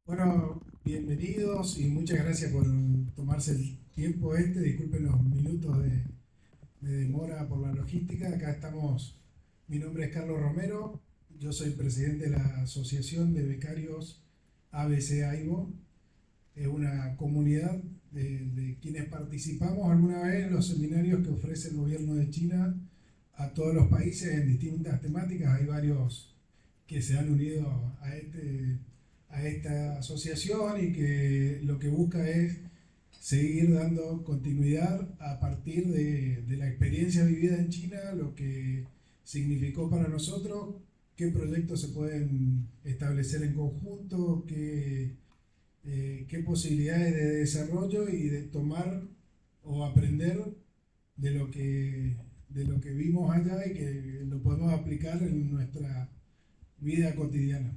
Bueno, bienvenidos y muchas gracias por tomarse el tiempo disculpen los minutos de demora por la logística. Acá estamos, mi nombre es Carlos Romero, yo soy presidente de la Asociación de Becarios ABC-AIBO. Es una comunidad de quienes participamos alguna vez en los seminarios que ofrece el gobierno de China a todos los países en distintas temáticas. Hay varios que se han unido a esta asociación y que lo que busca es seguir dando continuidad a partir de la experiencia vivida en China, lo que significó para nosotros, qué proyectos se pueden establecer en conjunto, qué posibilidades de desarrollo y de tomar o aprender de lo que vimos allá y que lo podemos aplicar en nuestra vida cotidiana.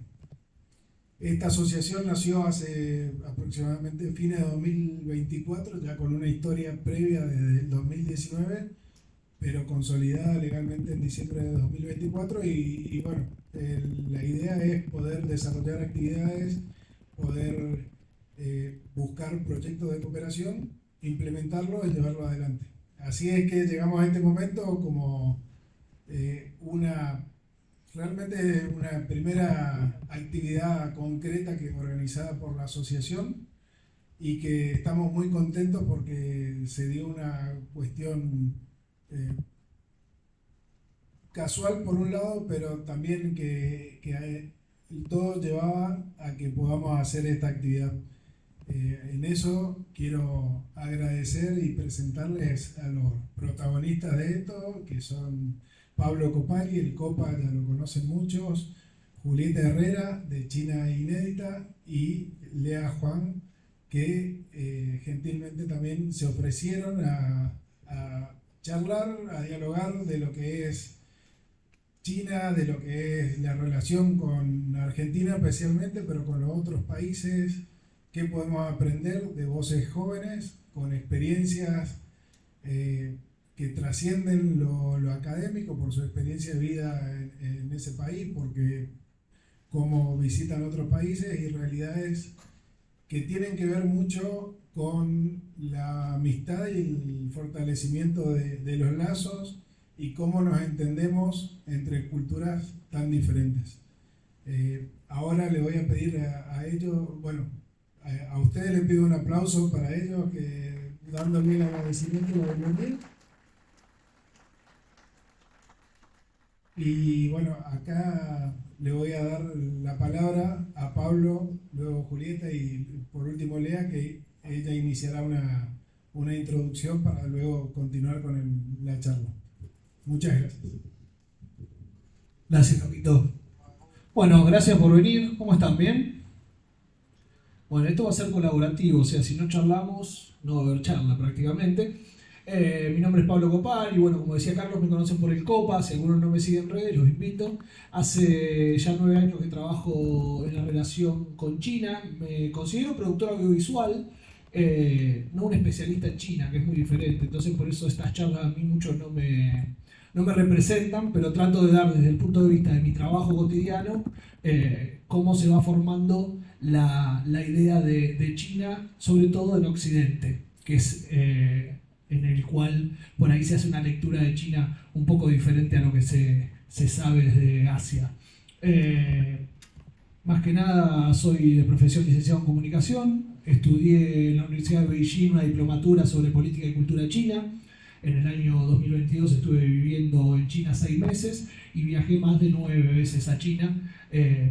Esta asociación nació hace aproximadamente fines de 2024, ya con una historia previa desde el 2019, pero consolidada legalmente en diciembre de 2024 y bueno, la idea es poder desarrollar actividades, poder buscar proyectos de cooperación, implementarlos y llevarlos adelante. Así es que llegamos a este momento como realmente una primera actividad concreta que organizada por la asociación y que estamos muy contentos porque se dio una cuestión casual por un lado, pero también que todo llevaba a que podamos hacer esta actividad. En eso quiero agradecer y presentarles a los protagonistas de esto, que son Pablo Copari, el Copa ya lo conocen muchos, Julieta Herrera de China Inédita y Lea Juan, que gentilmente también se ofrecieron a charlar, a dialogar de lo que es China, de lo que es la relación con Argentina especialmente, pero con los otros países, qué podemos aprender de voces jóvenes con experiencias que trascienden lo académico por su experiencia de vida en ese país, porque como visitan otros países y realidades que tienen que ver mucho con la amistad y el fortalecimiento de los lazos y cómo nos entendemos entre culturas tan diferentes. Ahora le voy a pedir a ellos, bueno, a ustedes les pido un aplauso para ellos, dándole el agradecimiento por venir. Y bueno, acá le voy a dar la palabra a Pablo, luego Julieta y por último Lea, que ella iniciará una introducción para luego continuar con la charla. Muchas gracias. Gracias, Capito. Bueno, gracias por venir. ¿Cómo están? ¿Bien? Bueno, esto va a ser colaborativo, o sea, si no charlamos, no va a haber charla prácticamente. Mi nombre es Pablo Copar y bueno, como decía Carlos, me conocen por el Copa. Si algunos no me siguen en redes, los invito. Hace ya 9 años que trabajo en la relación con China. Me considero productor audiovisual, no un especialista en China, que es muy diferente. Entonces por eso estas charlas a mí mucho no me representan, pero trato de dar desde el punto de vista de mi trabajo cotidiano cómo se va formando la idea de China, sobre todo en Occidente, que es en el cual por ahí se hace una lectura de China un poco diferente a lo que se sabe desde Asia. Más que nada soy de profesión licenciado en comunicación, estudié en la Universidad de Beijing una diplomatura sobre política y cultura china. En el año 2022 estuve viviendo en China 6 meses y viajé más de 9 veces a China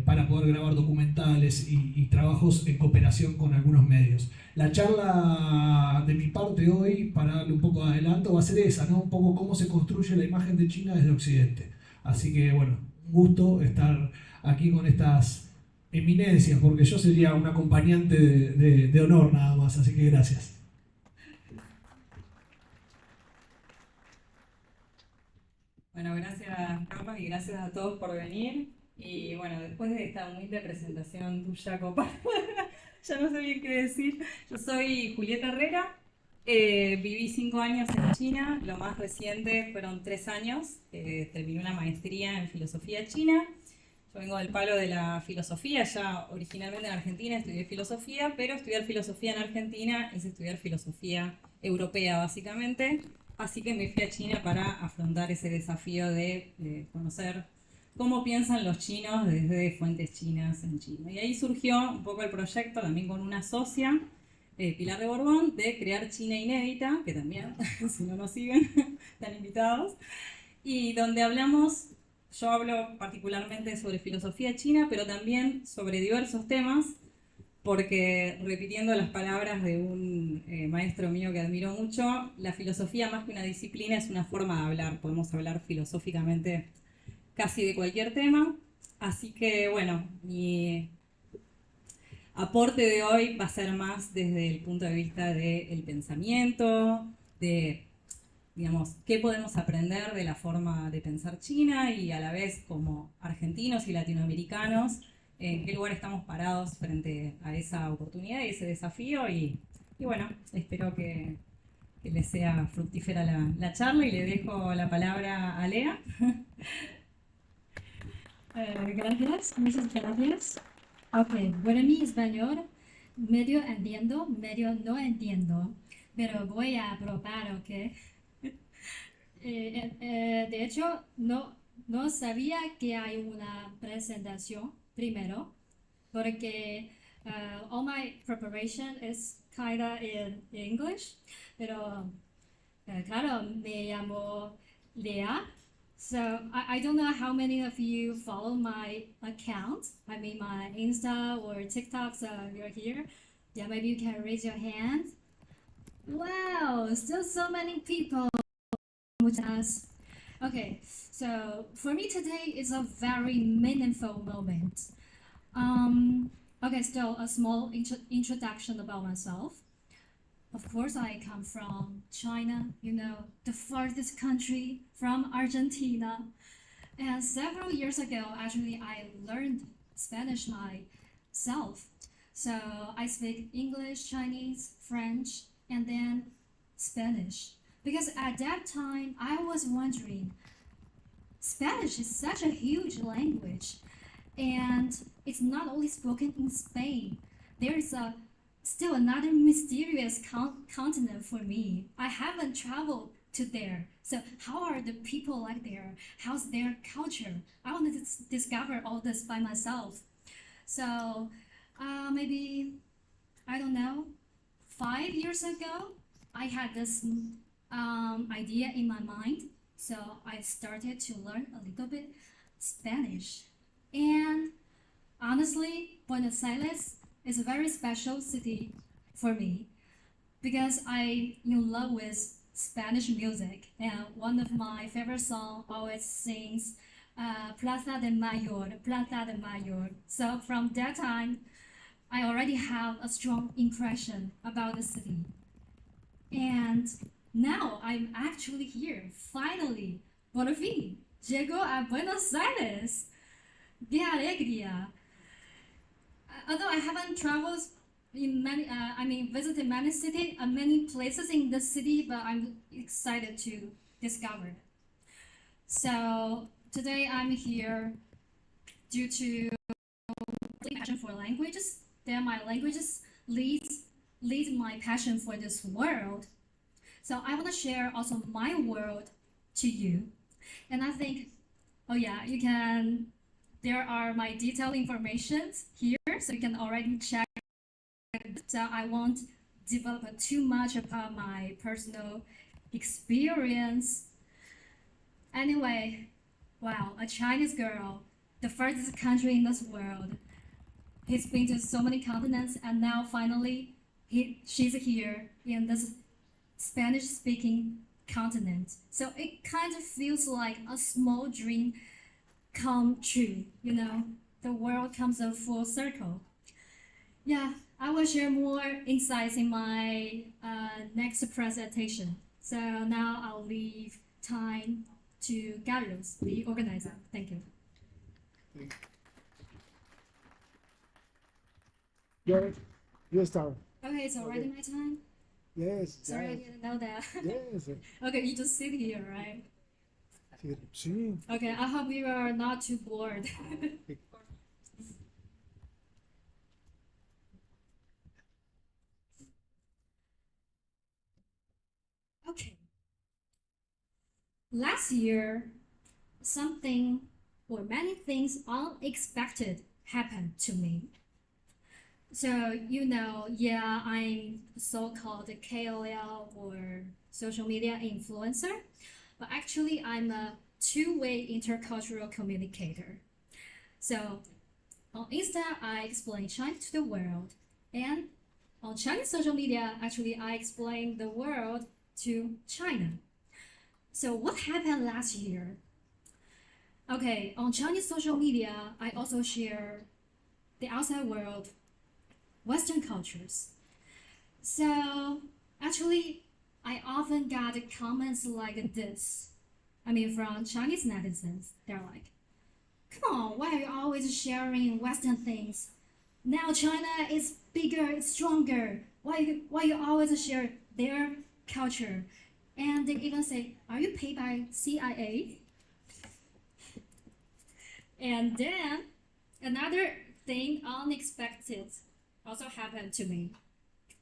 para poder grabar documentales y trabajos en cooperación con algunos medios. La charla de mi parte hoy, para darle un poco de adelanto, va a ser esa, ¿no? Un poco cómo se construye la imagen de China desde Occidente. Así que bueno, un gusto estar aquí con estas eminencias, porque yo sería un acompañante de honor nada más, así que gracias. Bueno, gracias Carlos y gracias a todos por venir. Y bueno, después de esta humilde presentación tuya, Copa, ya no sé bien qué decir. Yo soy Julieta Herrera, viví 5 años en China, lo más reciente fueron 3 años, terminé una maestría en filosofía china Yo vengo del palo de la filosofía, ya originalmente en Argentina estudié filosofía, pero estudiar filosofía en Argentina es estudiar filosofía europea básicamente, así que me fui a China para afrontar ese desafío de conocer cómo piensan los chinos desde fuentes chinas en China. Y ahí surgió un poco el proyecto, también con una socia, Pilar de Borbón, de crear China Inédita, que también, si no nos siguen, están invitados, y donde yo hablo particularmente sobre filosofía china, pero también sobre diversos temas, porque repitiendo las palabras de un maestro mío que admiro mucho, la filosofía más que una disciplina es una forma de hablar, podemos hablar filosóficamente casi de cualquier tema, así que bueno, mi aporte de hoy va a ser más desde el punto de vista del pensamiento, de, digamos, qué podemos aprender de la forma de pensar china y a la vez como argentinos y latinoamericanos, en qué lugar estamos parados frente a esa oportunidad y ese desafío y bueno, espero que les sea fructífera la charla y le dejo la palabra a Lea. Gracias, muchas gracias. Ok, bueno, mi español medio entiendo, medio no entiendo, pero voy a probar, ok. De hecho, no sabía que hay una presentación primero, porque all my preparation is kinda in English, pero claro, me llamo Lea. So I don't know how many of you follow my account. I mean my Insta or TikTok, so you're here. Yeah, maybe you can raise your hand. Wow, still so many people. Muchas. Okay, so for me today is a very meaningful moment. Okay, still a small introduction about myself. Of course, I come from China, you know, the farthest country from Argentina. And several years ago, actually, I learned Spanish myself. So I speak English, Chinese, French, and then Spanish. Because at that time, I was wondering, Spanish is such a huge language, and it's not only spoken in Spain. There is still another mysterious continent for me. I haven't traveled to there. So how are the people like there? How's their culture? I want to discover all this by myself. So maybe, I don't know, 5 years ago, I had this idea in my mind. So I started to learn a little bit Spanish. And honestly, Buenos Aires is a very special city for me because I'm in love with Spanish music. And one of my favorite songs always sings Plaza de Mayor, Plaza de Mayor. So from that time, I already have a strong impression about the city. And now I'm actually here, finally, por fin, llego a Buenos Aires. ¡Qué alegría! Although I haven't traveled in visited many cities, many places in the city, but I'm excited to discover. So today I'm here due to passion for languages. Then my languages lead my passion for this world. So I want to share also my world to you. And I think, oh yeah, you can, there are my detailed information here, so you can already check. So I won't develop too much about my personal experience. Anyway, wow, a Chinese girl, the furthest country in this world. He's been to so many continents, and now finally, she's here in this Spanish-speaking continent. So it kind of feels like a small dream come true, you know? The world comes a full circle. Yeah, I will share more insights in my next presentation. So now I'll leave time to Carlos, the organizer. Thank you. You start. Okay, it's already my time. Yes. Sorry, I yes. didn't know that. Yes. Okay, you just sit here, right? Sí. Okay, I hope you are not too bored. last year, something or many things unexpected happened to me. So, yeah, I'm so-called KOL or social media influencer, but actually I'm a two-way intercultural communicator. So on Insta, I explain China to the world, and on Chinese social media, actually I explain the world to China. So what happened last year? Okay, on Chinese social media, I also share the outside world, Western cultures. So actually, I often got comments like this. I mean, from Chinese netizens, they're like, "Come on, why are you always sharing Western things? Now China is bigger, it's stronger. Why you always share their culture?" And they even say, "Are you paid by CIA?" And then another thing unexpected also happened to me.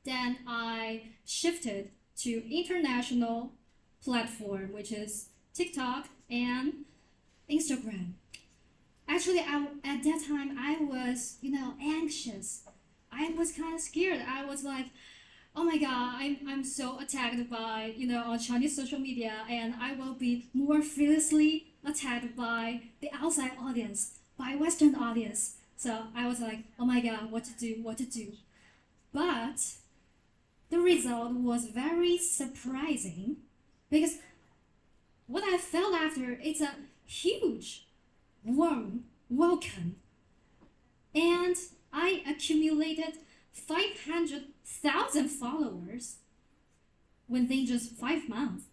Then I shifted to international platform, which is TikTok and Instagram. Actually, at that time, I was, anxious. I was kind of scared. I was like, oh my God, I'm so attacked by, on Chinese social media, and I will be more fiercely attacked by the outside audience, by Western audience. So I was like, oh my God, what to do? But the result was very surprising because what I felt after is a huge warm welcome, and I accumulated 500,000 followers within just 5 months.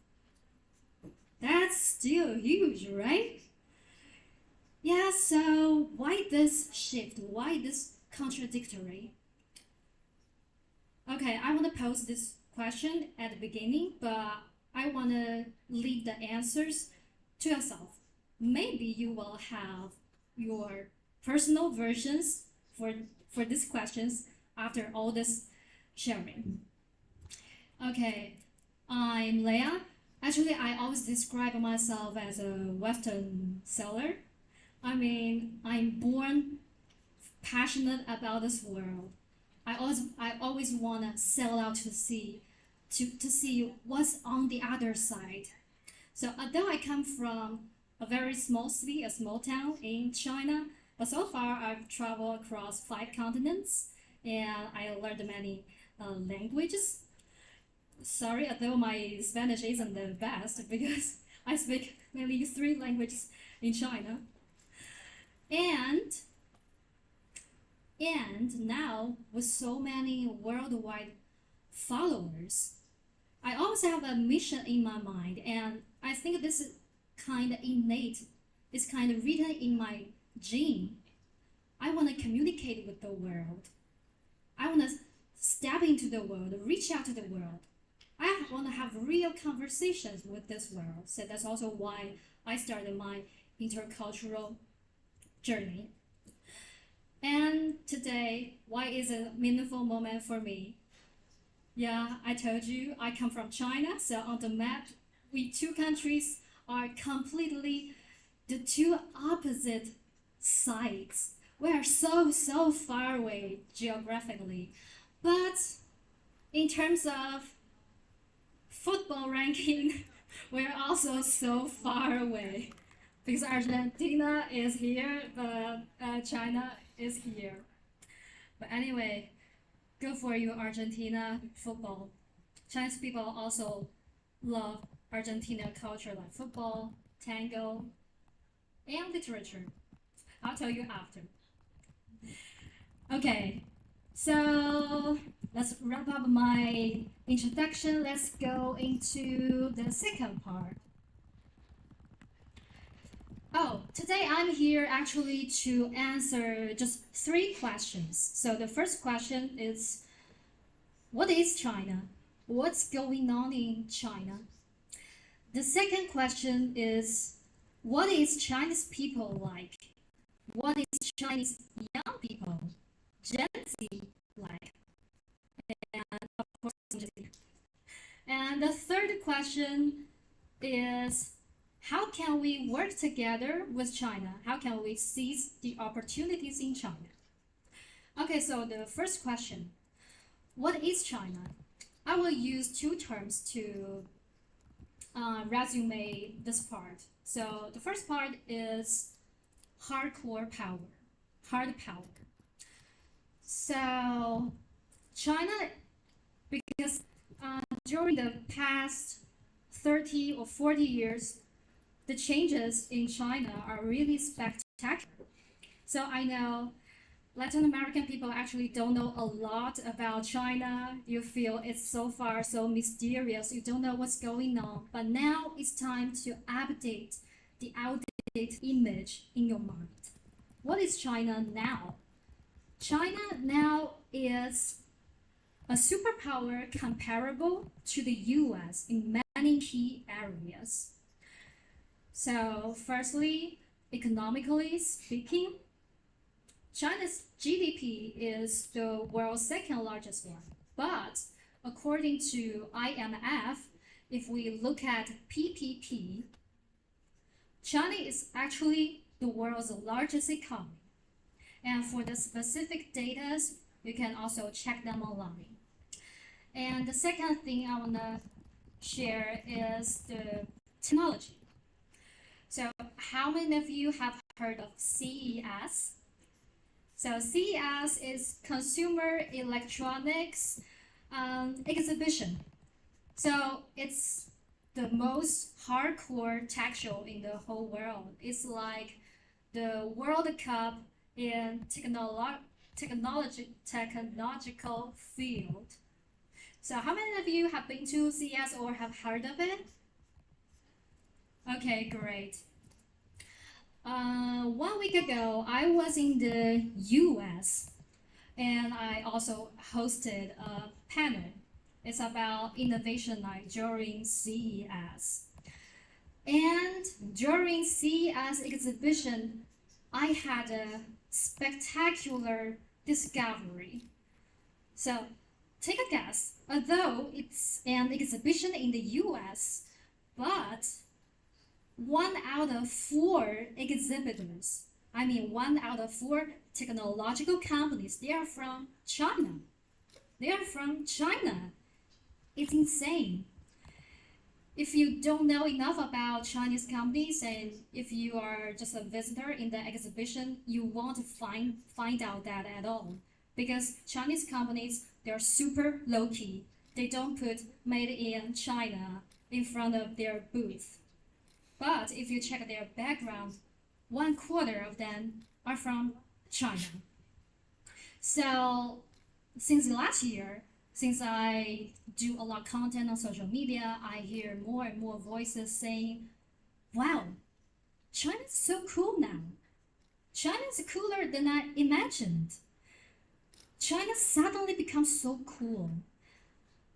That's still huge, right? Yeah, so why this shift? Why this contradictory? Okay, I want to pose this question at the beginning, but I want to leave the answers to yourself. Maybe you will have your personal versions for these questions after all this sharing. Okay, I'm Leah. Actually, I always describe myself as a Western seller. I mean, I'm born passionate about this world. I always want to sell out to see what's on the other side. So although I come from a very small city, a small town in China, but so far I've traveled across 5 continents and I learned many languages. Sorry, although my Spanish isn't the best because I speak mainly 3 languages in China. And now, with so many worldwide followers, I always have a mission in my mind, and I think this is kind of innate. It's kind of written in my gene. I want to communicate with the world. I want to step into the world, reach out to the world. I want to have real conversations with this world. So that's also why I started my intercultural journey. And today, why is a meaningful moment for me? Yeah, I told you I come from China, so on the map, we 2 countries are completely the 2 opposite sides. We are so far away geographically. But in terms of football ranking, we're also so far away. Because Argentina is here, but China is here. But anyway, good for you, Argentina football. Chinese people also love Argentina culture like football, tango, and literature. I'll tell you after. Okay, so let's wrap up my introduction. Let's go into the second part. Oh, today I'm here actually to answer just 3 questions. So the first question is, what is China? What's going on in China? The second question is, what is Chinese people like? What is Chinese young people, Gen Z, like? And of course, and the third question is, how can we work together with China? How can we seize the opportunities in China? Okay, so the first question, what is China? I will use two terms to resume this part. So the first part is hardcore power, hard power. So China, because during the past 30 or 40 years, the changes in China are really spectacular. So I know Latin American people actually don't know a lot about China. You feel it's so far so mysterious. You don't know what's going on. But now it's time to update the outdated image in your mind. What is China now? China now is a superpower comparable to the US in many key areas. So firstly, economically speaking, China's GDP is the world's second largest one. But according to IMF, if we look at PPP, China is actually the world's largest economy. And for the specific data, you can also check them online. And the second thing I want to share is the technology. So how many of you have heard of CES? So CES is Consumer Electronics Exhibition. So it's the most hardcore tech show in the whole world. It's like the World Cup in technological field. So how many of you have been to CES or have heard of it? Okay, great. 1 week ago, I was in the US and I also hosted a panel. It's about innovation night during CES. And during CES exhibition, I had a spectacular discovery. So take a guess, although it's an exhibition in the US, but 1 out of 4 exhibitors, I mean 1 out of 4 technological companies, they are from China. They are from China. It's insane. If you don't know enough about Chinese companies and if you are just a visitor in the exhibition, you won't find out that at all. Because Chinese companies, they're super low-key. They don't put made in China in front of their booth. But if you check their background, 1/4 of them are from China. So since last year, since I do a lot of content on social media, I hear more and more voices saying, wow, China's so cool now. China's cooler than I imagined. China suddenly becomes so cool.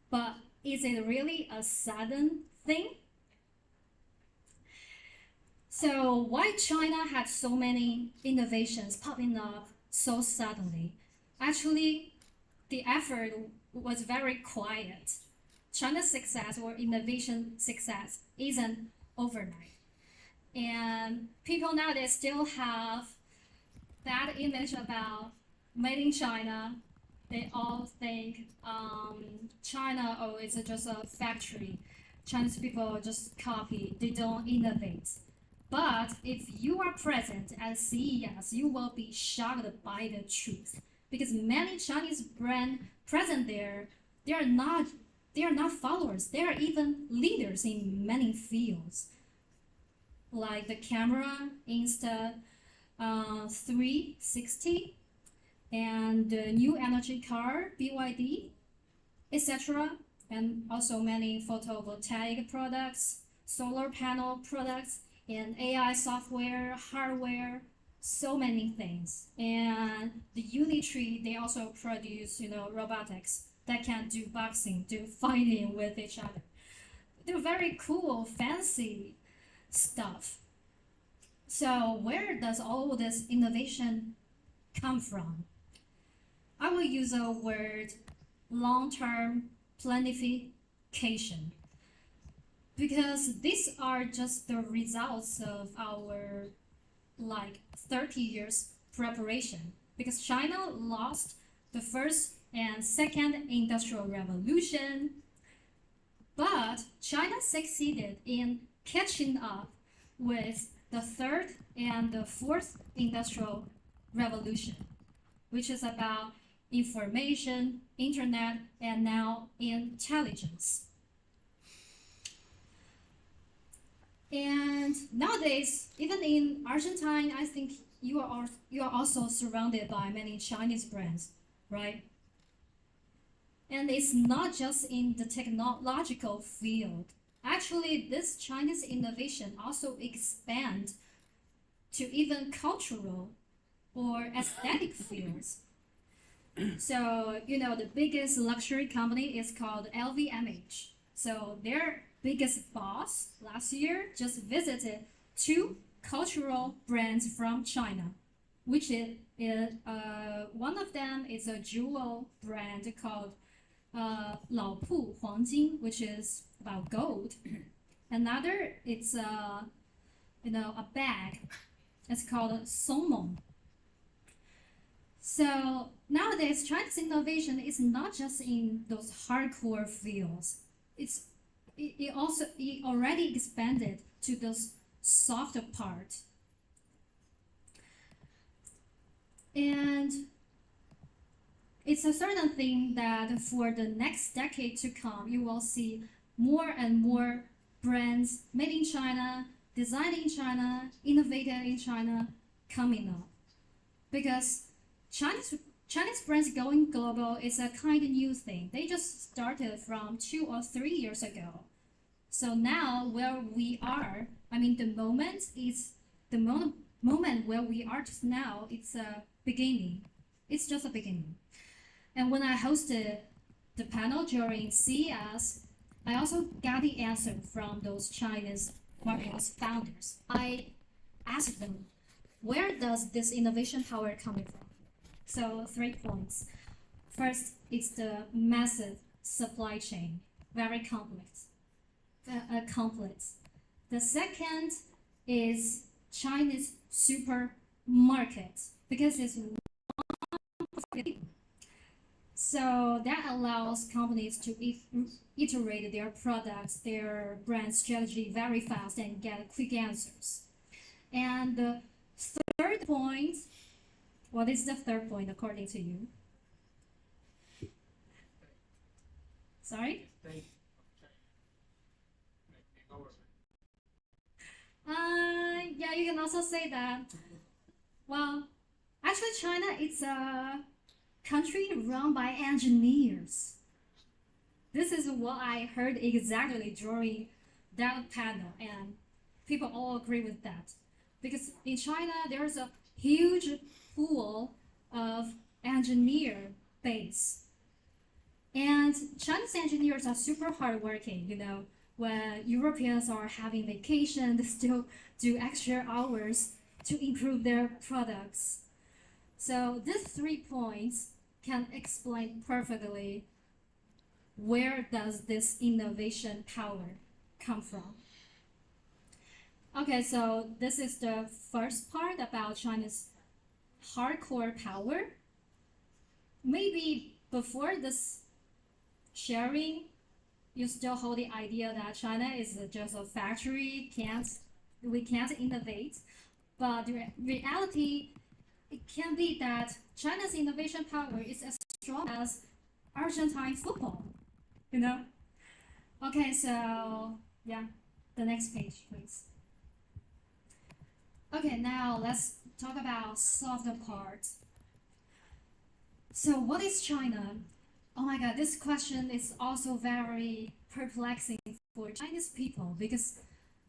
But is it really a sudden thing? So why China had so many innovations popping up so suddenly? Actually, the effort was very quiet. China's success or innovation success isn't overnight. And people nowadays still have that image about made in China. They all think China, oh, it's just a factory. Chinese people just copy, they don't innovate. But if you are present at CES, you will be shocked by the truth. Because many Chinese brands present there, they are not followers. They are even leaders in many fields, like the camera Insta360 and the new energy car BYD, etc. And also many photovoltaic products, solar panel products, and AI software, hardware. So many things. And the Unitree, they also produce, robotics that can do boxing, do fighting with each other. They're very cool, fancy stuff. So where does all this innovation come from? I will use a word, long-term planification. because these are just the results of our like 30 years preparation. Because China lost the first and second industrial revolution, but China succeeded in catching up with the third and the fourth industrial revolution, which is about information, internet, and now intelligence. And nowadays, even in Argentina, I think you are also surrounded by many Chinese brands, right? And it's not just in the technological field. Actually, this Chinese innovation also expand to even cultural or aesthetic fields. So, the biggest luxury company is called LVMH. So their biggest boss last year just visited two cultural brands from China, which is one of them is a jewel brand called 老铺黄金, which is about gold. Another, it's a bag. It's called Songmeng. So nowadays, Chinese innovation is not just in those hardcore fields. It already expanded to those softer parts. And it's a certain thing that for the next decade to come, you will see more and more brands made in China, designed in China, innovated in China coming up. Because Chinese brands going global is a kind of new thing. They just started from 2 or 3 years ago. So now where we are, the moment where we are just now, it's a beginning. It's just a beginning. And when I hosted the panel during CES, I also got the answer from those Chinese marketplace founders. I asked them, where does this innovation power coming from? So 3 points. First, it's the massive supply chain, very complex. The second is Chinese supermarkets, because it's so that allows companies to iterate their products, their brand strategy very fast and get quick answers. And the third point, what is the third point according to you? Sorry? Yeah, you can also say that. Well, actually, China is a country run by engineers. This is what I heard exactly during that panel, and people all agree with that. Because in China, there's a huge pool of engineer base. And Chinese engineers are super hardworking, When Europeans are having vacation, they still do extra hours to improve their products. So these 3 points can explain perfectly where does this innovation power come from. Okay, so this is the first part about China's hardcore power. Maybe before this sharing, you still hold the idea that China is just a factory, we can't innovate. But the reality, it can be that China's innovation power is as strong as Argentine football, Okay, so yeah, the next page, please. Okay, now let's talk about softer parts. So what is China? Oh my God, this question is also very perplexing for Chinese people because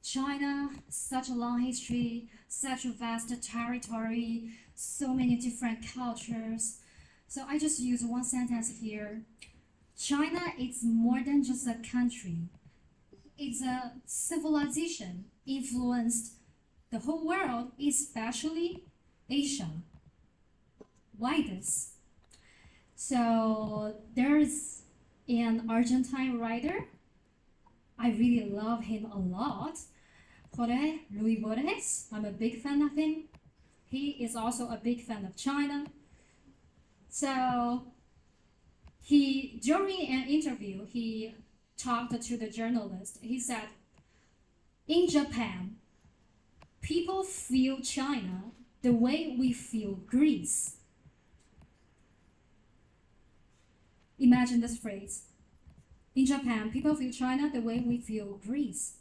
China, such a long history, such a vast territory, so many different cultures. So I just use one sentence here. China is more than just a country. It's a civilization influenced the whole world, especially Asia. Why this? So there's an Argentine writer. I really love him a lot. Jorge Luis Borges, I'm a big fan of him. He is also a big fan of China. So during an interview, he talked to the journalist. He said, in Japan, people feel China the way we feel Greece. Imagine this phrase. In Japan, people feel China the way we feel Greece.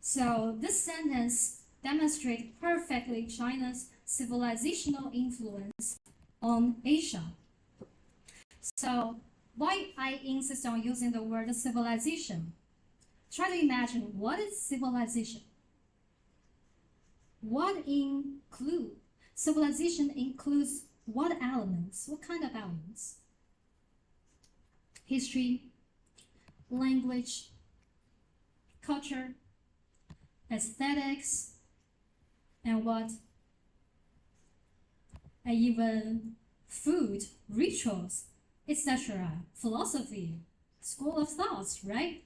So this sentence demonstrates perfectly China's civilizational influence on Asia. So why I insist on using the word civilization? Try to imagine, what is civilization? Civilization includes what elements? What kind of elements? History, language, culture, aesthetics, and what? And even food, rituals, etc. Philosophy, school of thoughts, right?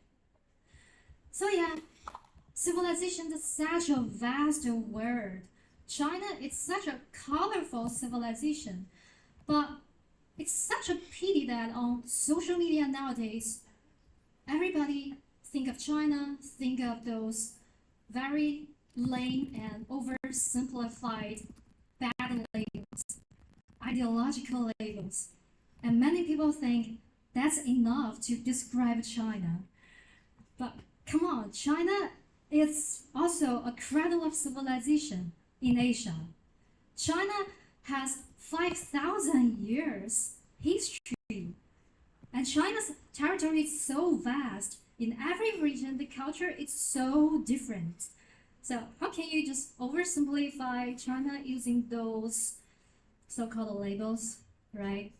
So yeah, civilization is such a vast word. China is such a colorful civilization, but it's such a pity that on social media nowadays, everybody think of China, think of those very lame and oversimplified bad labels, ideological labels. And many people think that's enough to describe China. But come on, China is also a cradle of civilization in Asia. China has 5,000 years history. And China's territory is so vast. In every region, the culture is so different. So how can you just oversimplify China using those so-called labels, right?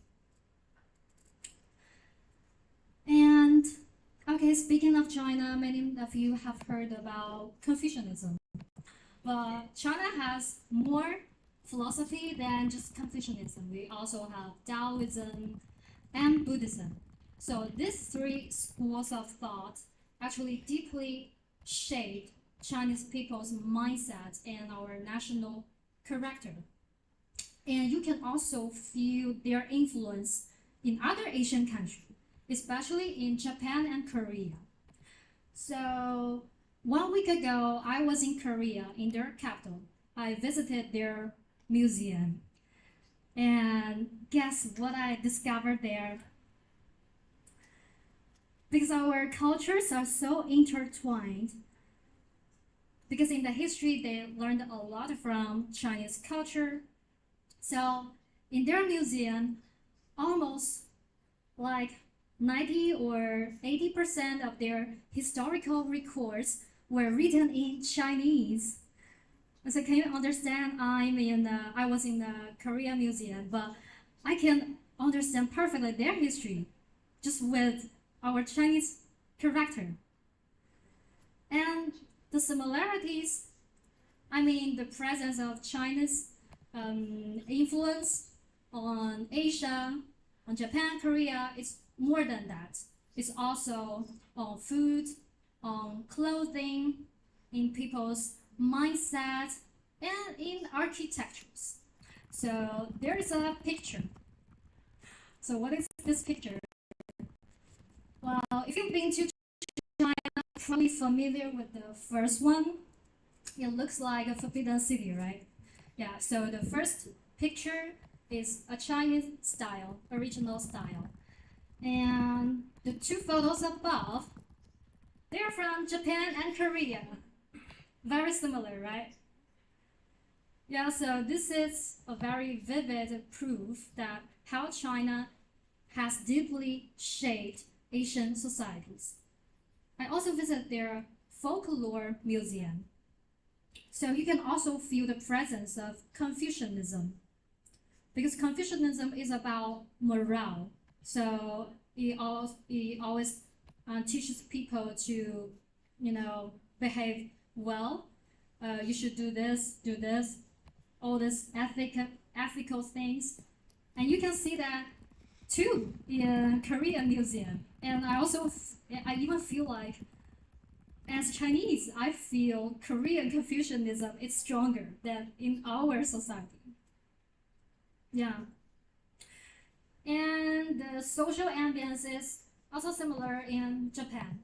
And okay, speaking of China, many of you have heard about Confucianism. But China has more philosophy than just Confucianism. We also have Taoism and Buddhism. So these three schools of thought actually deeply shaped Chinese people's mindset and our national character. And you can also feel their influence in other Asian countries, especially in Japan and Korea. So 1 week ago, I was in Korea, in their capital. I visited their museum. And guess what I discovered there? Because our cultures are so intertwined, because in the history they learned a lot from Chinese culture. So in their museum, almost like 90 or 80% of their historical records were written in Chinese. So can you understand? I was in the Korea museum, but I can understand perfectly their history just with our Chinese character. And the similarities, the presence of China's influence on Asia, on Japan, Korea, it's more than that. It's also on food, on clothing, in people's mindset, and in architectures. So there is a picture. So what is this picture? Well, if you've been to China, you're probably familiar with the first one. It looks like a forbidden city, right? Yeah, so the first picture is a Chinese style, original style. And the two photos above, they're from Japan and Korea. Very similar, right? Yeah, so this is a very vivid proof that how China has deeply shaped Asian societies. I also visit their folklore museum. So you can also feel the presence of Confucianism, because Confucianism is about morale. So it always teaches people to, behave well. You should do this, all these ethical things. And you can see that too in Korean museum. And I even feel like as Chinese, I feel Korean Confucianism is stronger than in our society. Yeah. And the social ambience is also similar in Japan.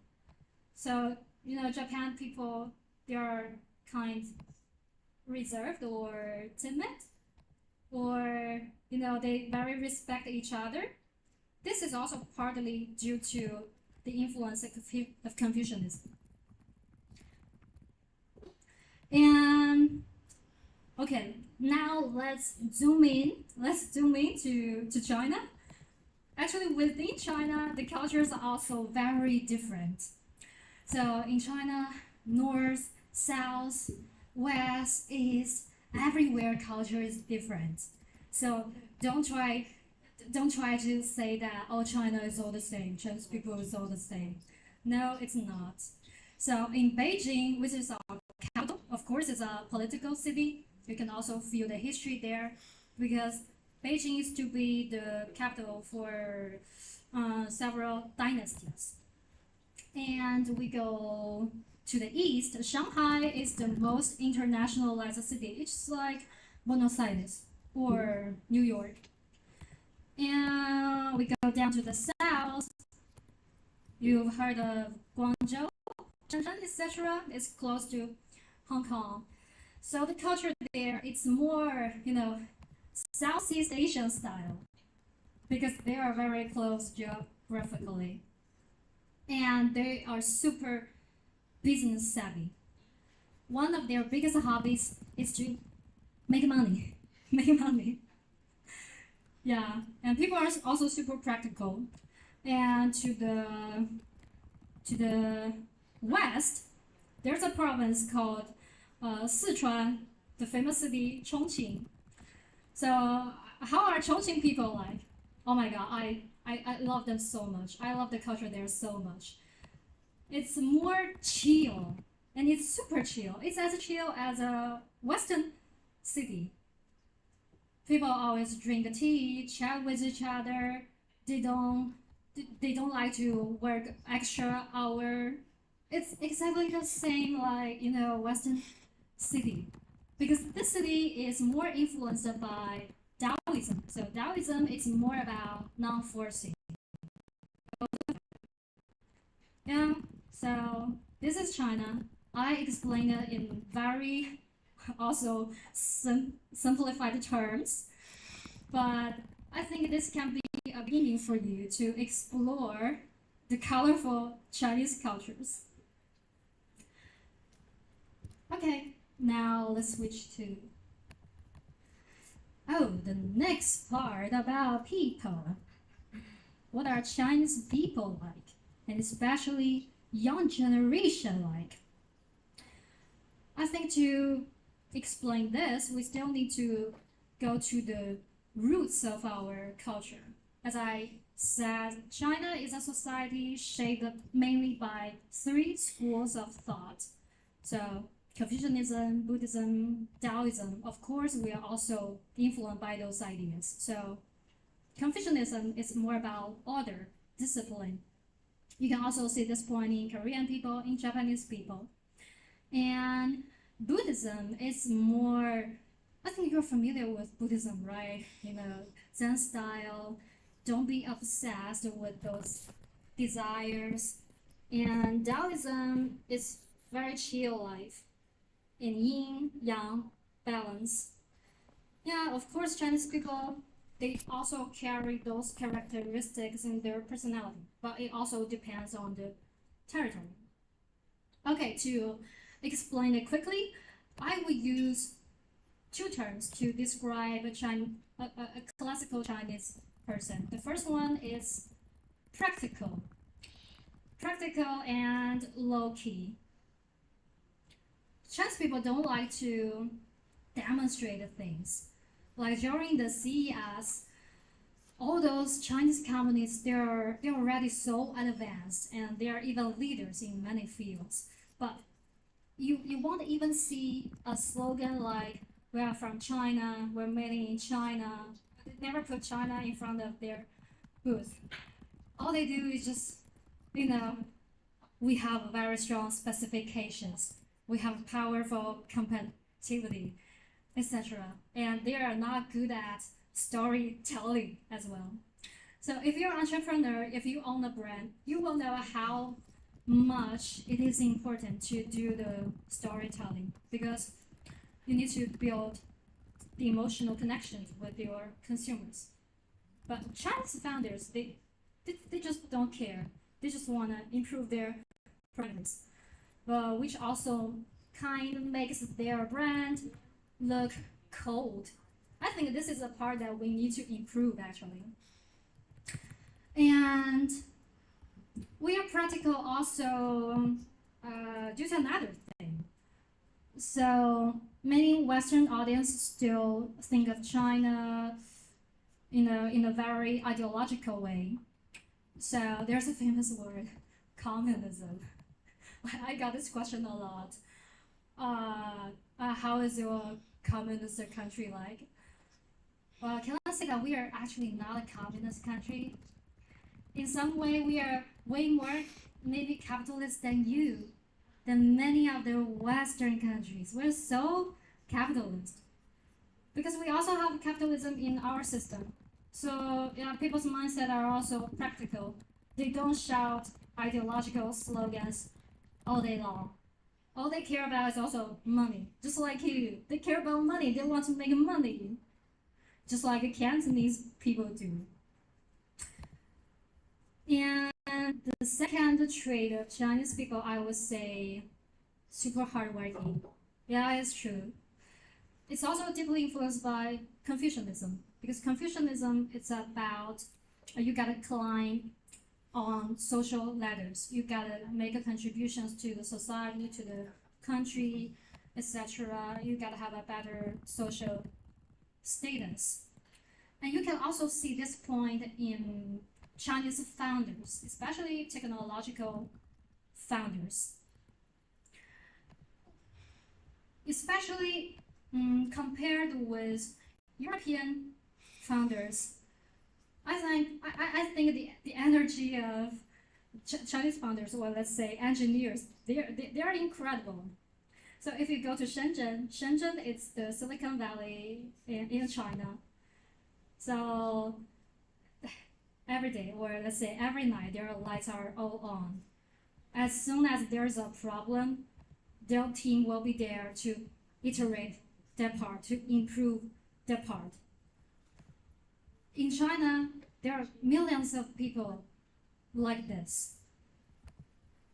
So, Japan people, they are kind reserved or timid, or, they very respect each other. This is also partly due to the influence of Confucianism. And okay, now let's zoom in to China. Actually, within China, the cultures are also very different. So in China, north, south, west, east, everywhere culture is different. So don't try to say that China is all the same, Chinese people is all the same. No, it's not. So in Beijing, which is our capital, of course, it's a political city. You can also feel the history there, because Beijing used to be the capital for several dynasties. And we go to the east. Shanghai is the most internationalized city. It's like Buenos Aires or New York. And we go down to the south. You've heard of Guangzhou, Shenzhen, etc. It's close to Hong Kong. So the culture there, it's more, Southeast Asian style, because they are very close geographically. And they are super business savvy. One of their biggest hobbies is to make money. Make money. Yeah, and people are also super practical. And to the west, there's a province called Sichuan, the famous city Chongqing. So how are Chongqing people like? Oh my god, I love them so much. I love the culture there so much. It's more chill, and it's super chill. It's as chill as a Western city. People always drink tea, chat with each other. They don't like to work extra hour. It's exactly the same like Western city, because this city is more influenced by Taoism. So Taoism is more about non-forcing. Yeah. So this is China. I explained it in very also simplified terms, but I think this can be a beginning for you to explore the colorful Chinese cultures. Okay, now let's switch to the next part about people. What are Chinese people like, and especially young generation like? I think to explain this, we still need to go to the roots of our culture. As I said, China is a society shaped mainly by 3 schools of thought. So Confucianism, Buddhism, Taoism. Of course, we are also influenced by those ideas. So Confucianism is more about order, discipline. You can also see this point in Korean people, in Japanese people. And Buddhism is more, I think you're familiar with Buddhism, right? Zen style, don't be obsessed with those desires. And Taoism is very chill life, in yin, yang, balance. Yeah, of course, Chinese people, they also carry those characteristics in their personality, but it also depends on the territory. Okay, to explain it quickly, I would use 2 terms to describe a classical Chinese person. The first one is practical. Practical and low-key. Chinese people don't like to demonstrate things. Like during the CES, all those Chinese companies, they're already so advanced, and they are even leaders in many fields. But you won't even see a slogan like, we are from China, we're made in China. They never put China in front of their booth. All they do is just, we have very strong specifications. We have powerful competitivity, etc. And they are not good at storytelling as well. So if you're an entrepreneur, if you own a brand, you will know how much it is important to do the storytelling, because you need to build the emotional connections with your consumers. But Chinese founders, they just don't care. They just want to improve their products, which also kind of makes their brand look cold. I think this is a part that we need to improve, actually. And we are practical also due to another thing. So many Western audiences still think of China in a very ideological way. So there's a famous word, communism. I got this question a lot. How is your communist country like? Well, can I say that we are actually not a communist country? In some way, we are way more maybe capitalist than many of the Western countries. We're so capitalist because we also have capitalism in our system. So yeah, people's mindset are also practical. They don't shout ideological slogans all day long. All they care about is also money, just like you. They care about money. They want to make money, just like Cantonese people do. And the second trait of Chinese people, I would say, super hardworking. Yeah, it's true. It's also deeply influenced by Confucianism, because Confucianism, it's about you gotta climb on social ladders. You gotta make contributions to the society, to the country, etc. You gotta have a better social status. And you can also see this point in Chinese founders, especially technological founders. Especially compared with European founders, I think the energy of Chinese founders, or let's say engineers, they are incredible. So if you go to Shenzhen, it's the Silicon Valley in China. So every day, or let's say every night, their lights are all on. As soon as there's a problem, their team will be there to iterate that part, to improve that part. In China, there are millions of people like this.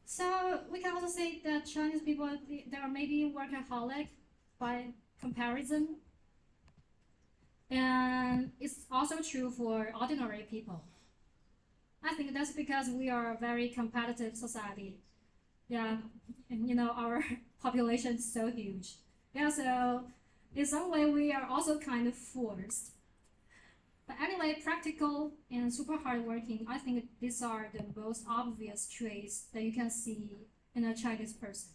So we can also say that Chinese people, they are maybe workaholic by comparison. And it's also true for ordinary people. I think that's because we are a very competitive society. Yeah, and our population is so huge. Yeah, so in some way we are also kind of forced. But anyway, practical and super hardworking, I think these are the most obvious traits that you can see in a Chinese person.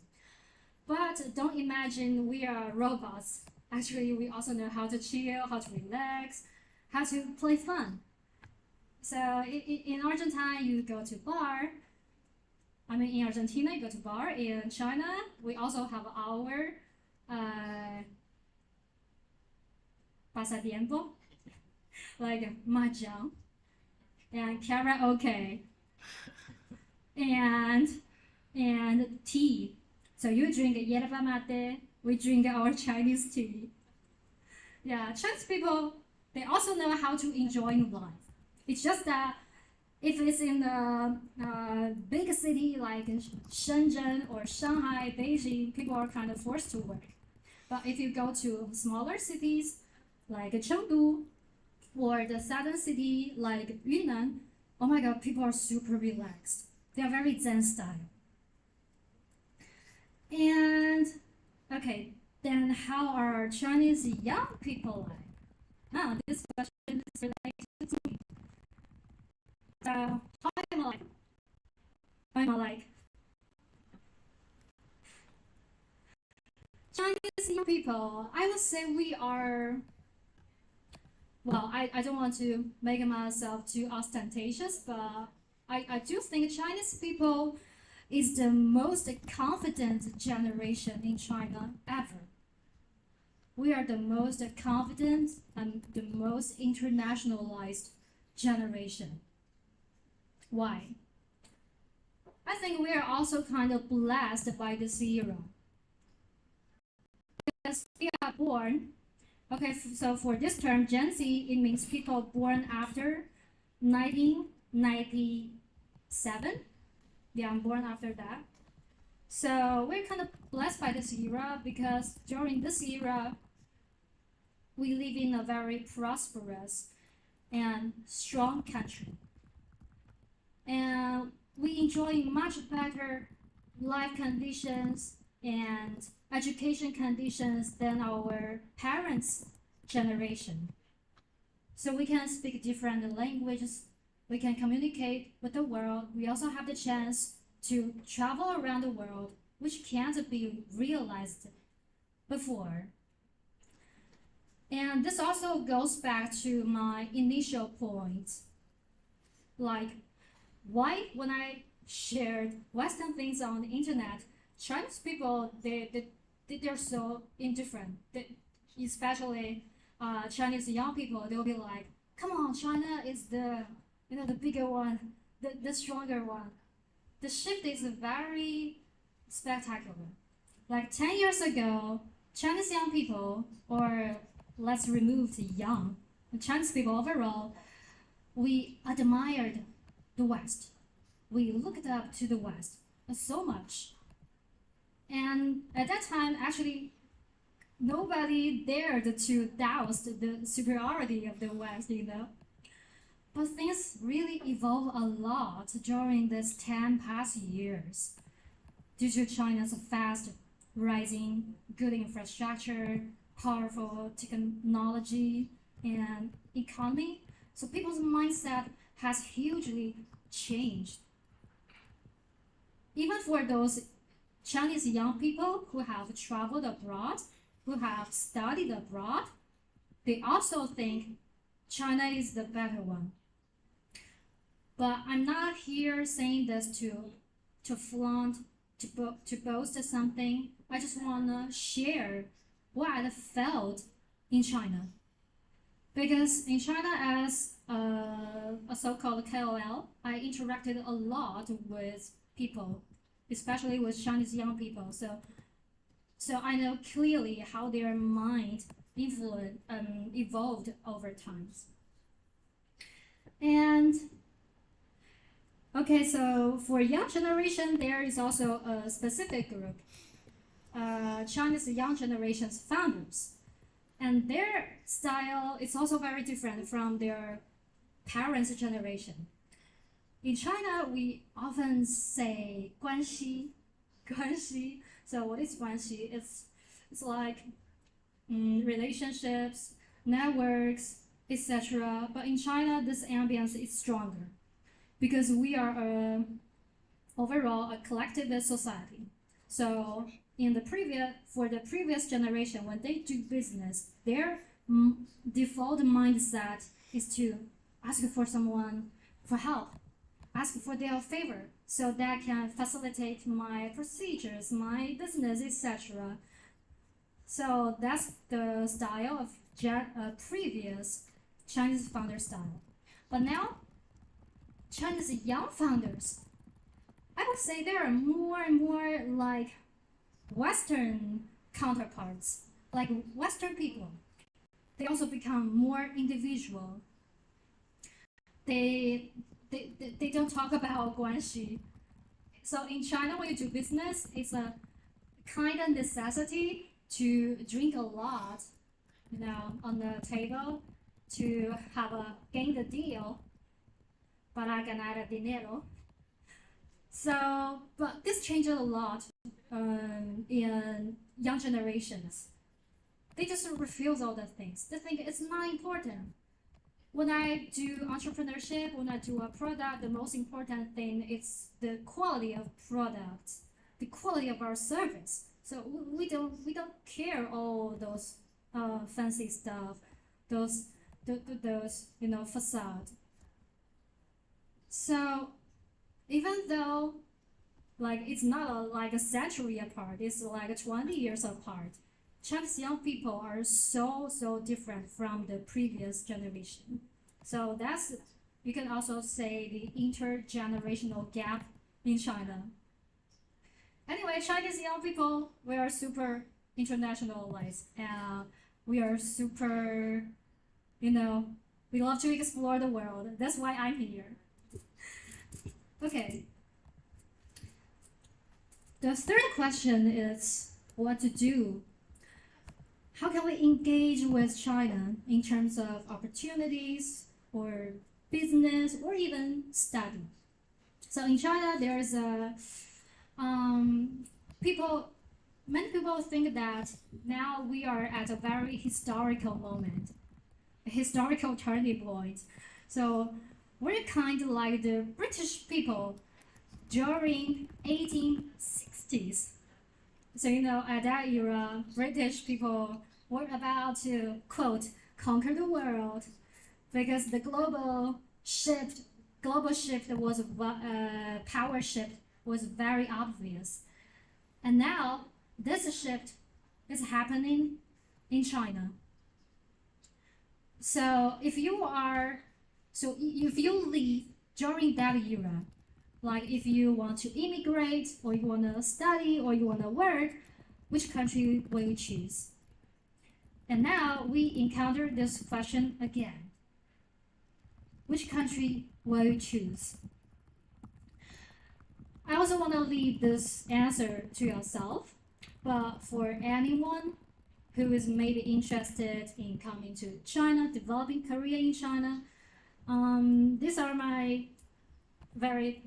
But don't imagine we are robots. Actually, we also know how to chill, how to relax, how to play fun. So in Argentina, you go to bar. In Argentina, you go to bar. In China, we also have our pasatiempo, like mahjong and karaoke and tea. So you drink yerba mate, we drink our Chinese tea. Yeah, Chinese people, they also know how to enjoy life. It's just that if it's in a big city like Shenzhen or Shanghai, Beijing, people are kind of forced to work. But if you go to smaller cities like Chengdu or the southern city like Yunnan, oh my god, people are super relaxed. They are very Zen style. And okay, then how are Chinese young people like? This question is related to me. How am I like? Chinese young people, I would say we are, well, I don't want to make myself too ostentatious, but I do think Chinese people, is the most confident generation in China ever. We are the most confident and the most internationalized generation. Why? I think we are also kind of blessed by this era. Because we are born, okay, so for this term, Gen Z, it means people born after 1997. Yeah, I'm born after that. So we're kind of blessed by this era because during this era, we live in a very prosperous and strong country. And we enjoy much better life conditions and education conditions than our parents' generation. So we can speak different languages, we can communicate with the world. We also have the chance to travel around the world, which can't be realized before. And this also goes back to my initial point. Like, why when I shared Western things on the internet, Chinese people, they're so indifferent. Especially Chinese young people, they'll be like, come on, China is the bigger one, the stronger one. The shift is very spectacular. Like 10 years ago, Chinese young people, or let's remove the young, Chinese people overall, we admired the West. We looked up to the West so much. And at that time, actually, nobody dared to doubt the superiority of the West, But things really evolved a lot during these 10 past years due to China's fast rising good infrastructure, powerful technology, and economy. So people's mindset has hugely changed. Even for those Chinese young people who have traveled abroad, who have studied abroad, they also think China is the better one. But I'm not here saying this to flaunt, to boast something. I just want to share what I felt in China. Because in China, as a so-called KOL, I interacted a lot with people, especially with Chinese young people. So I know clearly how their mind evolved over time. And okay, so for young generation, there is also a specific group, Chinese young generation's founders. And their style is also very different from their parents' generation. In China, we often say 关系. So what is 关系? It's like relationships, networks, etc. But in China, this ambience is stronger because we are overall a collectivist society. So for the previous generation, when they do business, their default mindset is to ask for someone for help, ask for their favor, so that can facilitate my procedures, my business, etc. So that's the style of previous Chinese founder style. But now, Chinese young founders, I would say there are more and more like Western counterparts, like Western people. They also become more individual. They don't talk about 关系. So in China, when you do business, it's a kind of necessity to drink a lot, on the table to gain the deal para ganar el dinero. So, but this changes a lot in young generations. They just refuse all the things. They think it's not important. When I do entrepreneurship, when I do a product, the most important thing is the quality of product, the quality of our service. So we don't care all those fancy stuff, those facade. So even though like it's not like a century apart, it's like 20 years apart. Chinese young people are so different from the previous generation. So that's, you can also say, the intergenerational gap in China. Anyway, Chinese young people, we are super internationalized, and we are super, we love to explore the world. That's why I'm here. Okay. The third question is what to do. How can we engage with China in terms of opportunities or business or even study? So in China, there's many people think that now we are at a very historical moment, a historical turning point. So we're kind of like the British people during 1860s. So at that era, British people were about to, quote, conquer the world, because the global shift was power shift was very obvious. And now this shift is happening in China. So if you live during that era, like if you want to immigrate, or you want to study, or you want to work, which country will you choose? And now we encounter this question again. Which country will you choose? I also want to leave this answer to yourself, but for anyone who is maybe interested in coming to China, developing career in China, these are my very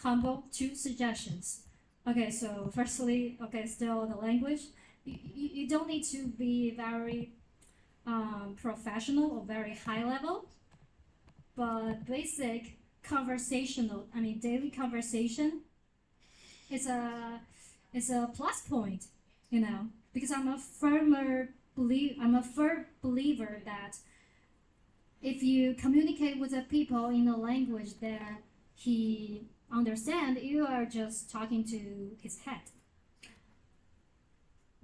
humble 2 suggestions. Okay, so firstly, still the language. You don't need to be very professional or very high level, but basic daily conversation is a plus point, because I'm a firm believer that if you communicate with the people in a language that he understands, you are just talking to his head.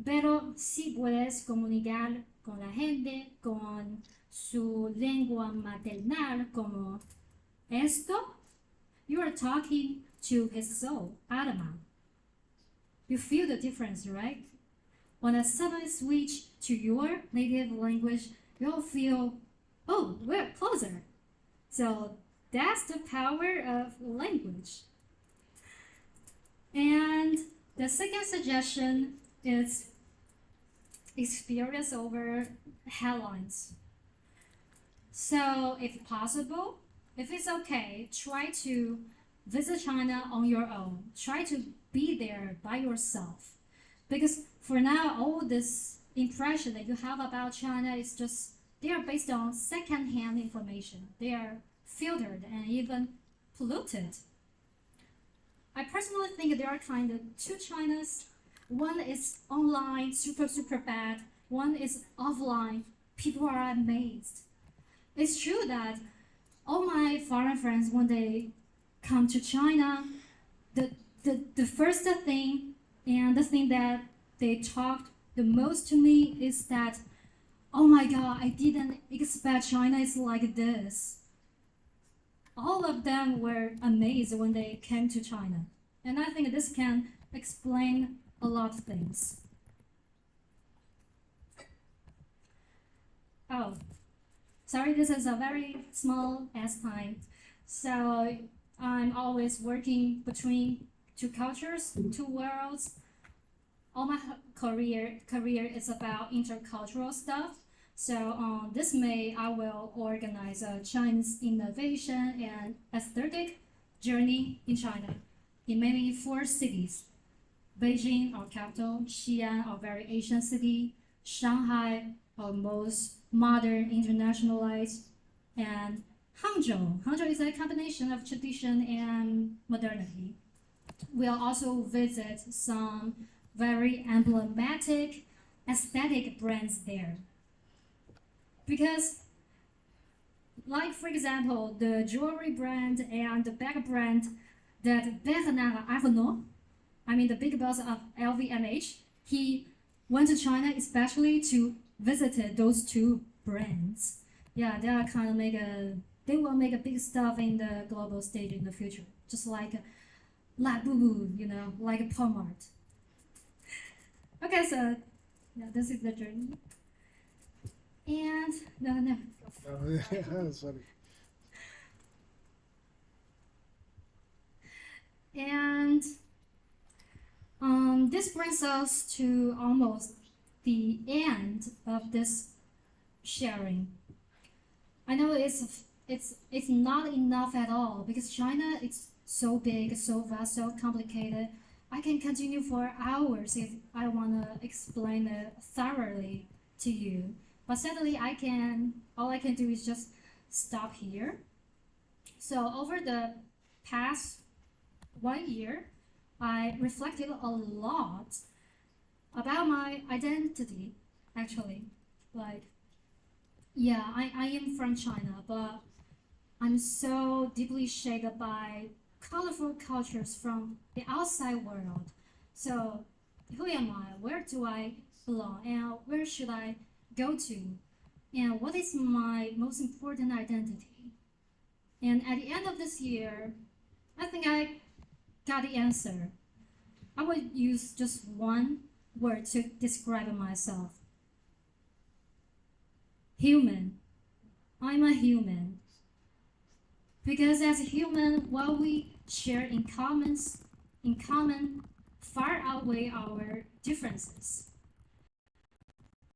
Pero si puedes comunicar con la gente con su lengua maternal como esto, you are talking to his soul, alma. You feel the difference, right? When I suddenly switch to your native language, you'll feel, oh, we're closer. So that's the power of language. And the second suggestion is experience over headlines. So if possible, if it's okay, try to visit China on your own. Try to be there by yourself. Because for now, all this impression that you have about China is just, they are based on second-hand information. They are filtered and even polluted. I personally think there are kind of 2 Chinas. One is online, super bad. One is offline. People are amazed. It's true that all my foreign friends, when they come to China, the first thing and the thing that they talked the most to me is that, oh my God, I didn't expect China is like this. All of them were amazed when they came to China. And I think this can explain a lot of things. Oh, sorry, this is a very small time. So I'm always working between 2 cultures, 2 worlds. All my career is about intercultural stuff. So this May, I will organize a Chinese innovation and aesthetic journey in China, in maybe 4 cities. Beijing, our capital; Xi'an, our very Asian city; Shanghai, our most modern, internationalized; and Hangzhou. Hangzhou is a combination of tradition and modernity. We'll also visit some very emblematic aesthetic brands there. Because, like for example, the jewelry brand and the bag brand that Bernard Arnault, I mean the big boss of LVMH, he went to China especially to visit those two brands. Yeah, they are kind of they will make a big stuff in the global stage in the future, just like Labubu, you know, like a Walmart. Okay, so yeah, this is the journey. And no. That's funny. And this brings us to almost the end of this sharing. I know it's not enough at all because China is so big, so vast, so complicated. I can continue for hours if I want to explain it thoroughly to you. But sadly, all I can do is just stop here. So over the past 1 year, I reflected a lot about my identity, actually. Like, yeah, I am from China, but I'm so deeply shaped by colorful cultures from the outside world. So, who am I? Where do I belong? And where should I go to? And what is my most important identity? And at the end of this year, I think I got the answer. I would use just one word to describe myself. Human. I'm a human. Because as a human, what we share in common far outweigh our differences.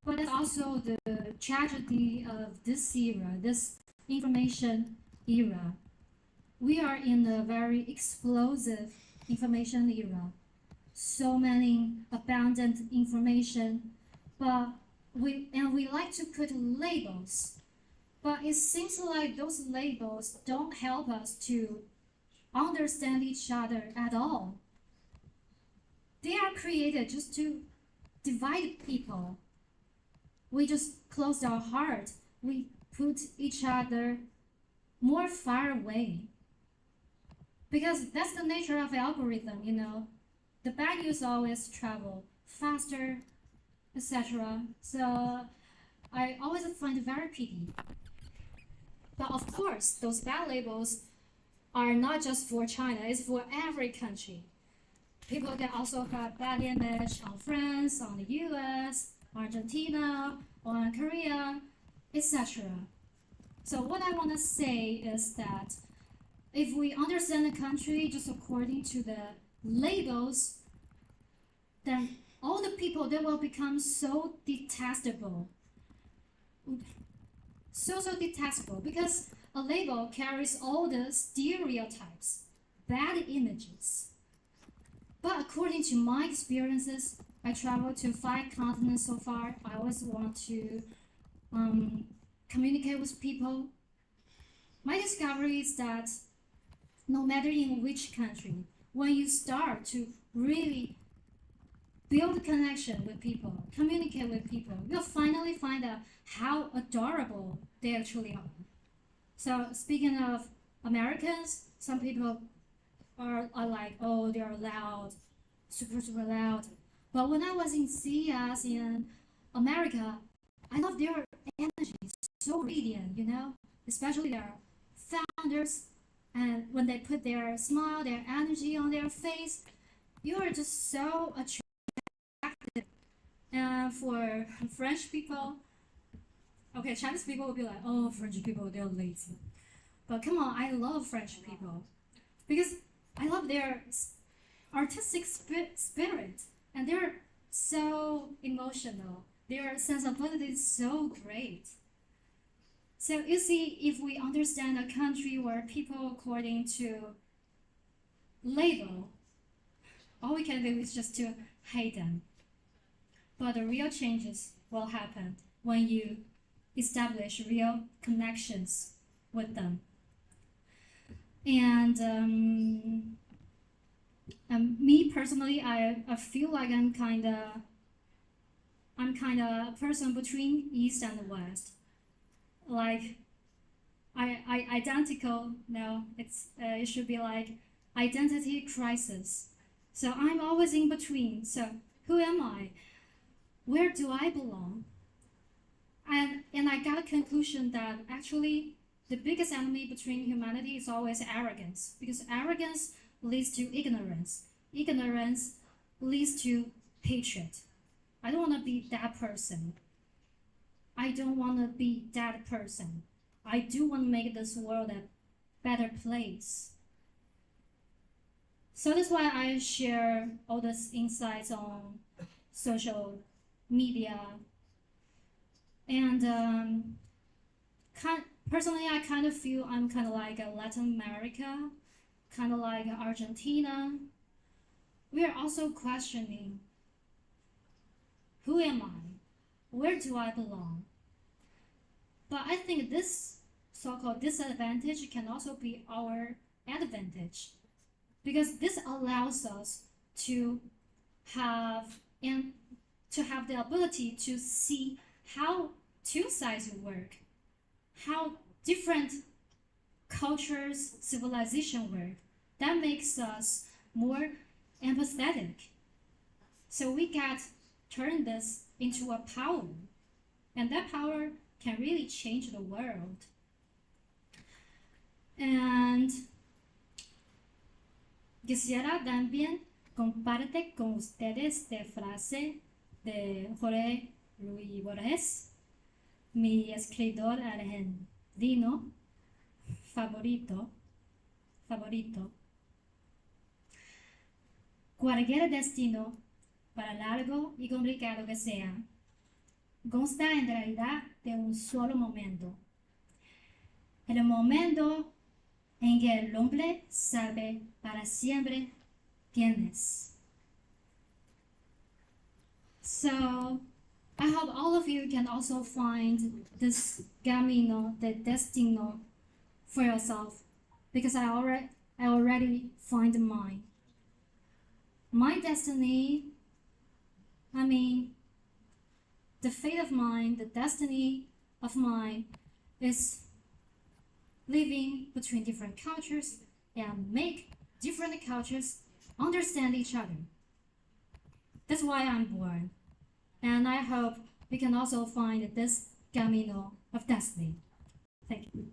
But that's also the tragedy of this era, this information era. We are in a very explosive information era. So many abundant information, but we like to put labels. But it seems like those labels don't help us to understand each other at all. They are created just to divide people. We just close our heart. We put each other more far away. Because that's the nature of the algorithm, you know. The bad news always travel faster, etc. So I always find it very pity. But of course, those bad labels are not just for China, it's for every country. People can also have bad image on France, on the US, Argentina, on Korea, etc. So what I want to say is that if we understand a country just according to the labels, then all the people, they will become so detestable. So detestable, because a label carries all the stereotypes, bad images. But according to my experiences, I traveled to 5 continents so far. I always want to communicate with people. My discovery is that no matter in which country, when you start to really build connection with people, communicate with people, you'll finally find out how adorable they actually are. So speaking of Americans, some people are like, oh, they are loud, super loud. But when I was in CES in America, I love their energy, so radiant, you know, especially their founders. And when they put their smile, their energy on their face, you are just so attractive. And for French people, okay, Chinese people will be like, oh, French people, they're lazy. But come on, I love French people because I love their artistic spirit, and they're so emotional. Their sensibility is so great. So you see, if we understand a country where people according to label, all we can do is just to hate them. But the real changes will happen when you establish real connections with them. And me personally, I feel like I'm kind of a person between East and West. Like, I identical. No, it should be like identity crisis. So I'm always in between. So who am I? Where do I belong? And I got a conclusion that actually the biggest enemy between humanity is always arrogance, because arrogance leads to ignorance. Ignorance leads to hatred. I don't want to be that person. I don't want to be that person. I do want to make this world a better place. So that's why I share all these insights on social media. And personally, I kind of feel I'm kind of like Latin America, kind of like Argentina. We are also questioning, who am I? Where do I belong? But I think this so-called disadvantage can also be our advantage, because this allows us to have the ability to see how two sides work, how different cultures, civilization work. That makes us more empathetic. So we can turn this into a power, and that power can really change the world. And quisiera también compartir con ustedes esta frase de Jorge Luis Borges, mi escritor argentino favorito. Cualquier destino, para largo y complicado que sea, consta en realidad de un solo momento. El momento en que el hombre sabe para siempre quién es. So, I hope all of you can also find this camino, the destino, for yourself, because I already find mine. My destiny, the fate of mine, the destiny of mine is living between different cultures and make different cultures understand each other. That's why I'm born. And I hope we can also find this camino of destiny. Thank you.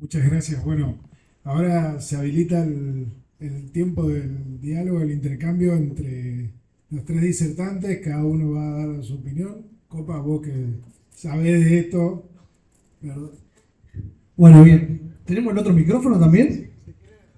Muchas gracias. Bueno, ahora se habilita el tiempo del diálogo, el intercambio entre los tres disertantes. Cada uno va a dar su opinión. Copa, vos que sabés de esto. Perdón. Bueno, bien. ¿Tenemos el otro micrófono también?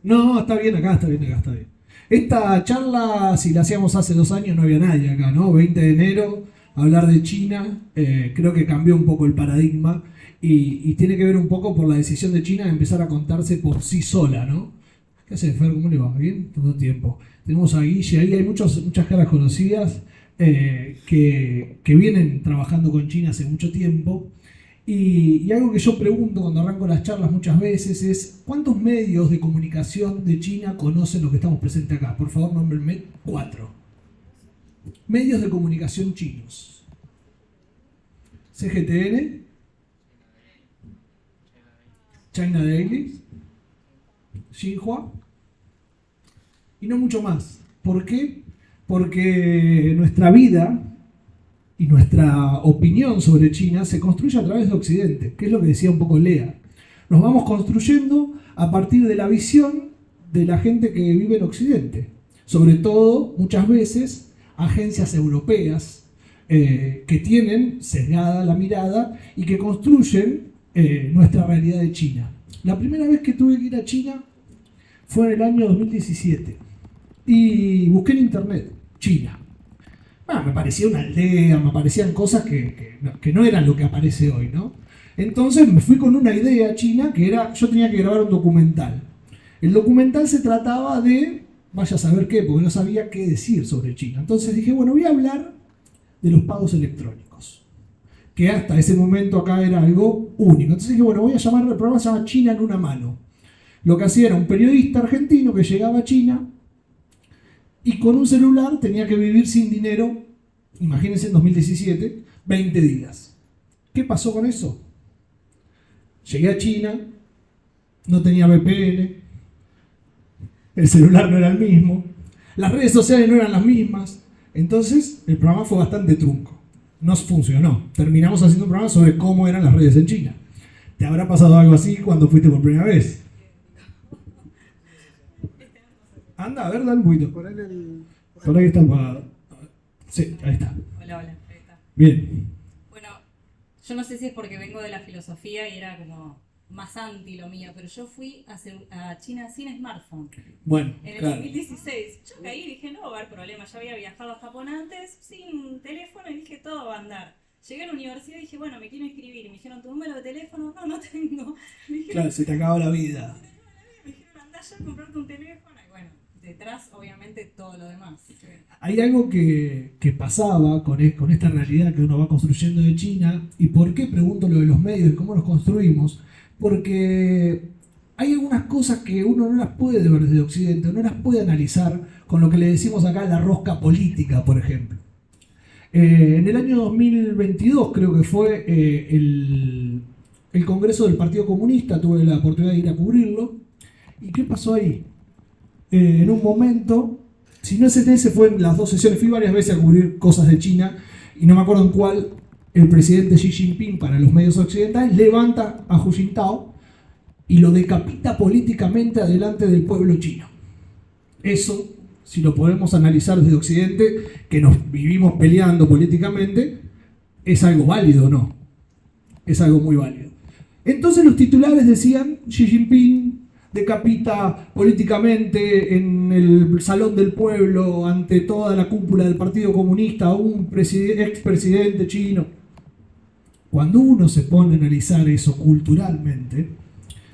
No, está bien, acá está bien. Esta charla, si la hacíamos hace 2 años, no había nadie acá, ¿no? 20 de enero, hablar de China, creo que cambió un poco el paradigma y tiene que ver un poco por la decisión de China de empezar a contarse por sí sola, ¿no? ¿Qué hace, Fer? ¿Cómo le va? ¿Bien? Todo el tiempo. Tenemos a Guille, ahí hay muchas caras conocidas que vienen trabajando con China hace mucho tiempo. Y algo que yo pregunto cuando arranco las charlas muchas veces es ¿cuántos medios de comunicación de China conocen los que estamos presentes acá? Por favor, nómbrenme 4. Medios de comunicación chinos. CGTN, China Daily, Xinhua y no mucho más. ¿Por qué? Porque nuestra vida y nuestra opinión sobre China se construye a través de Occidente, que es lo que decía un poco Lea. Nos vamos construyendo a partir de la visión de la gente que vive en Occidente. Sobre todo, muchas veces, agencias europeas que tienen sesgada la mirada y que construyen nuestra realidad de China. La primera vez que tuve que ir a China fue en el año 2017 y busqué en internet China. Me parecía una aldea, me parecían cosas que no eran lo que aparece hoy, ¿no? Entonces me fui con una idea china que era, yo tenía que grabar un documental. El documental se trataba de, vaya a saber qué, porque no sabía qué decir sobre China. Entonces dije, bueno, voy a hablar de los pagos electrónicos, que hasta ese momento acá era algo único. Entonces dije, bueno, voy a llamar, el programa se llama China en una mano. Lo que hacía era un periodista argentino que llegaba a China y con un celular tenía que vivir sin dinero Imagínense en 2017, 20 días. ¿Qué pasó con eso? Llegué a China, no tenía VPN, el celular no era el mismo, las redes sociales no eran las mismas, entonces el programa fue bastante trunco. No funcionó. Terminamos haciendo un programa sobre cómo eran las redes en China. ¿Te habrá pasado algo así cuando fuiste por primera vez? Anda, a ver, dale un poquito. Por ahí está apagado. Sí, ahí está. Hola, hola, ahí está. Bien. Bueno, yo no sé si es porque vengo de la filosofía y era como más anti lo mío, pero yo fui a China sin smartphone. Bueno, En el claro. 2016. Yo caí y dije, no va a haber problema. Ya había viajado a Japón antes, sin teléfono, y dije, todo va a andar. Llegué a la universidad y dije, bueno, me quiero inscribir. Me dijeron, ¿tu número de teléfono? No, no tengo. Me dijeron, Claro, se te acabó la vida. me dijeron, andá ya a comprarte un teléfono. Y bueno, detrás, obviamente, todo lo demás. Hay algo que pasaba con esta realidad que uno va construyendo de China. ¿Y por qué pregunto lo de los medios y cómo los construimos? Porque hay algunas cosas que uno no las puede ver desde Occidente, no las puede analizar con lo que le decimos acá la rosca política, por ejemplo. En el año 2022 creo que fue el Congreso del Partido Comunista, tuve la oportunidad de ir a cubrirlo. ¿Y qué pasó ahí? En un momento, si no es en ese, fue en las dos sesiones, fui varias veces a cubrir cosas de China y no me acuerdo en cuál, el presidente Xi Jinping para los medios occidentales levanta a Hu Jintao y lo decapita políticamente adelante del pueblo chino. Eso, si lo podemos analizar desde Occidente, que nos vivimos peleando políticamente, ¿es algo válido o no? Es algo muy válido. Entonces los titulares decían, Xi Jinping decapita políticamente en el salón del pueblo ante toda la cúpula del Partido Comunista a un expresidente chino. Cuando uno se pone a analizar eso culturalmente,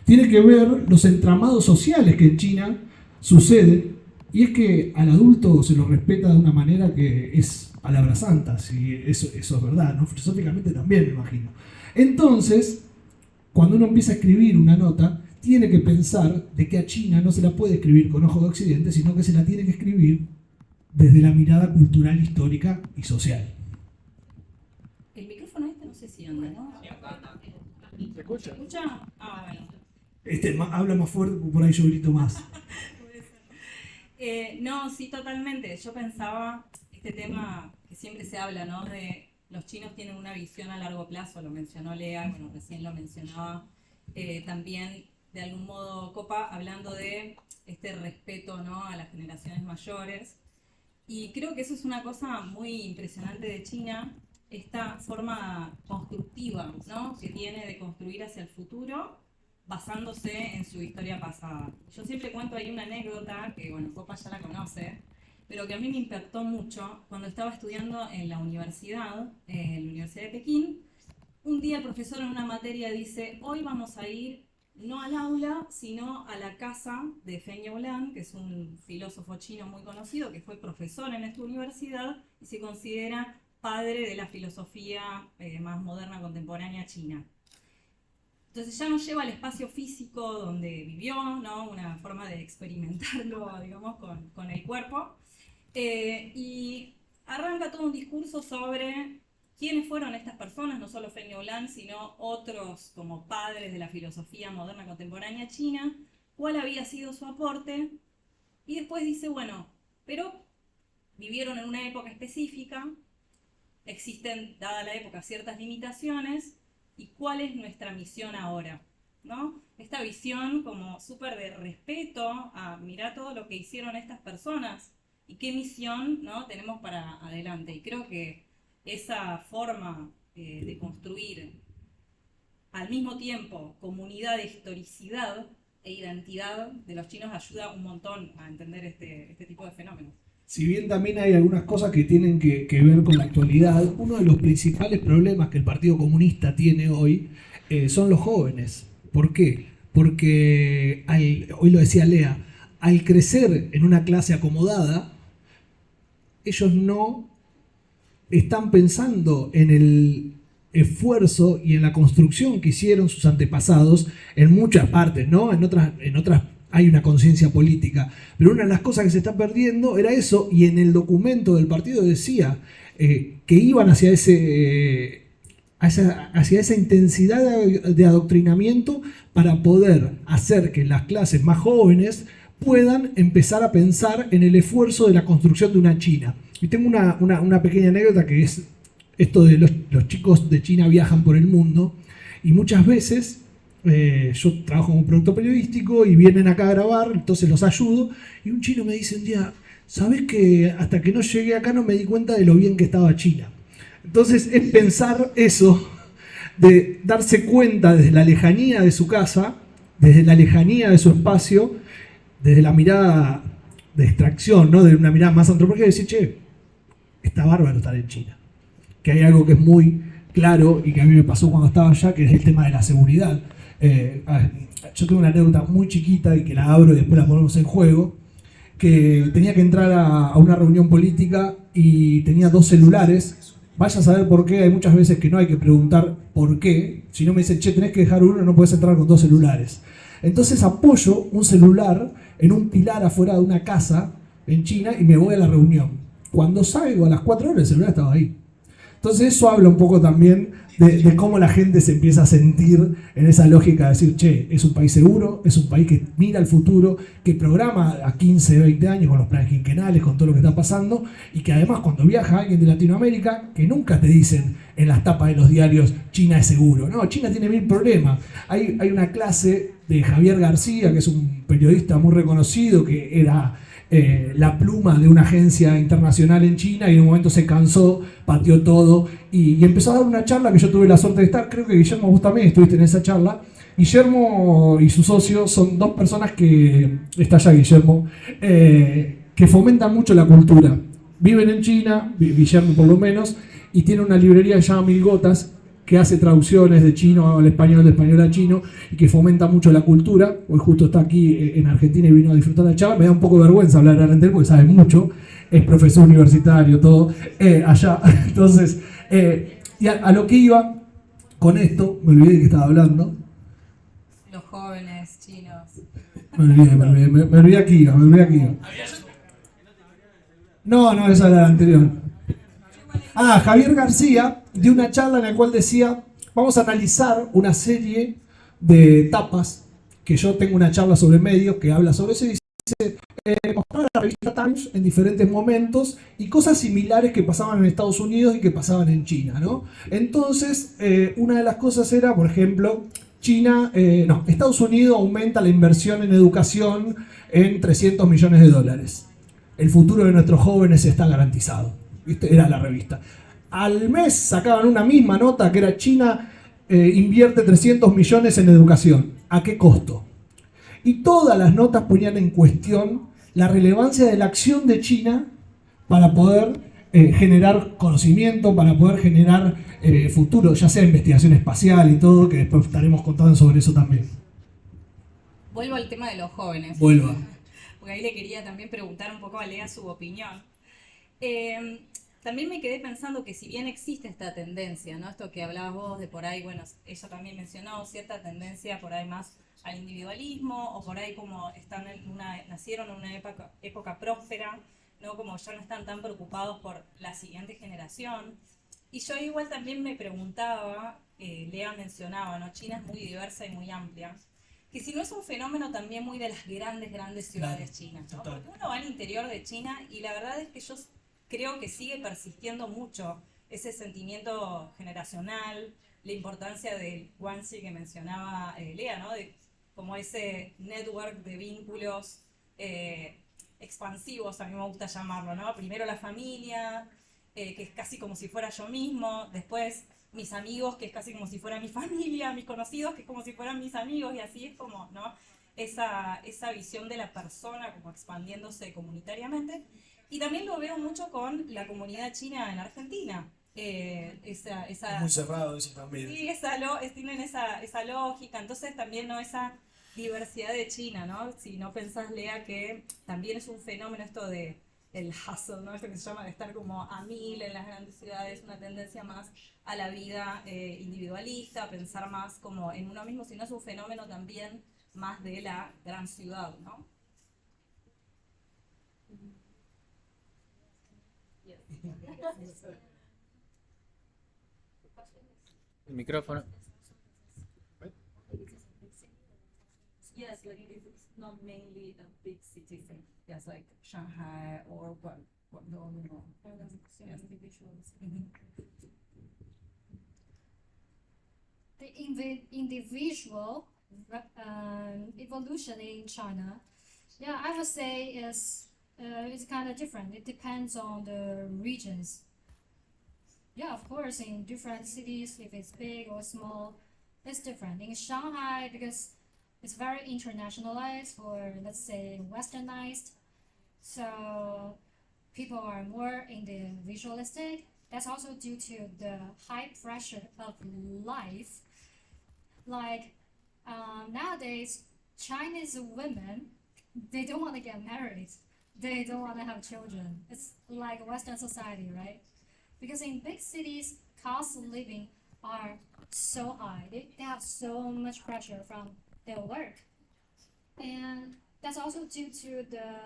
tiene que ver los entramados sociales que en China suceden, y es que al adulto se lo respeta de una manera que es palabra santa, si eso es verdad, ¿no? Filosóficamente también me imagino. Entonces, cuando uno empieza a escribir una nota, tiene que pensar de que a China no se la puede escribir con ojo de Occidente, sino que se la tiene que escribir desde la mirada cultural, histórica y social. El micrófono no sé si anda, ¿no? ¿Se escucha? ¿Se escucha? Ah, bueno. Habla más fuerte, por ahí yo grito más. No, sí, totalmente. Yo pensaba, este tema que siempre se habla, ¿no? De los chinos tienen una visión a largo plazo, lo mencionó Lea, bueno, recién lo mencionaba también, de algún modo, Copa, hablando de este respeto, ¿no? A las generaciones mayores. Y creo que eso es una cosa muy impresionante de China, esta forma constructiva, ¿no? Que tiene de construir hacia el futuro, basándose en su historia pasada. Yo siempre cuento ahí una anécdota, que bueno, Copa ya la conoce, pero que a mí me impactó mucho cuando estaba estudiando en la universidad de Pekín. Un día el profesor en una materia dice, hoy vamos a ir no al aula, sino a la casa de Feng Youlan, que es un filósofo chino muy conocido, que fue profesor en esta universidad y se considera padre de la filosofía más moderna, contemporánea china. Entonces ya nos lleva al espacio físico donde vivió, ¿no? Una forma de experimentarlo, digamos, con el cuerpo. Y arranca todo un discurso sobre quiénes fueron estas personas, no solo Feng Youlan, sino otros como padres de la filosofía moderna contemporánea china, cuál había sido su aporte. Y después dice, bueno, pero vivieron en una época específica, existen, dada la época, ciertas limitaciones, y cuál es nuestra misión ahora, ¿no? Esta visión como súper de respeto a mirar todo lo que hicieron estas personas y qué misión, ¿no? tenemos para adelante. Y creo que esa forma de construir al mismo tiempo comunidad de historicidad e identidad de los chinos ayuda un montón a entender este tipo de fenómenos. Si bien también hay algunas cosas que tienen que ver con la actualidad, uno de los principales problemas que el Partido Comunista tiene hoy son los jóvenes. ¿Por qué? Porque, hoy lo decía Lea, al crecer en una clase acomodada, ellos no están pensando en el esfuerzo y en la construcción que hicieron sus antepasados en muchas partes, ¿no? En otras hay una conciencia política. Pero una de las cosas que se está perdiendo era eso, y en el documento del partido decía que iban hacia hacia esa intensidad de adoctrinamiento para poder hacer que las clases más jóvenes puedan empezar a pensar en el esfuerzo de la construcción de una China. Y tengo una pequeña anécdota que es esto de los chicos de China viajan por el mundo y muchas veces yo trabajo como productor periodístico y vienen acá a grabar, entonces los ayudo y un chino me dice un día, ¿sabés que hasta que no llegué acá no me di cuenta de lo bien que estaba China? Entonces es pensar eso, de darse cuenta desde la lejanía de su casa, desde la lejanía de su espacio, desde la mirada de extracción, ¿no? De una mirada más antropológica, y decir, che, está bárbaro estar en China. Que hay algo que es muy claro y que a mí me pasó cuando estaba allá, que es el tema de la seguridad. Yo tengo una anécdota muy chiquita y que la abro y después la ponemos en juego, que tenía que entrar a una reunión política y tenía 2 celulares. Vaya a saber por qué, hay muchas veces que no hay que preguntar por qué. Si no me dicen, che, tenés que dejar uno, no podés entrar con 2 celulares. Entonces apoyo un celular en un pilar afuera de una casa en China y me voy a la reunión. Cuando salgo a las 4 horas el celular estaba ahí. Entonces eso habla un poco también de cómo la gente se empieza a sentir en esa lógica de decir, che, es un país seguro, es un país que mira al futuro, que programa a 15, 20 años con los planes quinquenales, con todo lo que está pasando, y que además cuando viaja alguien de Latinoamérica, que nunca te dicen en las tapas de los diarios, China es seguro. No, China tiene 1000 problemas. Hay una clase de Javier García, que es un periodista muy reconocido, que era la pluma de una agencia internacional en China y en un momento se cansó, pateó todo y empezó a dar una charla que yo tuve la suerte de estar. Creo que Guillermo, vos también estuviste en esa charla. Guillermo y su socio son 2 personas que, está allá Guillermo, que fomentan mucho la cultura. Viven en China, Guillermo por lo menos, y tiene una librería que se llama Mil Gotas, que hace traducciones de chino al español, de español a chino, y que fomenta mucho la cultura. Hoy justo está aquí en Argentina y vino a disfrutar la charla. Me da un poco de vergüenza hablar adelante porque sabe mucho, es profesor universitario, todo, allá. Entonces, y a lo que iba con esto, me olvidé de que estaba hablando. Los jóvenes chinos. Me olvidé aquí iba. No, esa era la anterior. Javier García dio una charla en la cual decía, vamos a analizar una serie de etapas, que yo tengo una charla sobre medios que habla sobre eso, y dice, mostrar la revista Times en diferentes momentos y cosas similares que pasaban en Estados Unidos y que pasaban en China, ¿no? Entonces, una de las cosas era, por ejemplo, Estados Unidos aumenta la inversión en educación en $300 millones. El futuro de nuestros jóvenes está garantizado. ¿Viste? Era la revista. Al mes sacaban una misma nota que era China invierte 300 millones en educación. ¿A qué costo? Y todas las notas ponían en cuestión la relevancia de la acción de China para poder generar conocimiento, para poder generar futuro, ya sea investigación espacial y todo, que después estaremos contando sobre eso también. Vuelvo al tema de los jóvenes. Vuelva. Porque ahí le quería también preguntar un poco a Lea su opinión. También me quedé pensando que si bien existe esta tendencia, ¿no? Esto que hablabas vos de por ahí, bueno, ella también mencionó cierta tendencia por ahí más al individualismo, o por ahí como nacieron en una época próspera, ¿no? Como ya no están tan preocupados por la siguiente generación. Y yo igual también me preguntaba, Lea mencionaba, ¿no? China es muy diversa y muy amplia, que si no es un fenómeno también muy de las grandes ciudades chinas, ¿no? Porque uno va al interior de China y la verdad es que yo creo que sigue persistiendo mucho ese sentimiento generacional, la importancia del guanxi que mencionaba Lea, ¿no? De como ese network de vínculos expansivos, a mí me gusta llamarlo, ¿no? Primero la familia, que es casi como si fuera yo mismo, después mis amigos, que es casi como si fuera mi familia, mis conocidos, que es como si fueran mis amigos, y así es como, ¿no? Esa visión de la persona como expandiéndose comunitariamente. Y también lo veo mucho con la comunidad china en Argentina. Es muy cerrado eso también. Sí, tienen esa lógica, entonces también, ¿no? Esa diversidad de China, ¿no? Si no pensás, Lea, que también es un fenómeno esto de el hustle, ¿no? Esto que se llama de estar como a 1000 en las grandes ciudades, una tendencia más a la vida individualista, a pensar más como en uno mismo, sino es un fenómeno también más de la gran ciudad, ¿no? El micrófono. Yes, like it's not mainly a big city thing. Yes, like Shanghai or Guangdong or yes. The individual evolution in China, yeah, I would say is kind of different. It depends on the regions. Yeah, of course, in different cities, if it's big or small, it's different. In Shanghai, because it's very internationalized or let's say westernized, so people are more individualistic. That's also due to the high pressure of life. Like nowadays, Chinese women, they don't want to get married. They don't want to have children. It's like Western society, right? Because in big cities, costs of living are so high. They have so much pressure from their work. And that's also due to the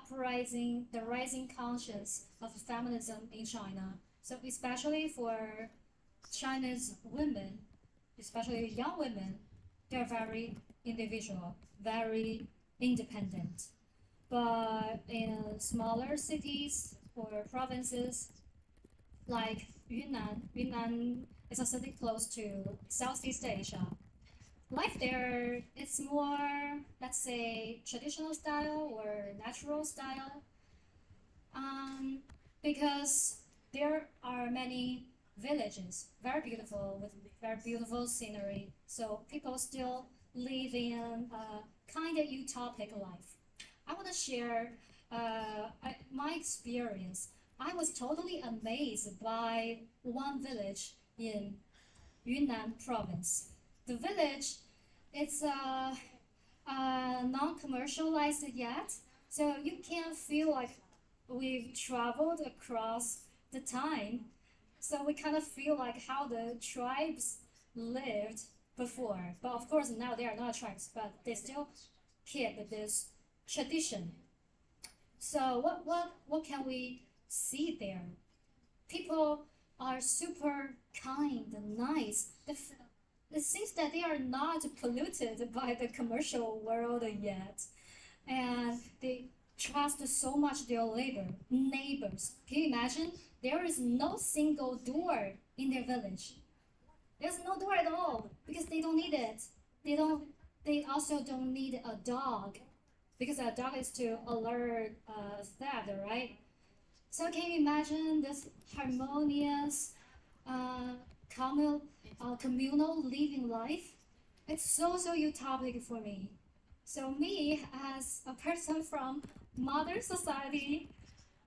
rising conscience of feminism in China. So especially for China's women, especially young women, they're very individual, very independent. But in smaller cities or provinces, like Yunnan is a city close to Southeast Asia. Life there, it's more, let's say, traditional style or natural style, because there are many villages, very beautiful, with very beautiful scenery. So people still live in a kind of utopic life. I want to share my experience. I was totally amazed by one village in Yunnan province. The village, it's non-commercialized yet, so you can feel like we've traveled across the time. So we kind of feel like how the tribes lived before. But of course now they are not tribes, but they still keep this tradition. So what can we see there? People are super kind and nice. It seems that they are not polluted by the commercial world yet. And they trust so much their neighbors. Can you imagine? There is no single door in their village. There's no door at all because they don't need it. They also don't need a dog because a dog is to alert theft, right? So can you imagine this harmonious, communal living life? It's so utopic for me. So me, as a person from modern society,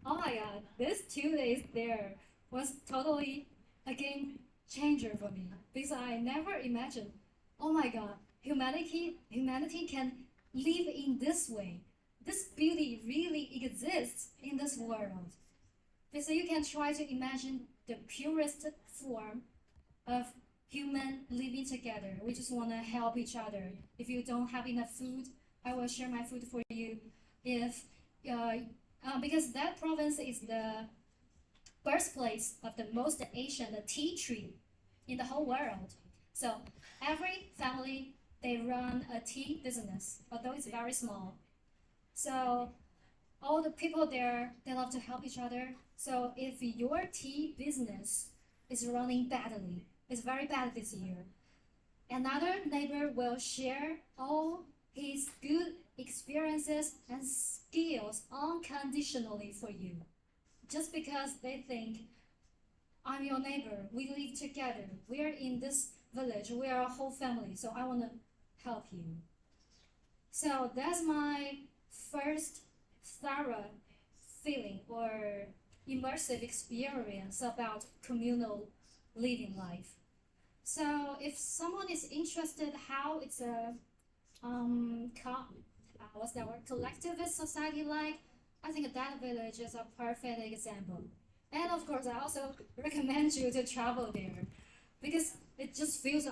oh my god, this 2 days there was totally a game changer for me. Because I never imagined, oh my god, humanity can live in this way. This beauty really exists in this world. So you can try to imagine the purest form of human living together. We just want to help each other. If you don't have enough food, I will share my food for you. Because that province is the birthplace of the most ancient tea tree in the whole world. So every family, they run a tea business, although it's very small. So all the people there, they love to help each other. So if your tea business is running badly, it's very bad this year, another neighbor will share all his good experiences and skills unconditionally for you. Just because they think, I'm your neighbor, we live together, we are in this village, we are a whole family, so I want to help you. So that's my first thorough feeling or immersive experience about communal living life. So if someone is interested how it's a collectivist society like, I think that village is a perfect example. And of course, I also recommend you to travel there because it just feels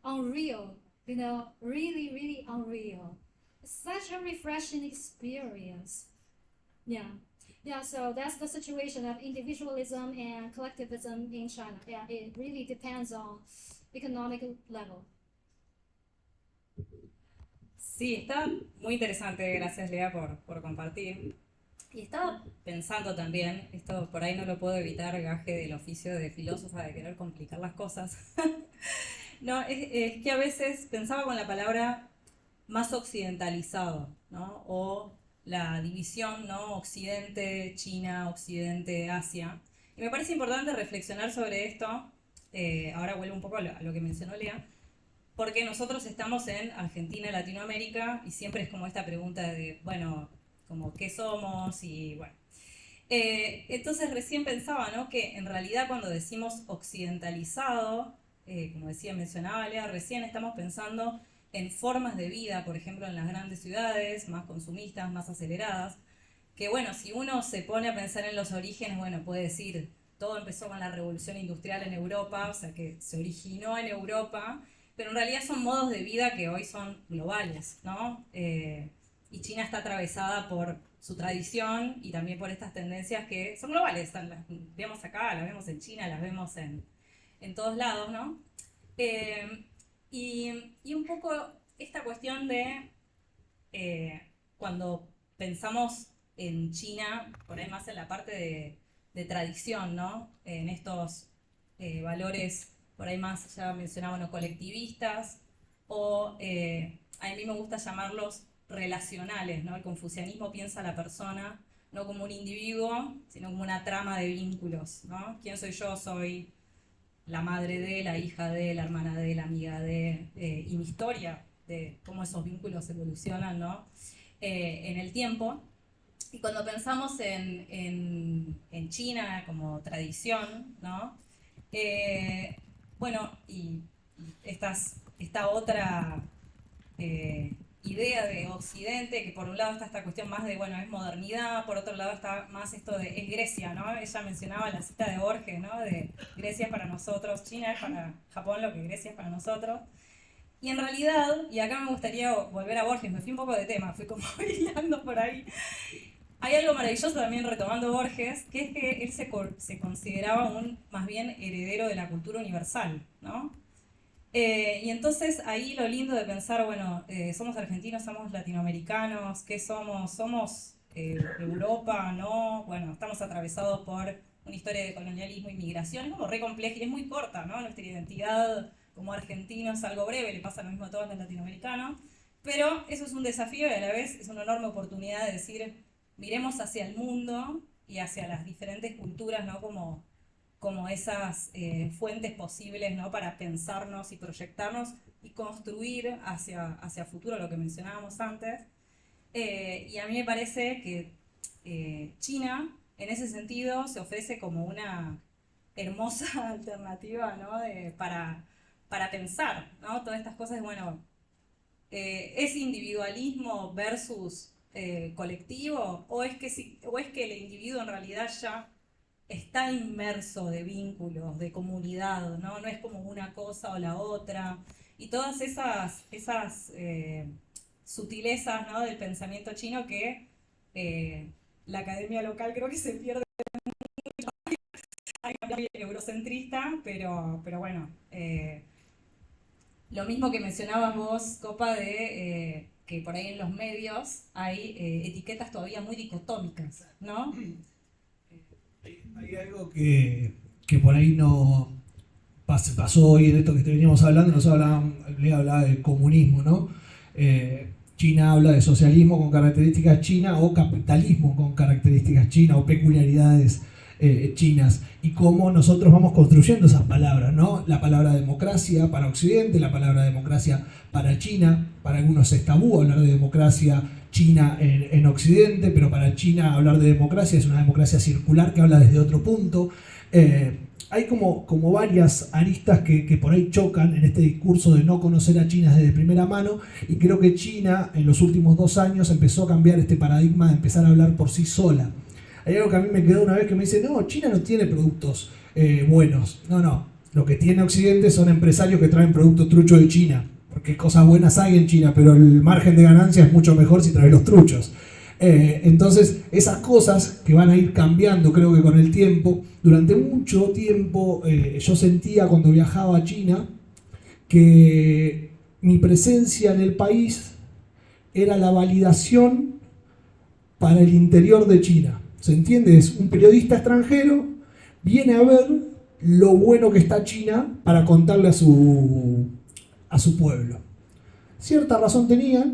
unreal. really, really unreal. It's such a refreshing experience. Yeah, so that's the situation of individualism and collectivism in China. Yeah, it really depends on economic level. Sí, está muy interesante, gracias Lea por compartir. Y estaba pensando también, esto por ahí no lo puedo evitar, gaje del oficio de filósofa de querer complicar las cosas. No, es que a veces pensaba con la palabra más occidentalizado, ¿no? O la división, ¿no? Occidente, China, Occidente, Asia. Y me parece importante reflexionar sobre esto, ahora vuelvo un poco a lo que mencionó Lea, porque nosotros estamos en Argentina, Latinoamérica, y siempre es como esta pregunta de, bueno, como qué somos y bueno. Entonces recién pensaba, ¿no? Que en realidad cuando decimos occidentalizado, como mencionaba Lea recién, estamos pensando en formas de vida, por ejemplo, en las grandes ciudades, más consumistas, más aceleradas, que bueno, si uno se pone a pensar en los orígenes, bueno, puede decir, todo empezó con la revolución industrial en Europa, o sea que se originó en Europa, pero en realidad son modos de vida que hoy son globales, ¿no? Y China está atravesada por su tradición y también por estas tendencias que son globales, las vemos acá, las vemos en China, las vemos en todos lados, ¿no? Y un poco esta cuestión de cuando pensamos en China, por ahí más en la parte de tradición, ¿no? En estos valores, por ahí más, ya mencionaba, ¿no? Colectivistas, o a mí me gusta llamarlos relacionales, ¿no? El confucianismo piensa a la persona no como un individuo, sino como una trama de vínculos, ¿no? ¿Quién soy yo? Soy la madre de, la hija de, la hermana de, la amiga de, y mi historia de cómo esos vínculos evolucionan, ¿no? En el tiempo. Y cuando pensamos en China como tradición, ¿no? Bueno, y esta otra idea de Occidente, que por un lado está esta cuestión más de, bueno, es modernidad, por otro lado está más esto de, es Grecia, ¿no? Ella mencionaba la cita de Borges, ¿no? De Grecia es para nosotros, China es para Japón lo que Grecia es para nosotros. Y en realidad, y acá me gustaría volver a Borges, me fui un poco de tema, fui como hilando por ahí. Hay algo maravilloso también retomando Borges, que es que él se consideraba más bien heredero de la cultura universal, ¿no? Y entonces ahí lo lindo de pensar, bueno, somos argentinos, somos latinoamericanos, ¿qué somos? ¿Somos Europa? ¿No? Bueno, estamos atravesados por una historia de colonialismo y migración, es como re compleja y es muy corta, ¿no? Nuestra identidad como argentinos es algo breve, le pasa lo mismo a todos los latinoamericanos, pero eso es un desafío y a la vez es una enorme oportunidad de decir, miremos hacia el mundo y hacia las diferentes culturas, ¿no? Como esas fuentes posibles, ¿no? Para pensarnos y proyectarnos y construir hacia futuro, lo que mencionábamos antes. Y a mí me parece que China, en ese sentido, se ofrece como una hermosa alternativa, ¿no? Para pensar, ¿no? Todas estas cosas, bueno, ¿es individualismo versus colectivo? ¿O es que el individuo en realidad ya está inmerso de vínculos, de comunidad, ¿no? No es como una cosa o la otra. Y todas esas sutilezas, ¿no? Del pensamiento chino que la academia local creo que se pierde mucho. Hay que hablar eurocentrista, pero bueno. Lo mismo que mencionabas vos, Copa, de que por ahí en los medios hay etiquetas todavía muy dicotómicas, ¿no? Hay algo que por ahí no pasó hoy en esto que veníamos hablando, le hablaba del comunismo, ¿no? China habla de socialismo con características chinas o capitalismo con características chinas o peculiaridades chinas, y cómo nosotros vamos construyendo esas palabras, ¿no? La palabra democracia para Occidente, la palabra democracia para China, para algunos es tabú hablar de democracia China en Occidente, pero para China hablar de democracia es una democracia circular que habla desde otro punto. Hay como varias aristas que por ahí chocan en este discurso de no conocer a China desde primera mano, y creo que China en los últimos 2 años empezó a cambiar este paradigma de empezar a hablar por sí sola. Hay algo que a mí me quedó una vez que me dice, no, China no tiene productos buenos. No, lo que tiene Occidente son empresarios que traen productos truchos de China. porque cosas buenas hay en China, pero el margen de ganancia es mucho mejor si traes los truchos. Entonces, esas cosas que van a ir cambiando, creo que con el tiempo, durante mucho tiempo yo sentía cuando viajaba a China que mi presencia en el país era la validación para el interior de China. ¿Se entiende? Es un periodista extranjero, viene a ver lo bueno que está China para contarle a su pueblo. Cierta razón tenía,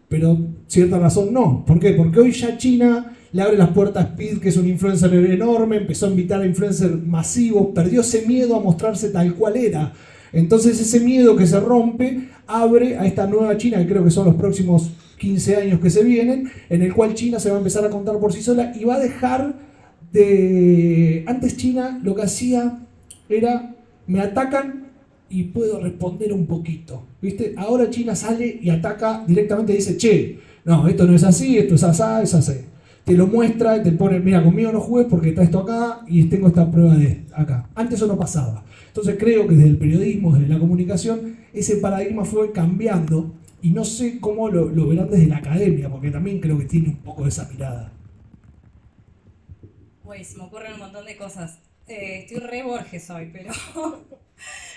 pero cierta razón no. ¿Por qué? Porque hoy ya China le abre las puertas a Speed, que es un influencer enorme, empezó a invitar a influencers masivos, perdió ese miedo a mostrarse tal cual era. Entonces ese miedo que se rompe abre a esta nueva China, que creo que son los próximos 15 años que se vienen, en el cual China se va a empezar a contar por sí sola y va a dejar de... Antes China lo que hacía era, me atacan y puedo responder un poquito, ¿viste? Ahora China sale y ataca directamente y dice, che, no, esto no es así, esto es así, es así. Te lo muestra y te pone, mira, conmigo no juegues porque está esto acá y tengo esta prueba de acá. Antes eso no pasaba. Entonces creo que desde el periodismo, desde la comunicación, ese paradigma fue cambiando y no sé cómo lo verán desde la academia, porque también creo que tiene un poco de esa mirada. Uy, se me ocurren un montón de cosas. Estoy re Borges hoy, pero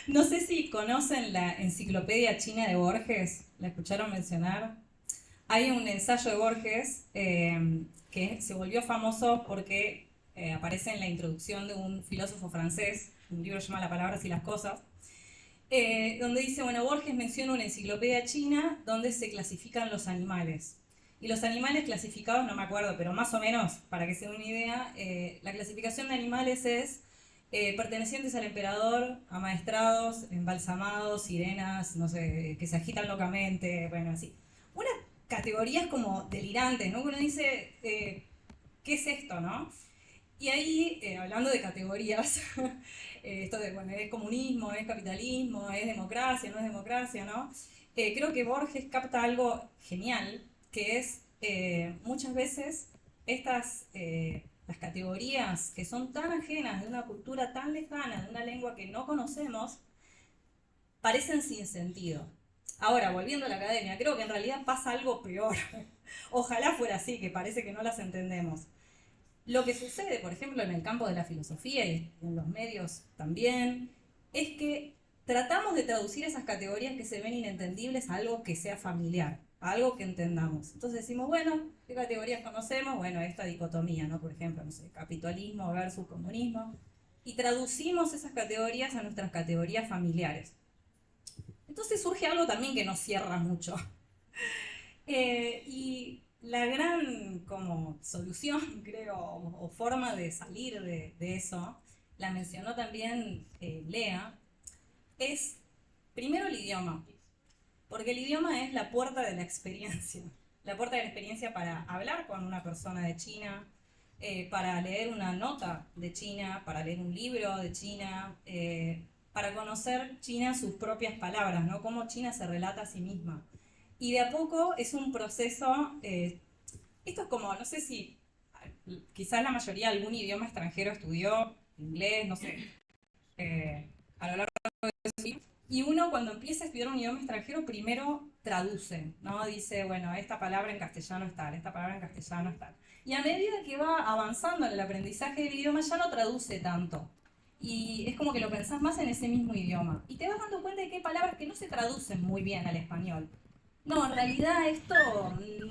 no sé si conocen la enciclopedia china de Borges, ¿la escucharon mencionar? Hay un ensayo de Borges que se volvió famoso porque aparece en la introducción de un filósofo francés, un libro que se llama La palabras y las cosas, donde dice, bueno, Borges menciona una enciclopedia china donde se clasifican los animales. Y los animales clasificados, no me acuerdo, pero más o menos, para que se den una idea, la clasificación de animales es pertenecientes al emperador, amaestrados, embalsamados, sirenas, no sé, que se agitan locamente, bueno, así. Unas categorías como delirantes, ¿no? Uno dice, ¿qué es esto, no? Y ahí, hablando de categorías, esto de, bueno, es comunismo, es capitalismo, es democracia, no es democracia, ¿no? Creo que Borges capta algo genial, que es muchas veces las categorías que son tan ajenas de una cultura tan lejana, de una lengua que no conocemos, parecen sin sentido. Ahora, volviendo a la academia, creo que en realidad pasa algo peor. Ojalá fuera así, que parece que no las entendemos. Lo que sucede, por ejemplo, en el campo de la filosofía y en los medios también, es que tratamos de traducir esas categorías que se ven inentendibles a algo que sea familiar, a algo que entendamos. Entonces decimos, bueno, ¿qué categorías conocemos? Bueno, esta dicotomía, ¿no? Por ejemplo, no sé, capitalismo versus comunismo. Y traducimos esas categorías a nuestras categorías familiares. Entonces surge algo también que nos cierra mucho. Y la gran como solución, creo, o forma de salir de eso, la mencionó también Lea, es primero el idioma. Porque el idioma es la puerta de la experiencia. La puerta de la experiencia para hablar con una persona de China, para leer una nota de China, para leer un libro de China, para conocer China en sus propias palabras, ¿no? Cómo China se relata a sí misma. Y de a poco es un proceso, esto es como, no sé si quizás la mayoría de algún idioma extranjero estudió, inglés, no sé, a lo largo de su vida. Y uno cuando empieza a estudiar un idioma extranjero primero traduce, ¿no? Dice, bueno, esta palabra en castellano es tal, esta palabra en castellano es tal. Y a medida que va avanzando en el aprendizaje del idioma ya no traduce tanto. Y es como que lo pensás más en ese mismo idioma. Y te vas dando cuenta de que hay palabras que no se traducen muy bien al español. No, en realidad esto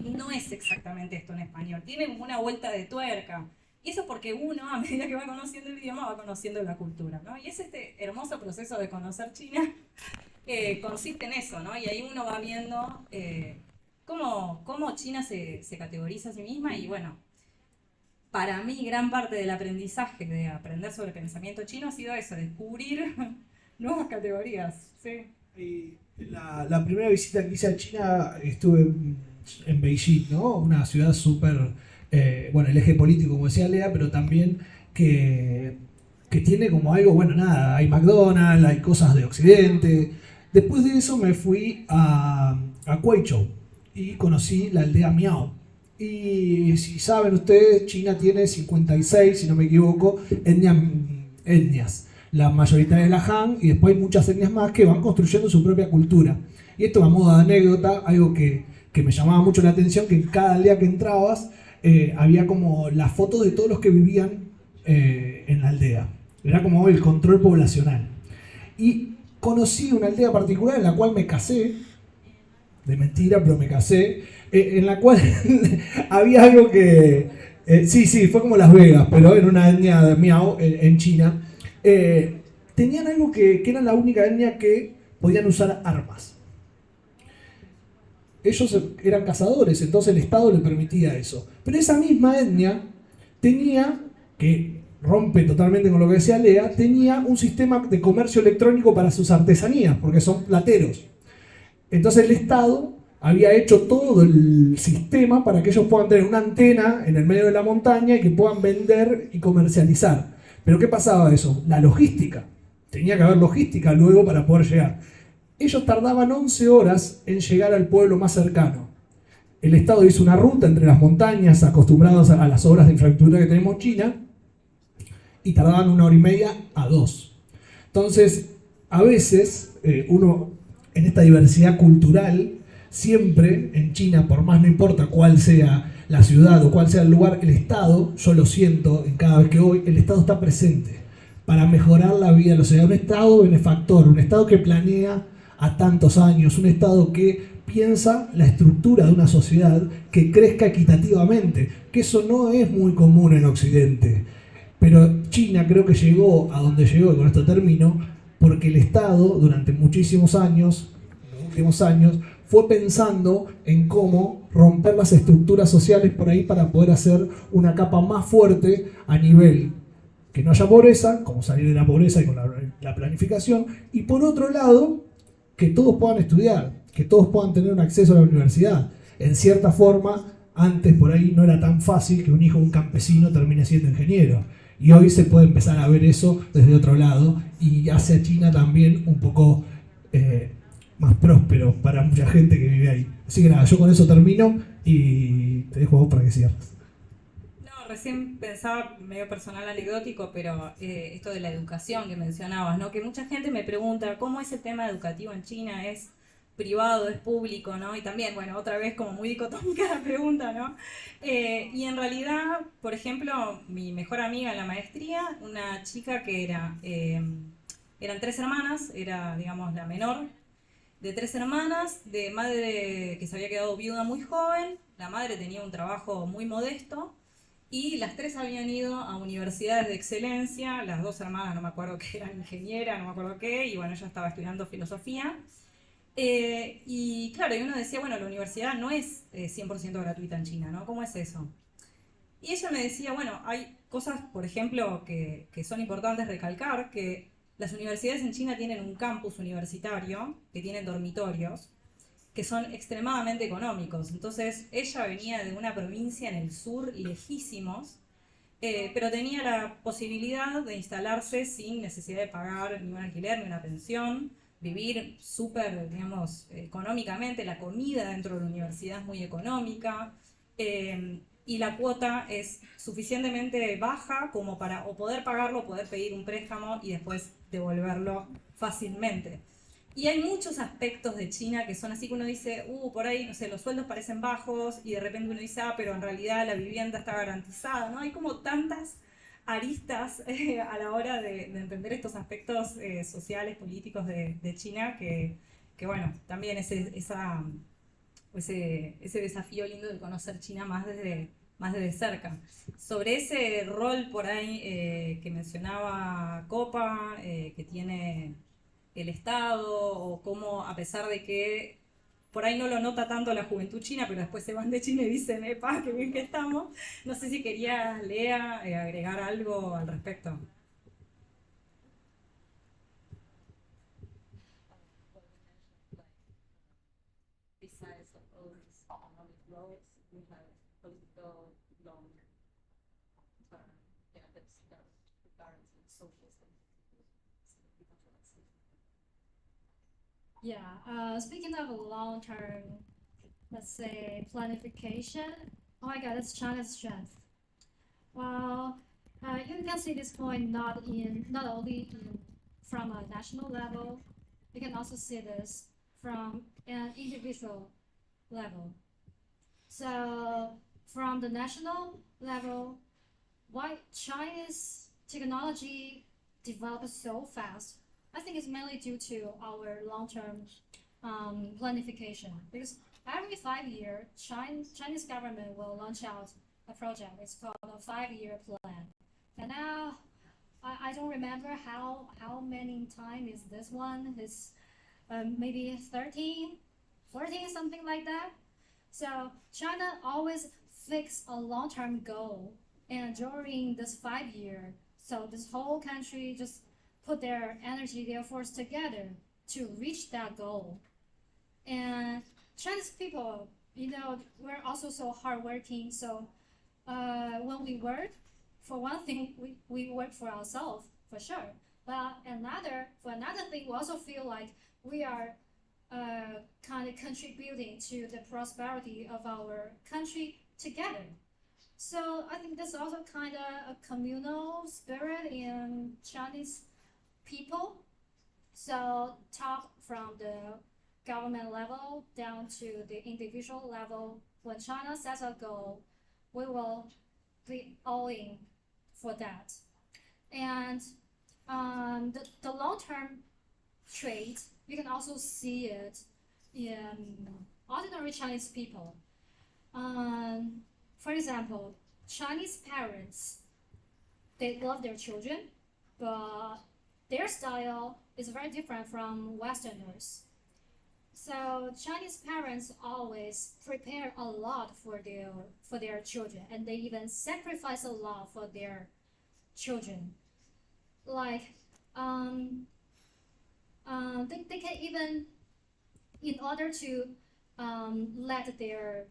no es exactamente esto en español. Tiene como una vuelta de tuerca. Y eso es porque uno, a medida que va conociendo el idioma, va conociendo la cultura, ¿no? Y es este hermoso proceso de conocer China consiste en eso, ¿no? Y ahí uno va viendo cómo China se categoriza a sí misma. Y bueno, para mí gran parte del aprendizaje, de aprender sobre el pensamiento chino, ha sido eso, descubrir nuevas categorías, ¿sí? Y la primera visita que hice a China estuve en Beijing, ¿no? Una ciudad súper... bueno, el eje político, como decía Lea, pero también que tiene como algo, bueno, nada, hay McDonald's, hay cosas de Occidente. Después de eso me fui a Guizhou y conocí la aldea Miao. Y si saben ustedes, China tiene 56, si no me equivoco, etnias. la mayoritaria de la Han, y después hay muchas etnias más que van construyendo su propia cultura. Y esto a modo de anécdota, algo que me llamaba mucho la atención, que cada aldea que entrabas había como las fotos de todos los que vivían en la aldea. Era como el control poblacional. Y conocí una aldea particular en la cual me casé, de mentira, pero me casé, en la cual había algo que... sí, fue como Las Vegas, pero en una etnia de Miao, en China. Tenían algo que era la única etnia que podían usar armas. Ellos eran cazadores, entonces el Estado le permitía eso. Pero esa misma etnia tenía, que rompe totalmente con lo que decía Lea, tenía un sistema de comercio electrónico para sus artesanías, porque son plateros. Entonces el Estado había hecho todo el sistema para que ellos puedan tener una antena en el medio de la montaña y que puedan vender y comercializar. Pero ¿qué pasaba eso? La logística. Tenía que haber logística luego para poder llegar. Ellos tardaban 11 horas en llegar al pueblo más cercano. El Estado hizo una ruta entre las montañas, acostumbrados a las obras de infraestructura que tenemos en China, y tardaban 1 hora y media a 2. Entonces, a veces, uno, en esta diversidad cultural, siempre en China, por más no importa cuál sea la ciudad o cuál sea el lugar, el Estado, yo lo siento en cada vez que voy, el Estado está presente para mejorar la vida de los ciudadanos. Un Estado benefactor, un Estado que planea a tantos años, un Estado que piensa la estructura de una sociedad que crezca equitativamente, que eso no es muy común en Occidente. Pero China creo que llegó a donde llegó, y con esto termino, porque el Estado durante muchísimos años, en los últimos años, fue pensando en cómo romper las estructuras sociales por ahí para poder hacer una capa más fuerte a nivel que no haya pobreza, como salir de la pobreza y con la planificación, y por otro lado, que todos puedan estudiar, que todos puedan tener un acceso a la universidad. En cierta forma, antes por ahí no era tan fácil que un hijo de un campesino termine siendo ingeniero. Y hoy se puede empezar a ver eso desde otro lado y hace a China también un poco más próspero para mucha gente que vive ahí. Así que nada, yo con eso termino y te dejo a vos para que sigas. No, recién pensaba, medio personal anecdótico, pero esto de la educación que mencionabas, ¿no? Que mucha gente me pregunta cómo es el tema educativo en China, ¿es privado, es público, ¿no? Y también, bueno, otra vez como muy dicotómica la pregunta, ¿no? Y en realidad, por ejemplo, mi mejor amiga en la maestría, una chica que eran 3 hermanas, era, digamos, la menor de 3 hermanas, de madre que se había quedado viuda muy joven, la madre tenía un trabajo muy modesto, y las 3 habían ido a universidades de excelencia, las 2 hermanas no me acuerdo que eran ingenieras, no me acuerdo qué, y bueno, ella estaba estudiando filosofía. Y claro, y uno decía, bueno, la universidad no es 100% gratuita en China, ¿no? ¿Cómo es eso? Y ella me decía, bueno, hay cosas, por ejemplo, que son importantes recalcar, que las universidades en China tienen un campus universitario, que tienen dormitorios, que son extremadamente económicos. Entonces, ella venía de una provincia en el sur, lejísimos, pero tenía la posibilidad de instalarse sin necesidad de pagar ni un alquiler ni una pensión, vivir súper, digamos, económicamente. La comida dentro de la universidad es muy económica, y la cuota es suficientemente baja como para o poder pagarlo, poder pedir un préstamo y después devolverlo fácilmente. Y hay muchos aspectos de China que son así, que uno dice, por ahí, no sé, los sueldos parecen bajos, y de repente uno dice, pero en realidad la vivienda está garantizada, ¿no? Hay como tantas aristas a la hora de entender estos aspectos sociales, políticos de China, que bueno, también ese desafío lindo de conocer China más desde cerca. Sobre ese rol por ahí que mencionaba Copa, que tiene el Estado, o cómo, a pesar de que por ahí no lo nota tanto la juventud china, pero después se van de China y dicen, qué bien que estamos. No sé si querías, Lea, agregar algo al respecto. Besides all these economic growth, we have political long term, that's regarding social Yeah, speaking of long-term, let's say, planification, oh my God, that's China's strength. Well, you can see this point not only in from a national level. You can also see this from an individual level. So from the national level, why Chinese technology develops so fast? I think it's mainly due to our long-term planification. Because every 5 years, Chinese government will launch out a project. It's called a 5-year plan. And now, I don't remember how many times is this one. It's maybe 13, 14, something like that. So China always fix a long-term goal, and during this 5 year, so this whole country just put their energy, their force together to reach that goal. And Chinese people, we're also so hardworking. So when we work, for one thing, we work for ourselves, for sure. But for another thing, we also feel like we are kind of contributing to the prosperity of our country together. So I think there's also kind of a communal spirit in Chinese people. So top from the government level down to the individual level, when China sets a goal, we will be all in for that. And the long-term trait, you can also see it in ordinary Chinese people. For example, Chinese parents, they love their children, but their style is very different from Westerners. So Chinese parents always prepare a lot for their children, and they even sacrifice a lot for their children. Like they can even, in order to let their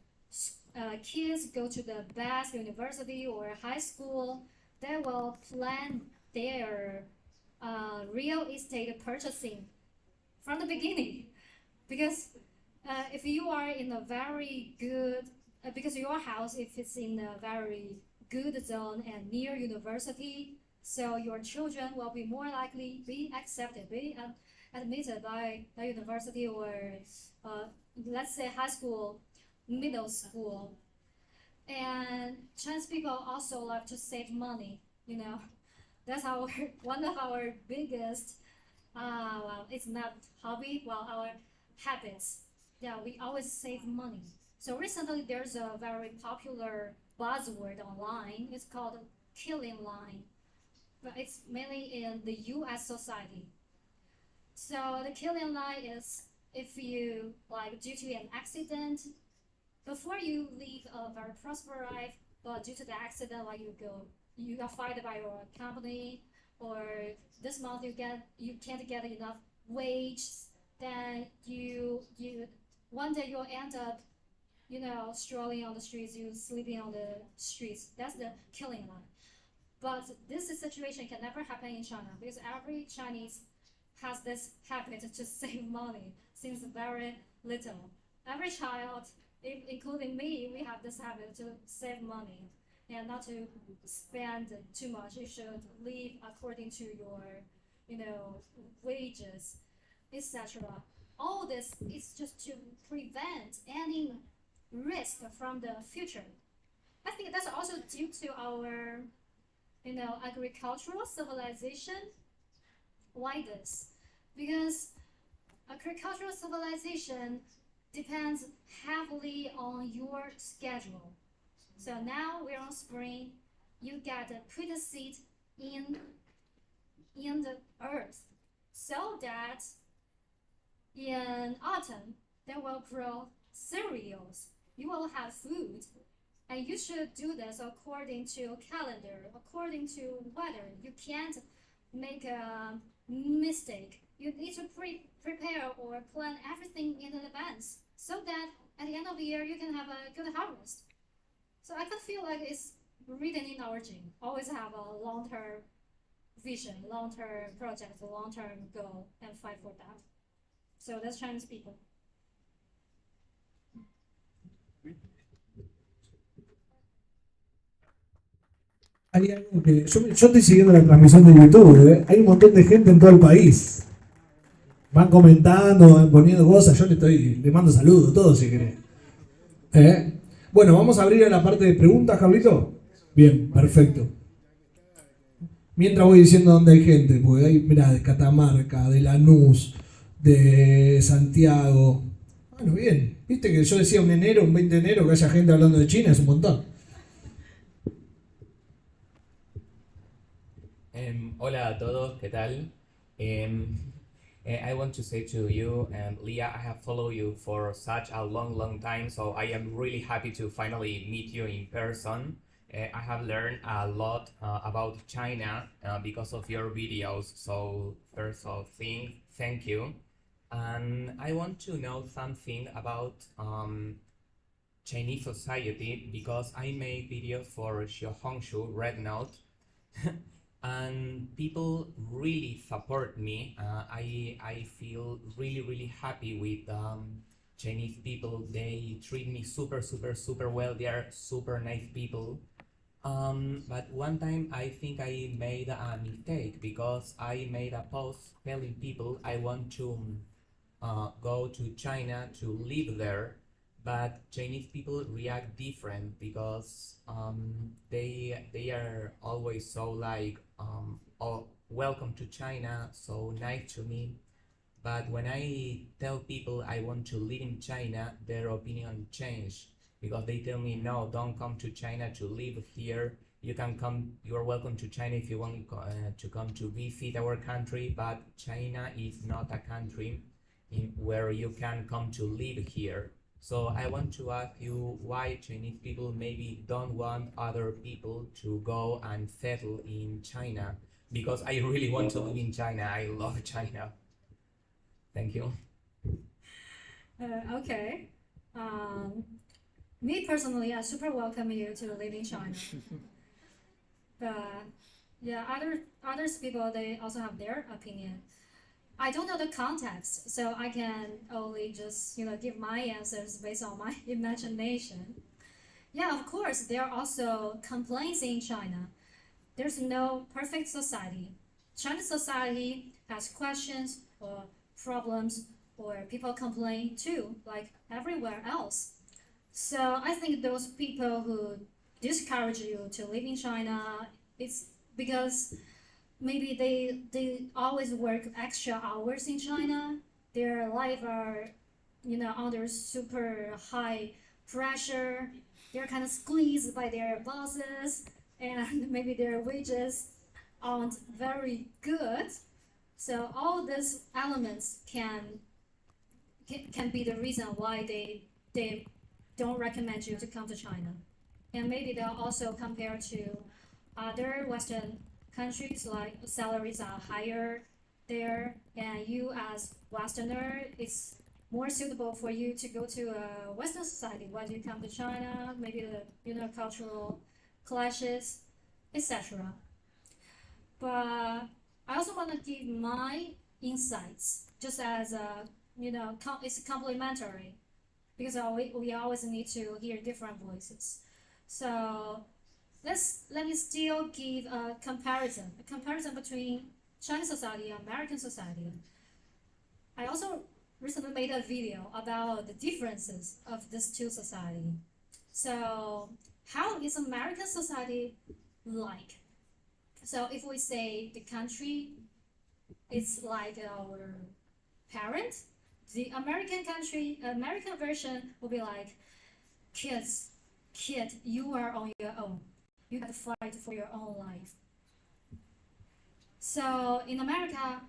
kids go to the best university or high school, they will plan their real estate purchasing from the beginning. Because if you are in a very good, because your house, if it's in a very good zone and near university, so your children will be more likely be accepted, be admitted by the university or let's say high school, middle school. And Chinese people also like to save money, That's one of our biggest, well, it's not hobby, well, our habits. Yeah, we always save money. So recently there's a very popular buzzword online. It's called killing line. But it's mainly in the US society. So the killing line is if you, like, due to an accident, before you live a very prosperous life, but due to the accident, like you got fired by your company, or this month you can't get enough wage, then you one day you'll end up, strolling on the streets, you sleeping on the streets. That's the killing line. But this situation can never happen in China because every Chinese has this habit to save money since very little. Every child, including me, we have this habit to save money and not to spend too much. You should live according to your, wages, etc. All this is just to prevent any risk from the future. I think that's also due to our, agricultural civilization. Why this? Because agricultural civilization depends heavily on your schedule. So now we're on spring, you get to put a seed in the earth so that in autumn they will grow cereals. You will have food. And you should do this according to calendar, according to weather. You can't make a mistake. You need to prepare or plan everything in advance so that at the end of the year you can have a good harvest. So I can feel like it's written in our gene. Always have a long-term vision, long-term project, a long-term goal, and fight for that. So that's Chinese people. Hay algo que yo estoy siguiendo la transmisión de YouTube, ¿eh? Hay un montón de gente en todo el país. Van comentando, van poniendo cosas, yo le mando saludos, todo si querés. Bueno, vamos a abrir a la parte de preguntas, Carlito. Bien, perfecto. Mientras voy diciendo dónde hay gente, porque hay, mirá, de Catamarca, de Lanús, de Santiago. Bueno, bien. Viste que yo decía un enero, un 20 de enero, que haya gente hablando de China, es un montón. Hola a todos, ¿qué tal? I want to say to you, Leah, I have followed you for such a long time, so I am really happy to finally meet you in person. I have learned a lot about China because of your videos, so first of thing, thank you. And I want to know something about Chinese society because I made videos for Hongshu Red Note and people really support me. I feel really happy with Chinese people. They treat me super well. They are super nice people. But one time I think I made a mistake because I made a post telling people I want to go to China to live there, but Chinese people react different because they are always so like oh, welcome to China, so nice to me. But when I tell people I want to live in China, their opinion change because they tell me no, don't come to China to live here. You can come. You are welcome to China if you want to come to visit our country, but China is not a country where you can come to live here. So I want to ask you why Chinese people maybe don't want other people to go and settle in China, because I really want to live in China. I love China. Thank you. Okay. Me personally, I super welcome you to live in China. But yeah, others people they also have their opinion. I don't know the context, so I can only just give my answers based on my imagination. Yeah, of course, there are also complaints in China. There's no perfect society. Chinese society has questions or problems or people complain too, like everywhere else. So I think those people who discourage you to live in China, it's because maybe they always work extra hours in China. Their life are under super high pressure. They're kind of squeezed by their bosses, and maybe their wages aren't very good. So all these elements can be the reason why they don't recommend you to come to China. And maybe they'll also compare to other Western countries, like salaries are higher there, and you as Westerner, it's more suitable for you to go to a Western society. Why do you come to China? Maybe the cultural clashes, etc. But I also want to give my insights, just as it's complementary, because we always need to hear different voices. So let me still give a comparison between Chinese society and American society. I also recently made a video about the differences of these two societies. So how is American society like? So if we say the country is like our parent, the American version will be like, kid, you are on your own. You have to fight for your own life. So in America,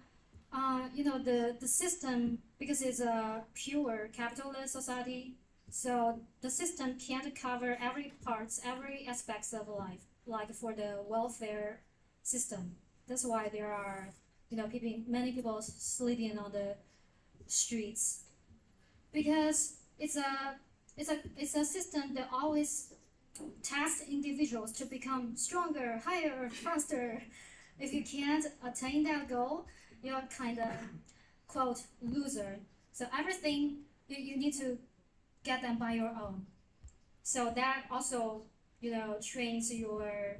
the system, because it's a pure capitalist society, so the system can't cover every aspects of life, like for the welfare system. That's why there are, many people sleeping on the streets, because it's a system that always task individuals to become stronger, higher, faster. If you can't attain that goal, you're kind of, quote, loser. So everything, you need to get them by your own. So that also, trains your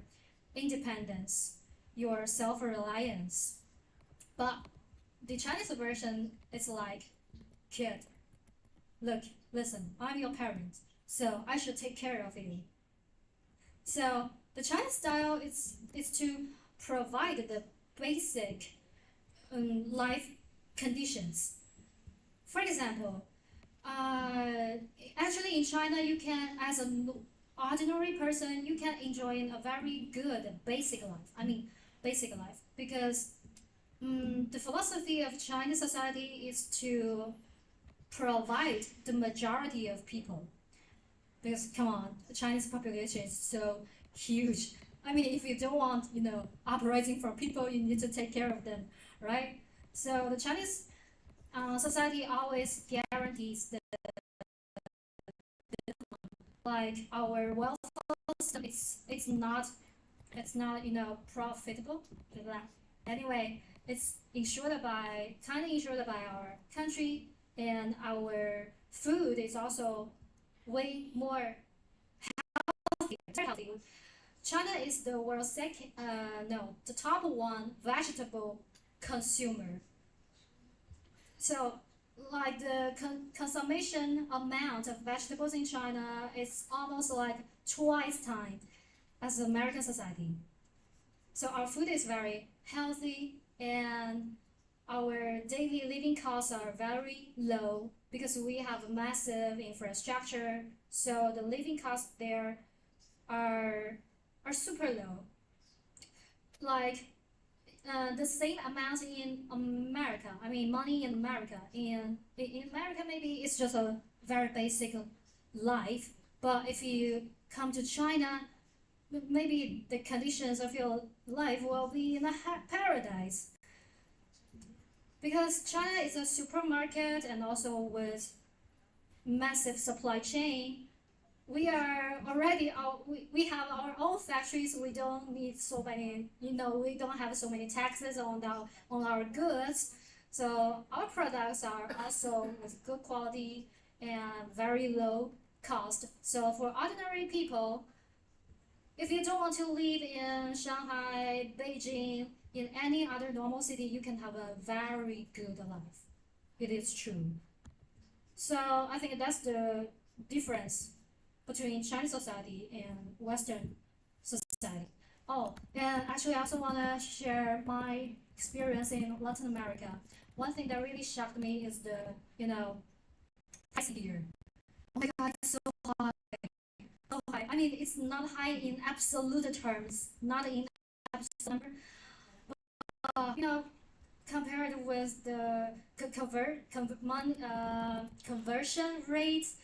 independence, your self-reliance. But the Chinese version is like, kid, look, listen, I'm your parent, so I should take care of you. So the Chinese style is to provide the basic life conditions. For example, actually in China, you can, as an ordinary person, you can enjoy a very good basic life. I mean, basic life, because the philosophy of Chinese society is to provide the majority of people. Because come on, the Chinese population is so huge. I mean, if you don't want, uprising from people, you need to take care of them, right? So the Chinese society always guarantees that, like, our welfare system, it's not profitable. Anyway, it's kind of insured by our country, and our food is also way more healthy. China is the world's the top one vegetable consumer. So, like, the consumption amount of vegetables in China is almost like twice time as the American society. So our food is very healthy, and our daily living costs are very low because we have massive infrastructure. So the living costs there are super low. Like, the same amount in America. I mean, money in America. In America, maybe it's just a very basic life. But if you come to China, maybe the conditions of your life will be in a paradise. Because China is a supermarket, and also with massive supply chain, we are already we have our own factories. We don't need so many, we don't have so many taxes on our goods. So our products are also with good quality and very low cost. So for ordinary people, if you don't want to live in Shanghai, Beijing, in any other normal city, you can have a very good life. It is true. So I think that's the difference between Chinese society and Western society. Oh, and actually I also want to share my experience in Latin America. One thing that really shocked me is the, price here. Oh my God, it's so high. So high. I mean, it's not high in absolute terms, not in absolute number. Compared with the conversion rates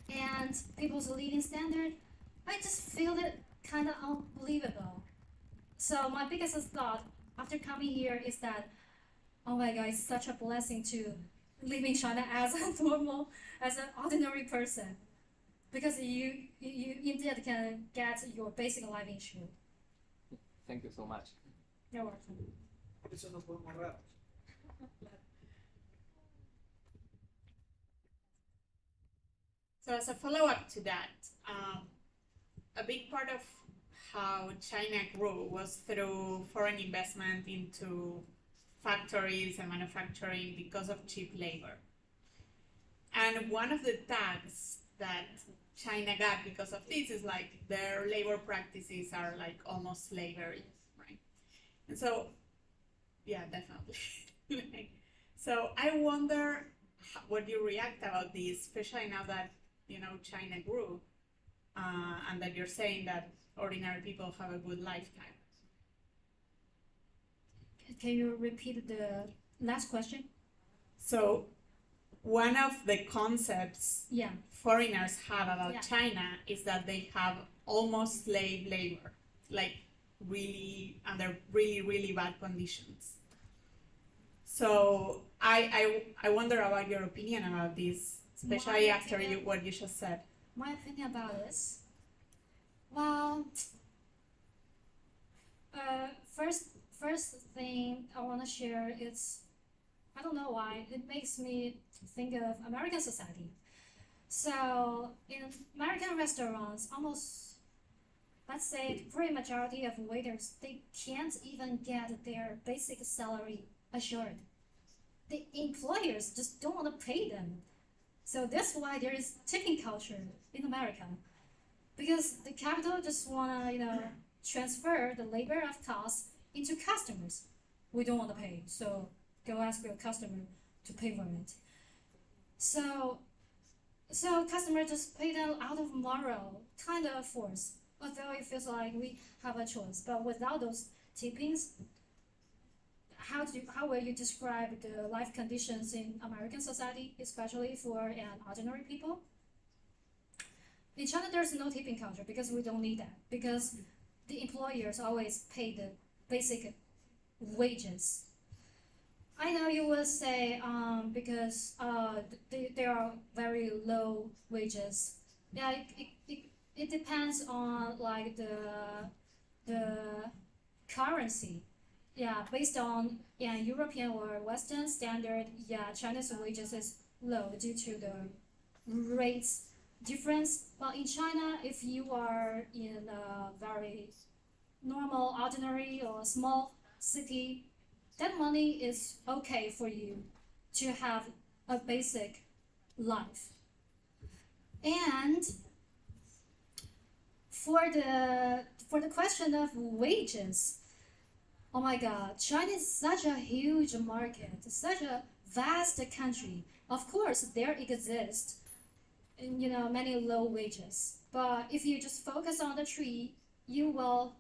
and people's living standard, I just feel it kind of unbelievable. So my biggest thought after coming here is that, oh my God, it's such a blessing to live in China as an ordinary person, because you indeed can get your basic life insured. Thank you so much. You're welcome. Eso no podemos hablar. So as a follow-up to that, a big part of how China grew was through foreign investment into factories and manufacturing because of cheap labor. And one of the tags that China got because of this is like their labor practices are like almost slavery, right? And so, yeah, definitely. So I wonder what you react about this, especially now that China grew, and that you're saying that ordinary people have a good lifetime. Can you repeat the last question? So one of the concepts foreigners have about China is that they have almost slave labor, like really under really, really bad conditions. So I wonder about your opinion about this, especially after what you just said. My opinion about this? Well, first thing I want to share is, I don't know why, it makes me think of American society. So in American restaurants, almost let's say the great majority of waiters, they can't even get their basic salary assured. The employers just don't want to pay them. So that's why there is tipping culture in America. Because the capital just want to, transfer the labor of costs into customers. We don't want to pay, so go ask your customer to pay for it. So customers just pay them out of moral kind of force, although it feels like we have a choice. But without those tippings, how will you describe the life conditions in American society, especially for an ordinary people? In China, there's no tipping culture because we don't need that, because the employers always pay the basic wages. I know you will say because there are very low wages. Yeah, it depends on like the currency. Yeah, based on European or Western standard, China's wages is low due to the rates difference. But in China, if you are in a very normal, ordinary or small city, that money is okay for you to have a basic life. And for the question of wages, oh my God, China is such a huge market, such a vast country. Of course, there exist, many low wages. But if you just focus on the tree, you will,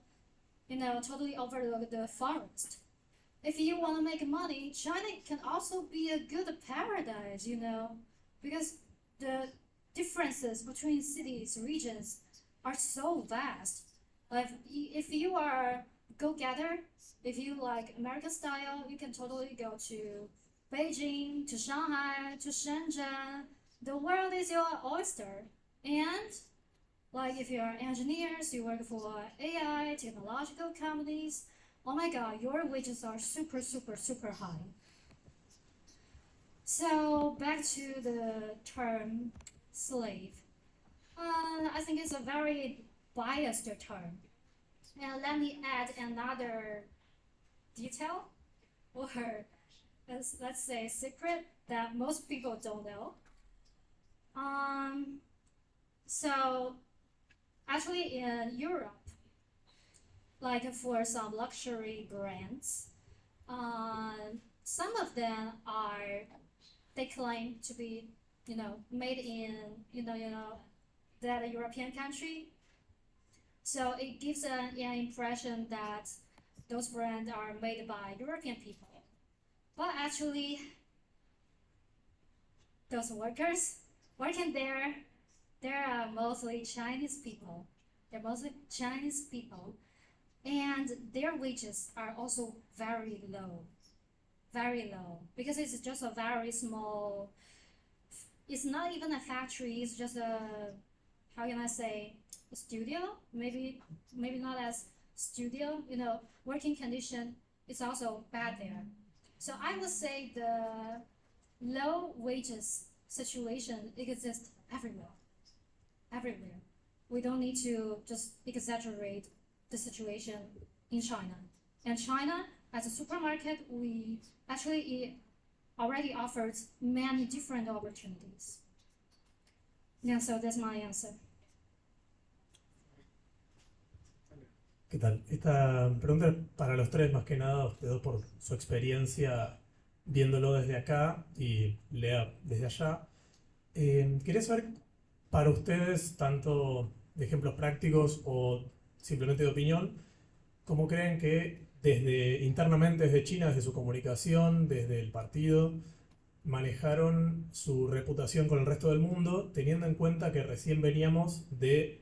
totally overlook the forest. If you want to make money, China can also be a good paradise, because the differences between cities, regions are so vast. If you are go-getter, if you like American style, you can totally go to Beijing, to Shanghai, to Shenzhen. The world is your oyster. And like if you are engineers, you work for AI, technological companies, oh my God, your wages are super, super, super high. So back to the term slave. I think it's a very biased term. And let me add another detail, or let's say secret that most people don't know. So actually in Europe, like for some luxury brands, some of them they claim to be, made in, that European country. So it gives an impression that those brands are made by European people. But actually, those workers working there, they are mostly Chinese people. They're mostly Chinese people. And their wages are also very low, because it's just a very small, it's not even a factory, it's just a, how can I say, a studio, maybe not as studio, working condition is also bad there. So I would say the low wages situation exists everywhere. We don't need to just exaggerate the situation in China. And China, as a supermarket, it already offers many different opportunities. Yeah, so that's my answer. ¿Qué tal? Esta pregunta es para los tres, más que nada, ustedes dos por su experiencia viéndolo desde acá y Lea desde allá. Quería saber para ustedes, tanto de ejemplos prácticos o simplemente de opinión, ¿cómo creen que internamente desde China, desde su comunicación, desde el partido, manejaron su reputación con el resto del mundo, teniendo en cuenta que recién veníamos de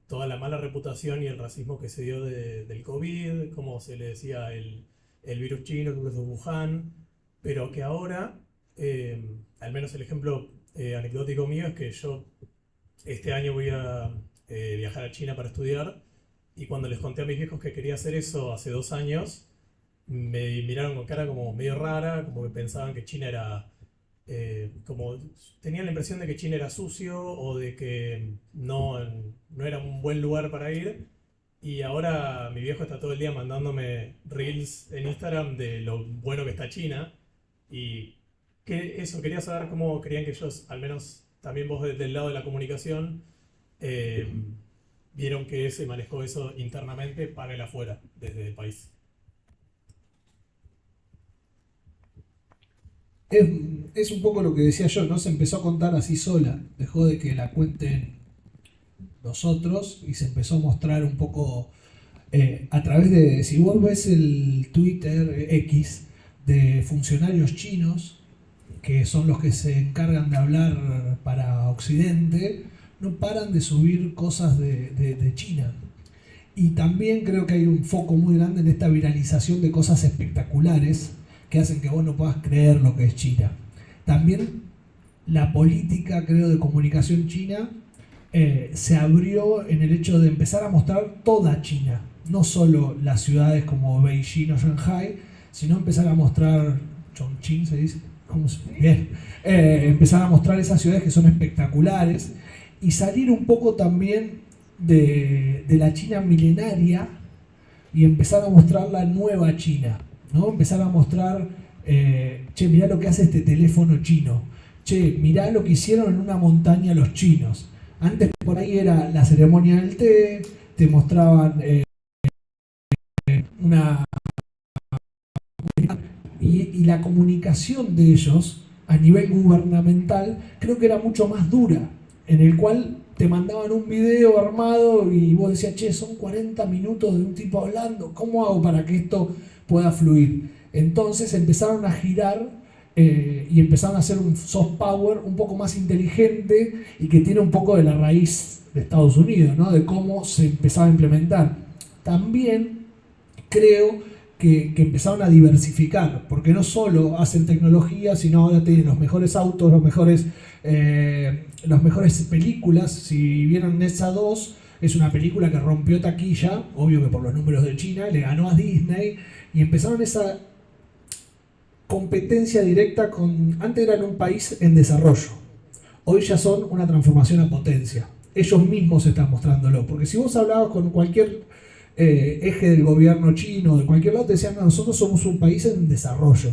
toda la mala reputación y el racismo que se dio del COVID, como se le decía el virus chino, el virus de Wuhan, pero que ahora, al menos el ejemplo anecdótico mío es que yo este año voy a viajar a China para estudiar, y cuando les conté a mis viejos que quería hacer eso hace 2 años, me miraron con cara como medio rara, como que pensaban que China era como tenía la impresión de que China era sucio o de que no era un buen lugar para ir. Y ahora mi viejo está todo el día mandándome reels en Instagram de lo bueno que está China. Y quería saber cómo querían que ellos, al menos también vos desde el lado de la comunicación, eh, vieron que se manejó eso internamente para el afuera, desde el país. Es, es un poco lo que decía yo, ¿no? Se empezó a contar así sola, dejó de que la cuenten los otros y se empezó a mostrar un poco a través de, si vos ves el Twitter X de funcionarios chinos, que son los que se encargan de hablar para Occidente, no paran de subir cosas de China. Y también creo que hay un foco muy grande en esta viralización de cosas espectaculares que hacen que vos no puedas creer lo que es China. También la política, creo, de comunicación china se abrió en el hecho de empezar a mostrar toda China, no solo las ciudades como Beijing o Shanghai, sino empezar a mostrar Chongqing, se dice, ¿cómo se dice? Bien. Empezar a mostrar esas ciudades que son espectaculares y salir un poco también de la China milenaria y empezar a mostrar la nueva China, ¿no? Empezar a mostrar, che, mirá lo que hace este teléfono chino, che, mirá lo que hicieron en una montaña los chinos. Antes por ahí era la ceremonia del té, te mostraban una... Y la comunicación de ellos a nivel gubernamental creo que era mucho más dura, en el cual te mandaban un video armado y vos decías, che, son 40 minutos de un tipo hablando, ¿cómo hago para que esto pueda fluir? Entonces empezaron a girar y empezaron a hacer un soft power un poco más inteligente y que tiene un poco de la raíz de Estados Unidos, ¿no? De cómo se empezaba a implementar. También creo que empezaron a diversificar, porque no solo hacen tecnología, sino ahora tienen los mejores autos, las mejores películas. Si vieron esa 2, es una película que rompió taquilla, obvio que por los números de China, le ganó a Disney, y empezaron esa competencia directa con... Antes eran un país en desarrollo, hoy ya son una transformación a potencia. Ellos mismos están mostrándolo, porque si vos hablabas con cualquier eje del gobierno chino, de cualquier lado, te decían, no, nosotros somos un país en desarrollo.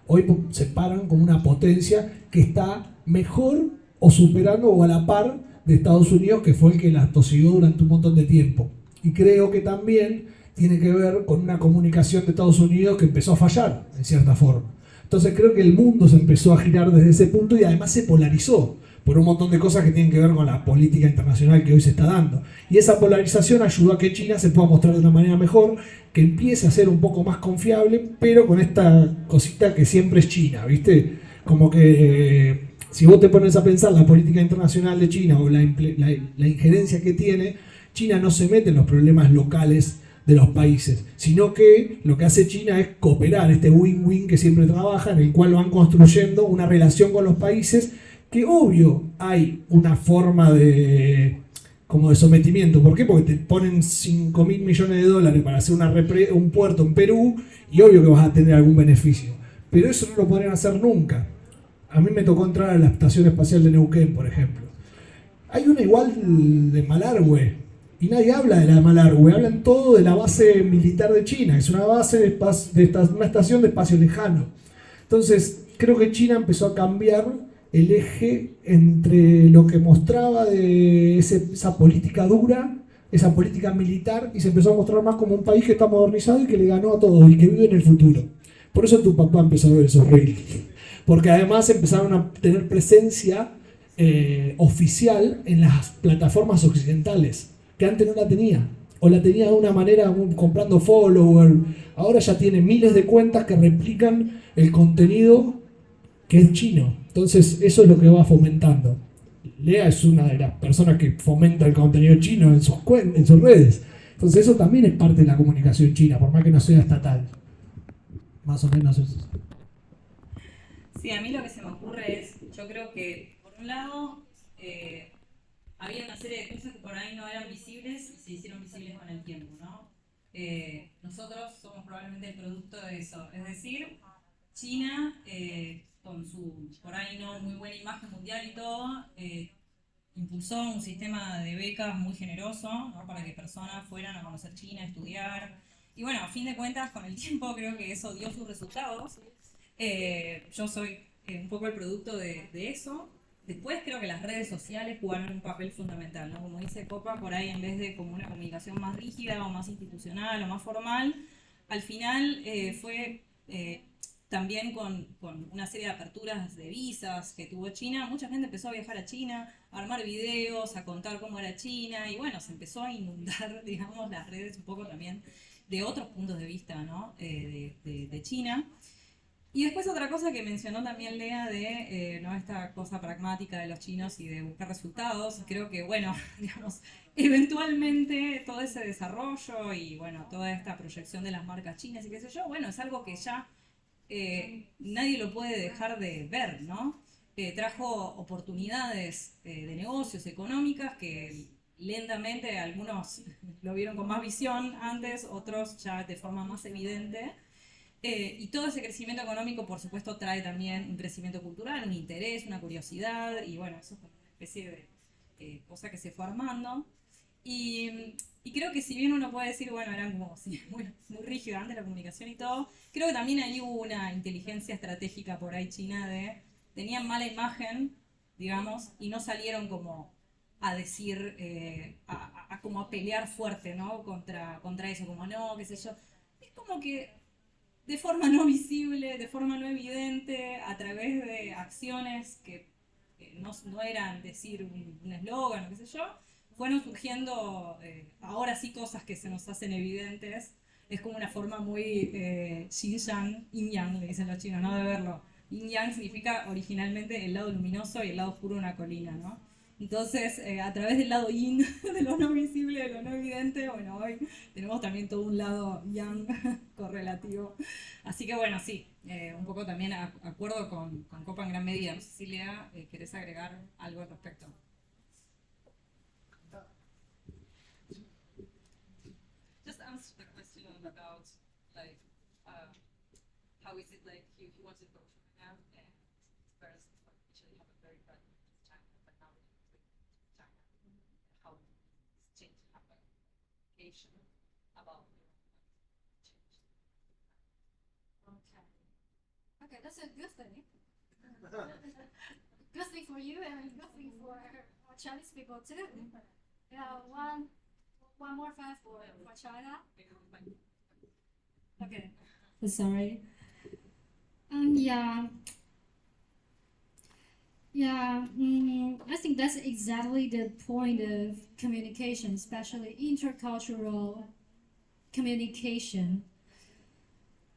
Hoy se paran como una potencia que está mejor o superando o a la par de Estados Unidos, que fue el que la tosiguió durante un montón de tiempo. Y creo que también tiene que ver con una comunicación de Estados Unidos que empezó a fallar, en cierta forma. Entonces creo que el mundo se empezó a girar desde ese punto y además se polarizó por un montón de cosas que tienen que ver con la política internacional que hoy se está dando. Y esa polarización ayudó a que China se pueda mostrar de una manera mejor, que empiece a ser un poco más confiable, pero con esta cosita que siempre es China, ¿viste? Como que si vos te pones a pensar la política internacional de China o la injerencia que tiene, China no se mete en los problemas locales de los países, sino que lo que hace China es cooperar, este win-win que siempre trabaja, en el cual van construyendo una relación con los países que obvio hay una forma como de sometimiento. ¿Por qué? Porque te ponen 5.000 millones de dólares para hacer un puerto en Perú y obvio que vas a tener algún beneficio. Pero eso no lo podrían hacer nunca. A mí me tocó entrar a la Estación Espacial de Neuquén, por ejemplo. Hay una igual de Malargüe y nadie habla de la de Malargüe. Hablan todo de la base militar de China. Es una base una estación de espacio lejano. Entonces, creo que China empezó a cambiar el eje entre lo que mostraba de esa política dura, esa política militar, y se empezó a mostrar más como un país que está modernizado y que le ganó a todos y que vive en el futuro. Por eso tu papá empezó a ver esos reels, porque además empezaron a tener presencia oficial en las plataformas occidentales, que antes no la tenía, o la tenía de una manera comprando follower. Ahora ya tiene miles de cuentas que replican el contenido que es chino. Entonces eso es lo que va fomentando. Lea es una de las personas que fomenta el contenido chino en sus redes. Entonces eso también es parte de la comunicación china, por más que no sea estatal. Más o menos eso. Sí, a mí lo que se me ocurre es, yo creo que por un lado había una serie de cosas que por ahí no eran visibles y se hicieron visibles con el tiempo, ¿no? Nosotros somos probablemente el producto de eso. Es decir, China con su por ahí no muy buena imagen mundial y todo, impulsó un sistema de becas muy generoso, ¿no? Para que personas fueran a conocer China, a estudiar. Y bueno, a fin de cuentas, con el tiempo creo que eso dio sus resultados. Yo soy un poco el producto de eso. Después creo que las redes sociales jugaron un papel fundamental, ¿no? Como dice Copa, por ahí en vez de como una comunicación más rígida o más institucional o más formal, al final fue también con una serie de aperturas de visas que tuvo China, mucha gente empezó a viajar a China, a armar videos, a contar cómo era China, y bueno, se empezó a inundar, digamos, las redes un poco también de otros puntos de vista, ¿no? De China. Y después otra cosa que mencionó también Lea de ¿no? esta cosa pragmática de los chinos y de buscar resultados, creo que, bueno, digamos, eventualmente todo ese desarrollo y, bueno, toda esta proyección de las marcas chinas y qué sé yo, bueno, es algo que ya nadie lo puede dejar de ver, ¿no? Trajo oportunidades de negocios, económicas, que lentamente algunos lo vieron con más visión antes, otros ya de forma más evidente. Y todo ese crecimiento económico, por supuesto, trae también un crecimiento cultural, un interés, una curiosidad, y bueno, eso es como una especie de cosa que se fue armando. Y creo que si bien uno puede decir, bueno, eran como sí, muy rígida antes la comunicación y todo, creo que también ahí hubo una inteligencia estratégica por ahí china de, tenían mala imagen, digamos, y no salieron como a decir, como a pelear fuerte, ¿no? Contra eso, como no, qué sé yo. Es como que de forma no visible, de forma no evidente, a través de acciones que no eran decir un eslogan o qué sé yo, fueron surgiendo ahora sí cosas que se nos hacen evidentes. Es como una forma muy yin-yang, yin-yang, le dicen los chinos, ¿no? De verlo. Yin-yang significa originalmente el lado luminoso y el lado oscuro de una colina, ¿no? Entonces, a través del lado yin, de lo no visible, de lo no evidente, bueno, hoy tenemos también todo un lado yang correlativo. Así que bueno, sí, un poco también acuerdo con Copa en gran medida. No sé si Lea, ¿querés agregar algo al respecto? Just answer the question about like how is it like he wanted to go to China and his parents actually have a very bad China, but now with China, how this change happened, education about change. Okay. Okay, that's a good thing. Good thing for you and good thing for Chinese people too. Yeah, one more fact for China. Okay. Sorry. Yeah. Yeah, I think that's exactly the point of communication, especially intercultural communication.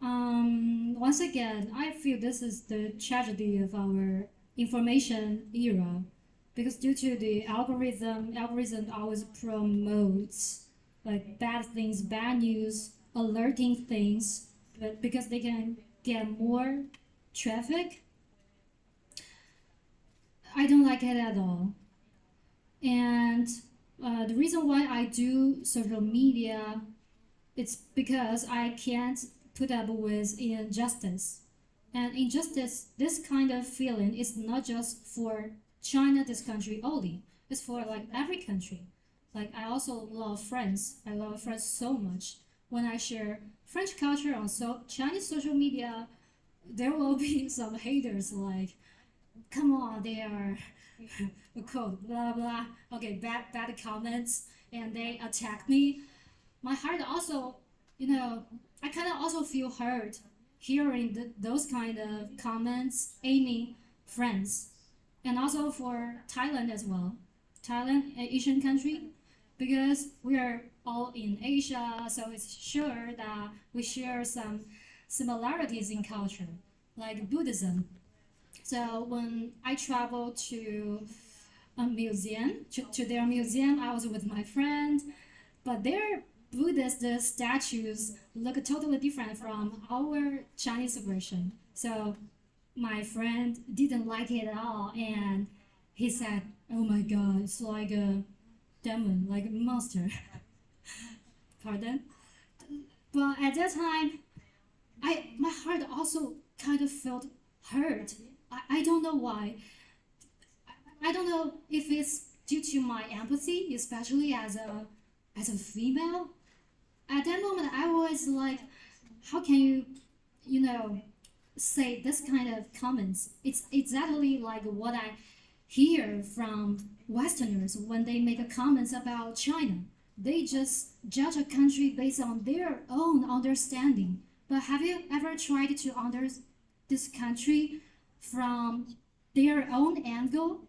Once again, I feel this is the tragedy of our information era, because due to the algorithm always promotes like bad things, bad news, alerting things, but because they can get more traffic, I don't like it at all. And the reason why I do social media, it's because I can't put up with injustice. And injustice, this kind of feeling is not just for China, this country only. It's for like every country. Like I also love France. I love France so much. When I share French culture on Chinese social media, there will be some haters like, come on, they are quote blah blah. Okay, bad comments, and they attack me. My heart also, I kind of also feel hurt hearing those kind of comments aiming friends, and also for Thailand as well. Thailand, an Asian country, because we are all in Asia, so it's sure that we share some similarities in culture, like Buddhism. So when I travel to a museum, to their museum, I was with my friend, but their Buddhist statues look totally different from our Chinese version. So my friend didn't like it at all, and he said, "Oh my God, it's like a demon, like a monster." Pardon? But at that time, my heart also kind of felt hurt I don't know why. I don't know if it's due to my empathy, especially as a female. At that moment, I was like, how can you know, say this kind of comments? It's exactly like what I hear from Westerners when they make comments about China. They just judge a country based on their own understanding. But have you ever tried to understand this country from their own angle?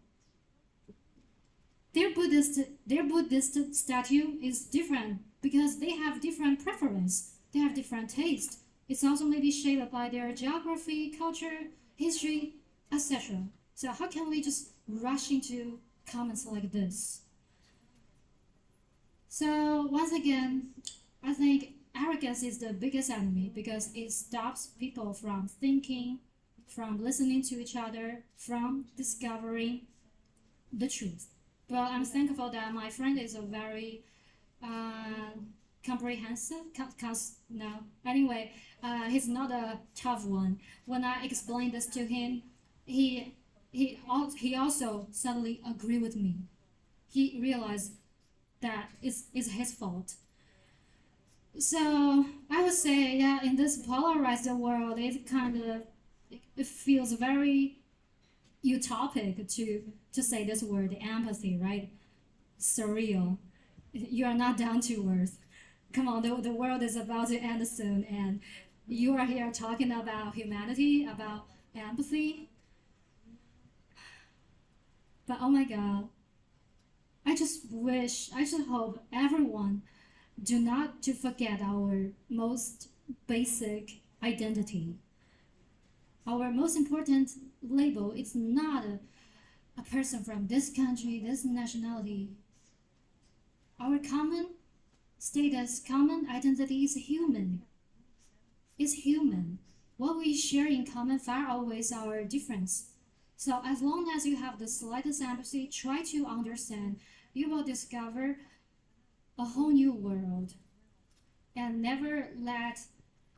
Their Buddhist statue is different because they have different preference. They have different taste. It's also maybe shaped by their geography, culture, history, etc. So how can we just rush into comments like this? So once again, I think arrogance is the biggest enemy because it stops people from thinking, from listening to each other, from discovering the truth. But I'm thankful that my friend is a very comprehensive. No, anyway, he's not a tough one. When I explained this to him, he also suddenly agreed with me. He realized that it's his fault. So I would say, yeah, in this polarized world, it feels very utopic to say this word, empathy, right? Surreal. You are not down to earth. Come on, the world is about to end soon, and you are here talking about humanity, about empathy. But oh my God, I just hope everyone do not to forget our most basic identity. Our most important label is not a person from this country, this nationality. Our common status, common identity is human. It's human. What we share in common far outweighs our difference. So as long as you have the slightest empathy, try to understand, you will discover a whole new world. And never let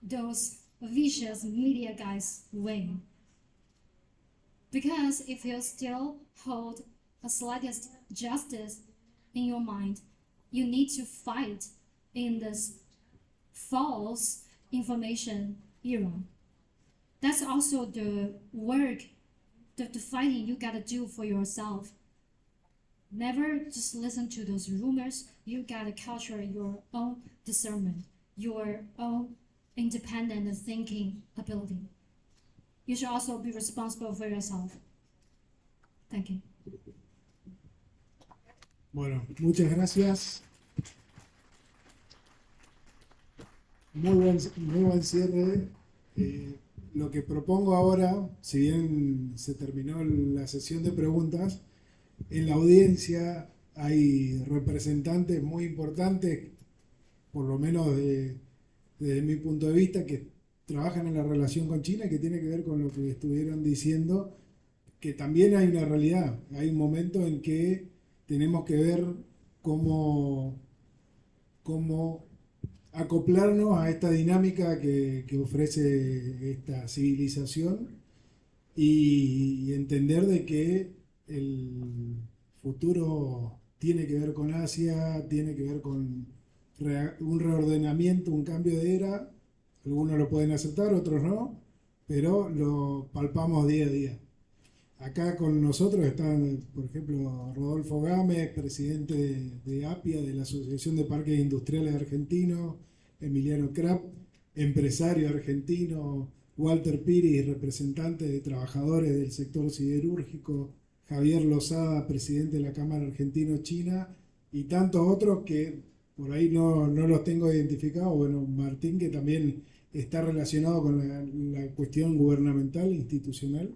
those vicious media guys win. Because if you still hold a slightest justice in your mind, you need to fight in this false information era. That's also the work, the fighting you gotta do for yourself. Never just listen to those rumors. You gotta culture your own discernment, your own independent thinking ability. You should also be responsible for yourself. Thank you. Bueno, muchas gracias. Muy buen cierre. Lo que propongo ahora, si bien se terminó la sesión de preguntas, en la audiencia hay representantes muy importantes, por lo menos desde mi punto de vista, que trabajan en la relación con China, que tiene que ver con lo que estuvieron diciendo, que también hay una realidad. Hay un momento en que tenemos que ver cómo acoplarnos a esta dinámica que ofrece esta civilización y entender de que el futuro tiene que ver con Asia, tiene que ver con un reordenamiento, un cambio de era. Algunos lo pueden aceptar, otros no, pero lo palpamos día a día. Acá con nosotros están, por ejemplo, Rodolfo Gámez, presidente de APIA, de la Asociación de Parques Industriales Argentinos, Emiliano Krapp, empresario argentino, Walter Piri, representante de trabajadores del sector siderúrgico, Javier Lozada, presidente de la Cámara Argentino-China, y tantos otros que por ahí no los tengo identificados. Bueno, Martín, que también está relacionado con la cuestión gubernamental, institucional.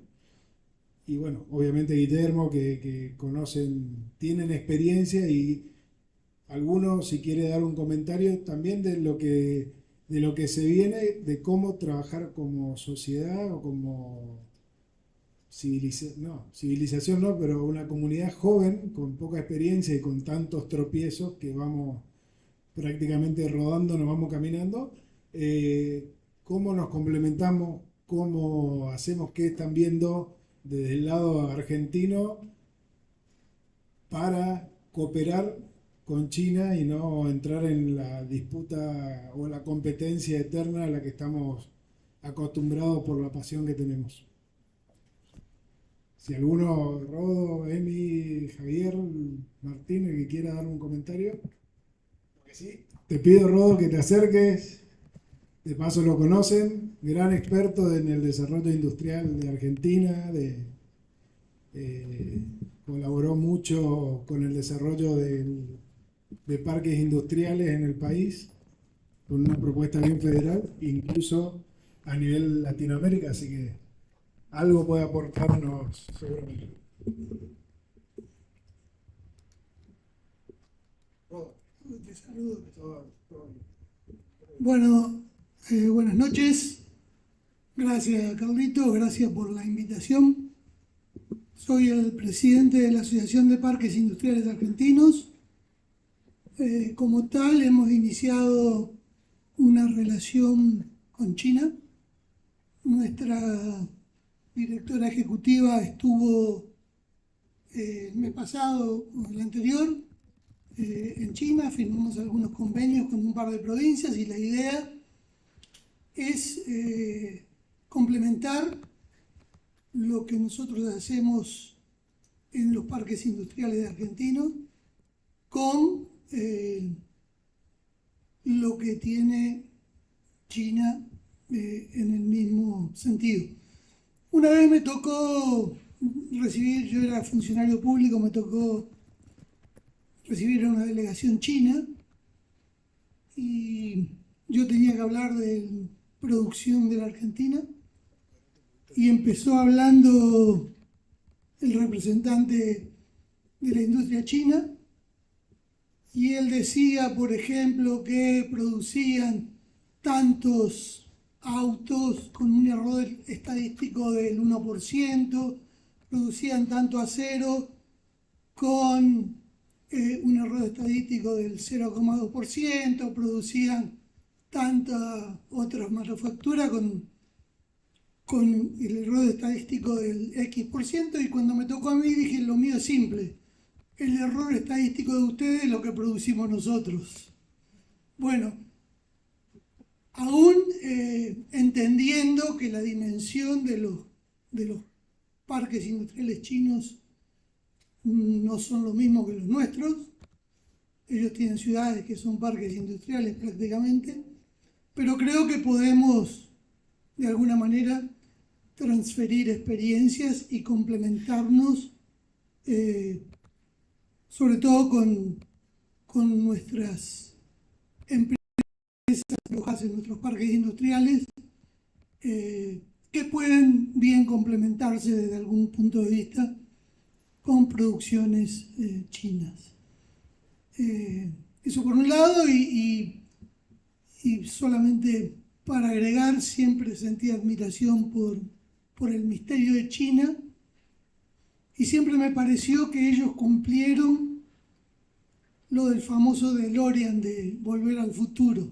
Y bueno, obviamente Guillermo, que tienen experiencia, y algunos, si quiere dar un comentario también de lo que se viene, de cómo trabajar como sociedad o como civilización no, pero una comunidad joven con poca experiencia y con tantos tropiezos que vamos prácticamente rodando, nos vamos caminando, cómo nos complementamos, cómo hacemos, qué están viendo desde el lado argentino para cooperar con China y no entrar en la disputa o la competencia eterna a la que estamos acostumbrados por la pasión que tenemos. Si alguno, Rodo, Emi, Javier, Martín, el que quiera dar un comentario. Porque sí, te pido, Rodo, que te acerques. De paso lo conocen, gran experto en el desarrollo industrial de Argentina, colaboró mucho con el desarrollo de parques industriales en el país, con una propuesta bien federal, incluso a nivel Latinoamérica, así que algo puede aportarnos seguramente. Te saludo. Bueno, buenas noches. Gracias, Carlito. Gracias por la invitación. Soy el presidente de la Asociación de Parques Industriales Argentinos. Como tal, hemos iniciado una relación con China. Nuestra directora ejecutiva estuvo el mes pasado o el anterior en China, firmamos algunos convenios con un par de provincias y la idea es complementar lo que nosotros hacemos en los parques industriales de Argentina con lo que tiene China en el mismo sentido. Una vez me tocó recibir, yo era funcionario público, me tocó recibir a una delegación china y yo tenía que hablar de producción de la Argentina y empezó hablando el representante de la industria china y él decía, por ejemplo, que producían tantos autos con un error estadístico del 1%, producían tanto acero con un error estadístico del 0,2%, producían tanta otra manufactura con el error estadístico del X%, y cuando me tocó a mí dije, lo mío es simple, el error estadístico de ustedes es lo que producimos nosotros. Bueno, aún entendiendo que la dimensión de los parques industriales chinos no son lo mismo que los nuestros, ellos tienen ciudades que son parques industriales prácticamente, pero creo que podemos de alguna manera transferir experiencias y complementarnos, sobre todo con nuestras empresas alojadas en nuestros parques industriales, que pueden bien complementarse desde algún punto de vista con producciones chinas. Eso por un lado, y solamente para agregar, siempre sentí admiración por el misterio de China y siempre me pareció que ellos cumplieron lo del famoso DeLorean de Volver al Futuro.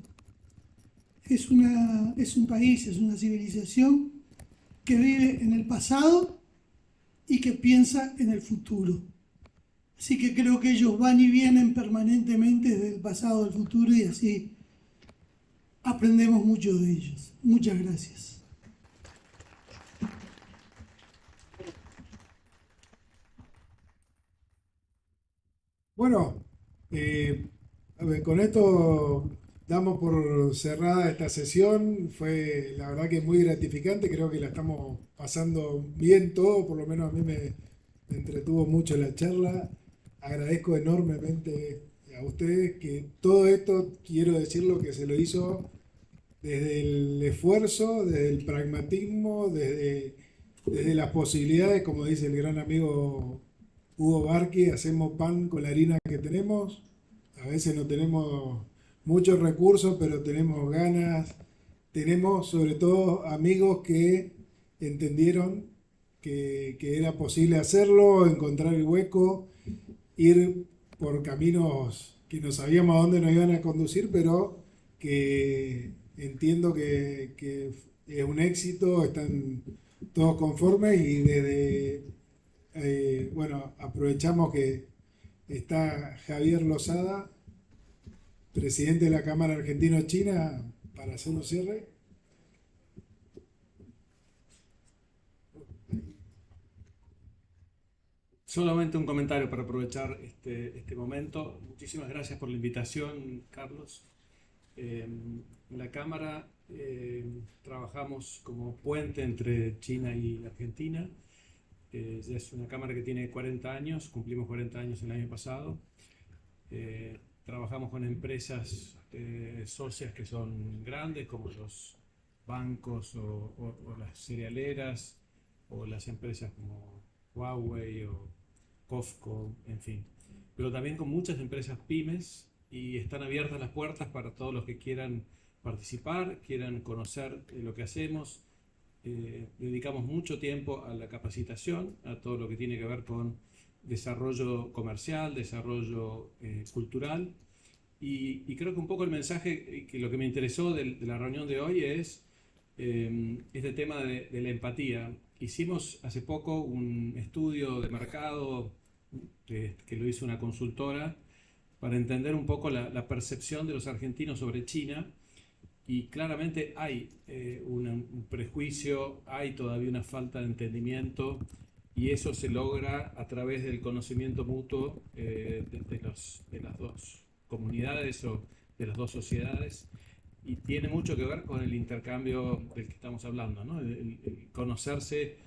Es un país, es una civilización que vive en el pasado y que piensa en el futuro. Así que creo que ellos van y vienen permanentemente desde el pasado al futuro y así aprendemos mucho de ellos. Muchas gracias. Bueno, a ver, con esto damos por cerrada esta sesión. Fue la verdad que muy gratificante, creo que la estamos pasando bien todo, por lo menos a mí me entretuvo mucho la charla. Agradezco enormemente a ustedes que todo esto, quiero decirlo, que se lo hizo desde el esfuerzo, desde el pragmatismo, desde las posibilidades, como dice el gran amigo Hugo Barqui, hacemos pan con la harina que tenemos. A veces no tenemos muchos recursos, pero tenemos ganas. Tenemos sobre todo amigos que entendieron que era posible hacerlo, encontrar el hueco, ir por caminos que no sabíamos a dónde nos iban a conducir, pero que entiendo que es un éxito, están todos conformes y desde, bueno, aprovechamos que está Javier Lozada, presidente de la Cámara Argentina y China, para hacer un cierre. Solamente un comentario para aprovechar este momento. Muchísimas gracias por la invitación, Carlos. En la Cámara trabajamos como puente entre China y Argentina. Es una Cámara que tiene 40 años, cumplimos 40 años el año pasado. Trabajamos con empresas socias que son grandes, como los bancos o las cerealeras, o las empresas como Huawei o Costco, en fin. Pero también con muchas empresas pymes, y están abiertas las puertas para todos los que quieran participar, quieran conocer lo que hacemos. Dedicamos mucho tiempo a la capacitación, a todo lo que tiene que ver con desarrollo comercial, desarrollo cultural, y creo que un poco el mensaje, que lo que me interesó de la reunión de hoy es este tema de la empatía. Hicimos hace poco un estudio de mercado que lo hizo una consultora para entender un poco la percepción de los argentinos sobre China, y claramente hay un prejuicio, hay todavía una falta de entendimiento, y eso se logra a través del conocimiento mutuo de las dos comunidades o de las dos sociedades, y tiene mucho que ver con el intercambio del que estamos hablando, ¿no? El conocerse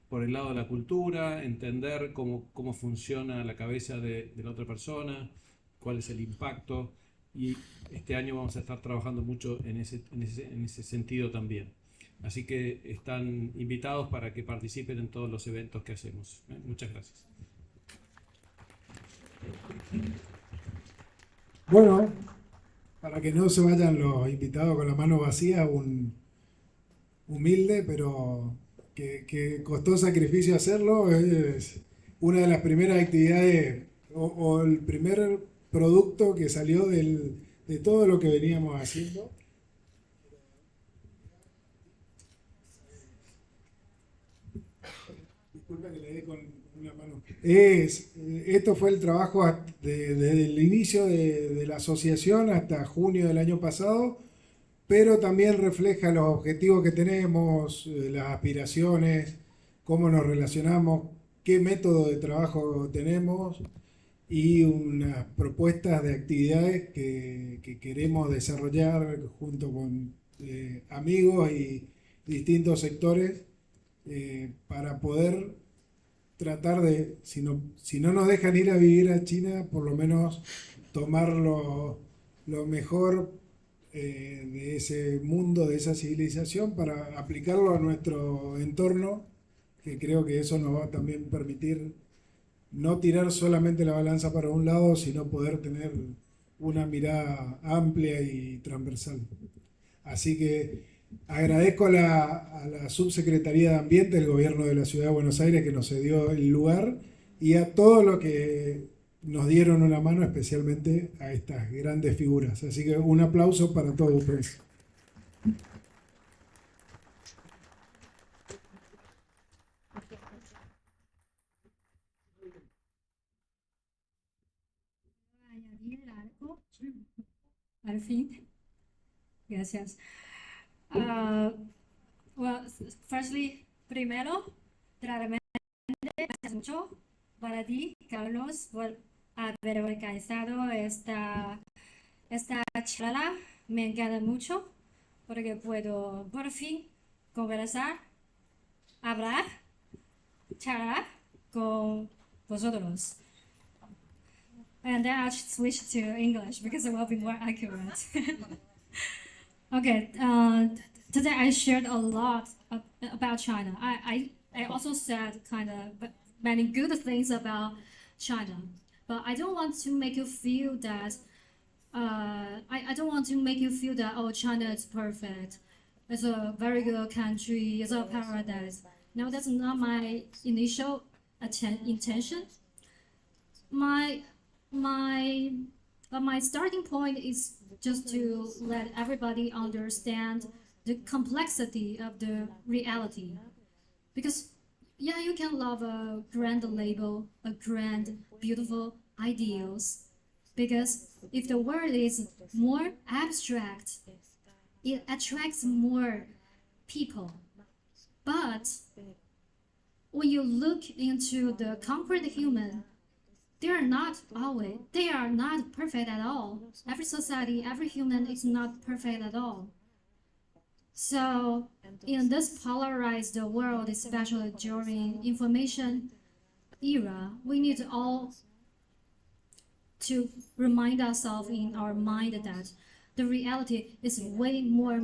por el lado de la cultura, entender cómo funciona la cabeza de la otra persona, cuál es el impacto, y este año vamos a estar trabajando mucho en ese sentido también. Así que están invitados para que participen en todos los eventos que hacemos. Muchas gracias. Bueno, para que no se vayan los invitados con la mano vacía, un humilde, pero que costó sacrificio hacerlo, es una de las primeras actividades o el primer producto que salió de todo lo que veníamos haciendo. Disculpa que le dé con una mano. Esto fue el trabajo desde el inicio de la asociación hasta junio del año pasado, pero también refleja los objetivos que tenemos, las aspiraciones, cómo nos relacionamos, qué método de trabajo tenemos y unas propuestas de actividades que queremos desarrollar junto con amigos y distintos sectores para poder tratar de, si no nos dejan ir a vivir a China, por lo menos tomar lo mejor de ese mundo, de esa civilización, para aplicarlo a nuestro entorno, que creo que eso nos va a también permitir no tirar solamente la balanza para un lado, sino poder tener una mirada amplia y transversal. Así que agradezco a la Subsecretaría de Ambiente del Gobierno de la Ciudad de Buenos Aires que nos cedió el lugar, y a todos los que nos dieron una mano, especialmente a estas grandes figuras. Así que un aplauso para todos ustedes. Añadir algo. Al fin. Gracias. Well, firstly, primero, claramente, gracias mucho para ti, Carlos, por haber organizado esta charla. Me encanta mucho porque puedo por fin conversar, hablar, charlar con vosotros. And then I'll switch to English because it will be more accurate. Okay, today I shared a lot about China. I also said kind of many good things about China, but I don't want to make you feel that I don't want to make you feel that, oh, China is perfect. It's a very good country. It's a paradise. No, that's not my initial intention. My starting point is just to let everybody understand the complexity of the reality. Because yeah, you can love a grand label, a grand, beautiful ideals. Because if the world is more abstract, it attracts more people. But when you look into the concrete human, they are not perfect at all. Every society, every human is not perfect at all. So in this polarized world, especially during information era, we need all to remind ourselves in our mind that the reality is way more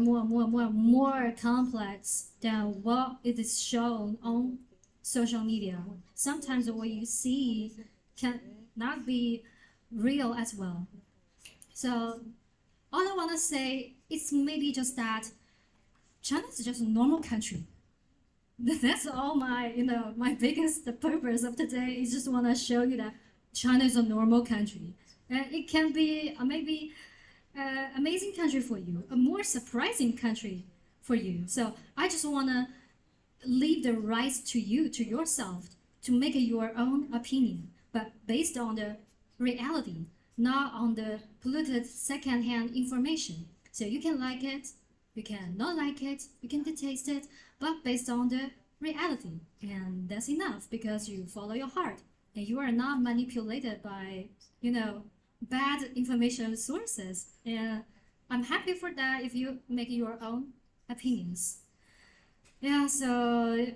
complex than what it is shown on social media. Sometimes what you see can not be real as well. So all I want to say is maybe just that China is just a normal country. That's all my biggest purpose of today is just want to show you that China is a normal country. It can be maybe amazing country for you, a more surprising country for you. So I just want to leave the rights to you, to yourself, to make your own opinion, but based on the reality, not on the polluted second-hand information. So you can like it, you can not like it, you can detest it, but based on the reality. And that's enough because you follow your heart and you are not manipulated by, bad information sources. And I'm happy for that if you make your own opinions. Yeah, so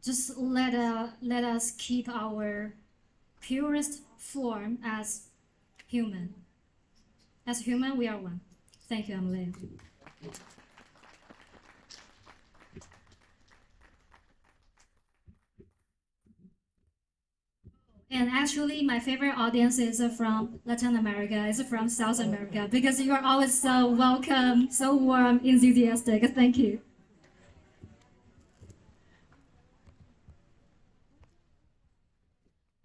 just let us keep our purest form as human. As human, we are one. Thank you, Emily. And actually, my favorite audience is from Latin America, is from South America, because you are always so welcome, so warm, enthusiastic. Thank you.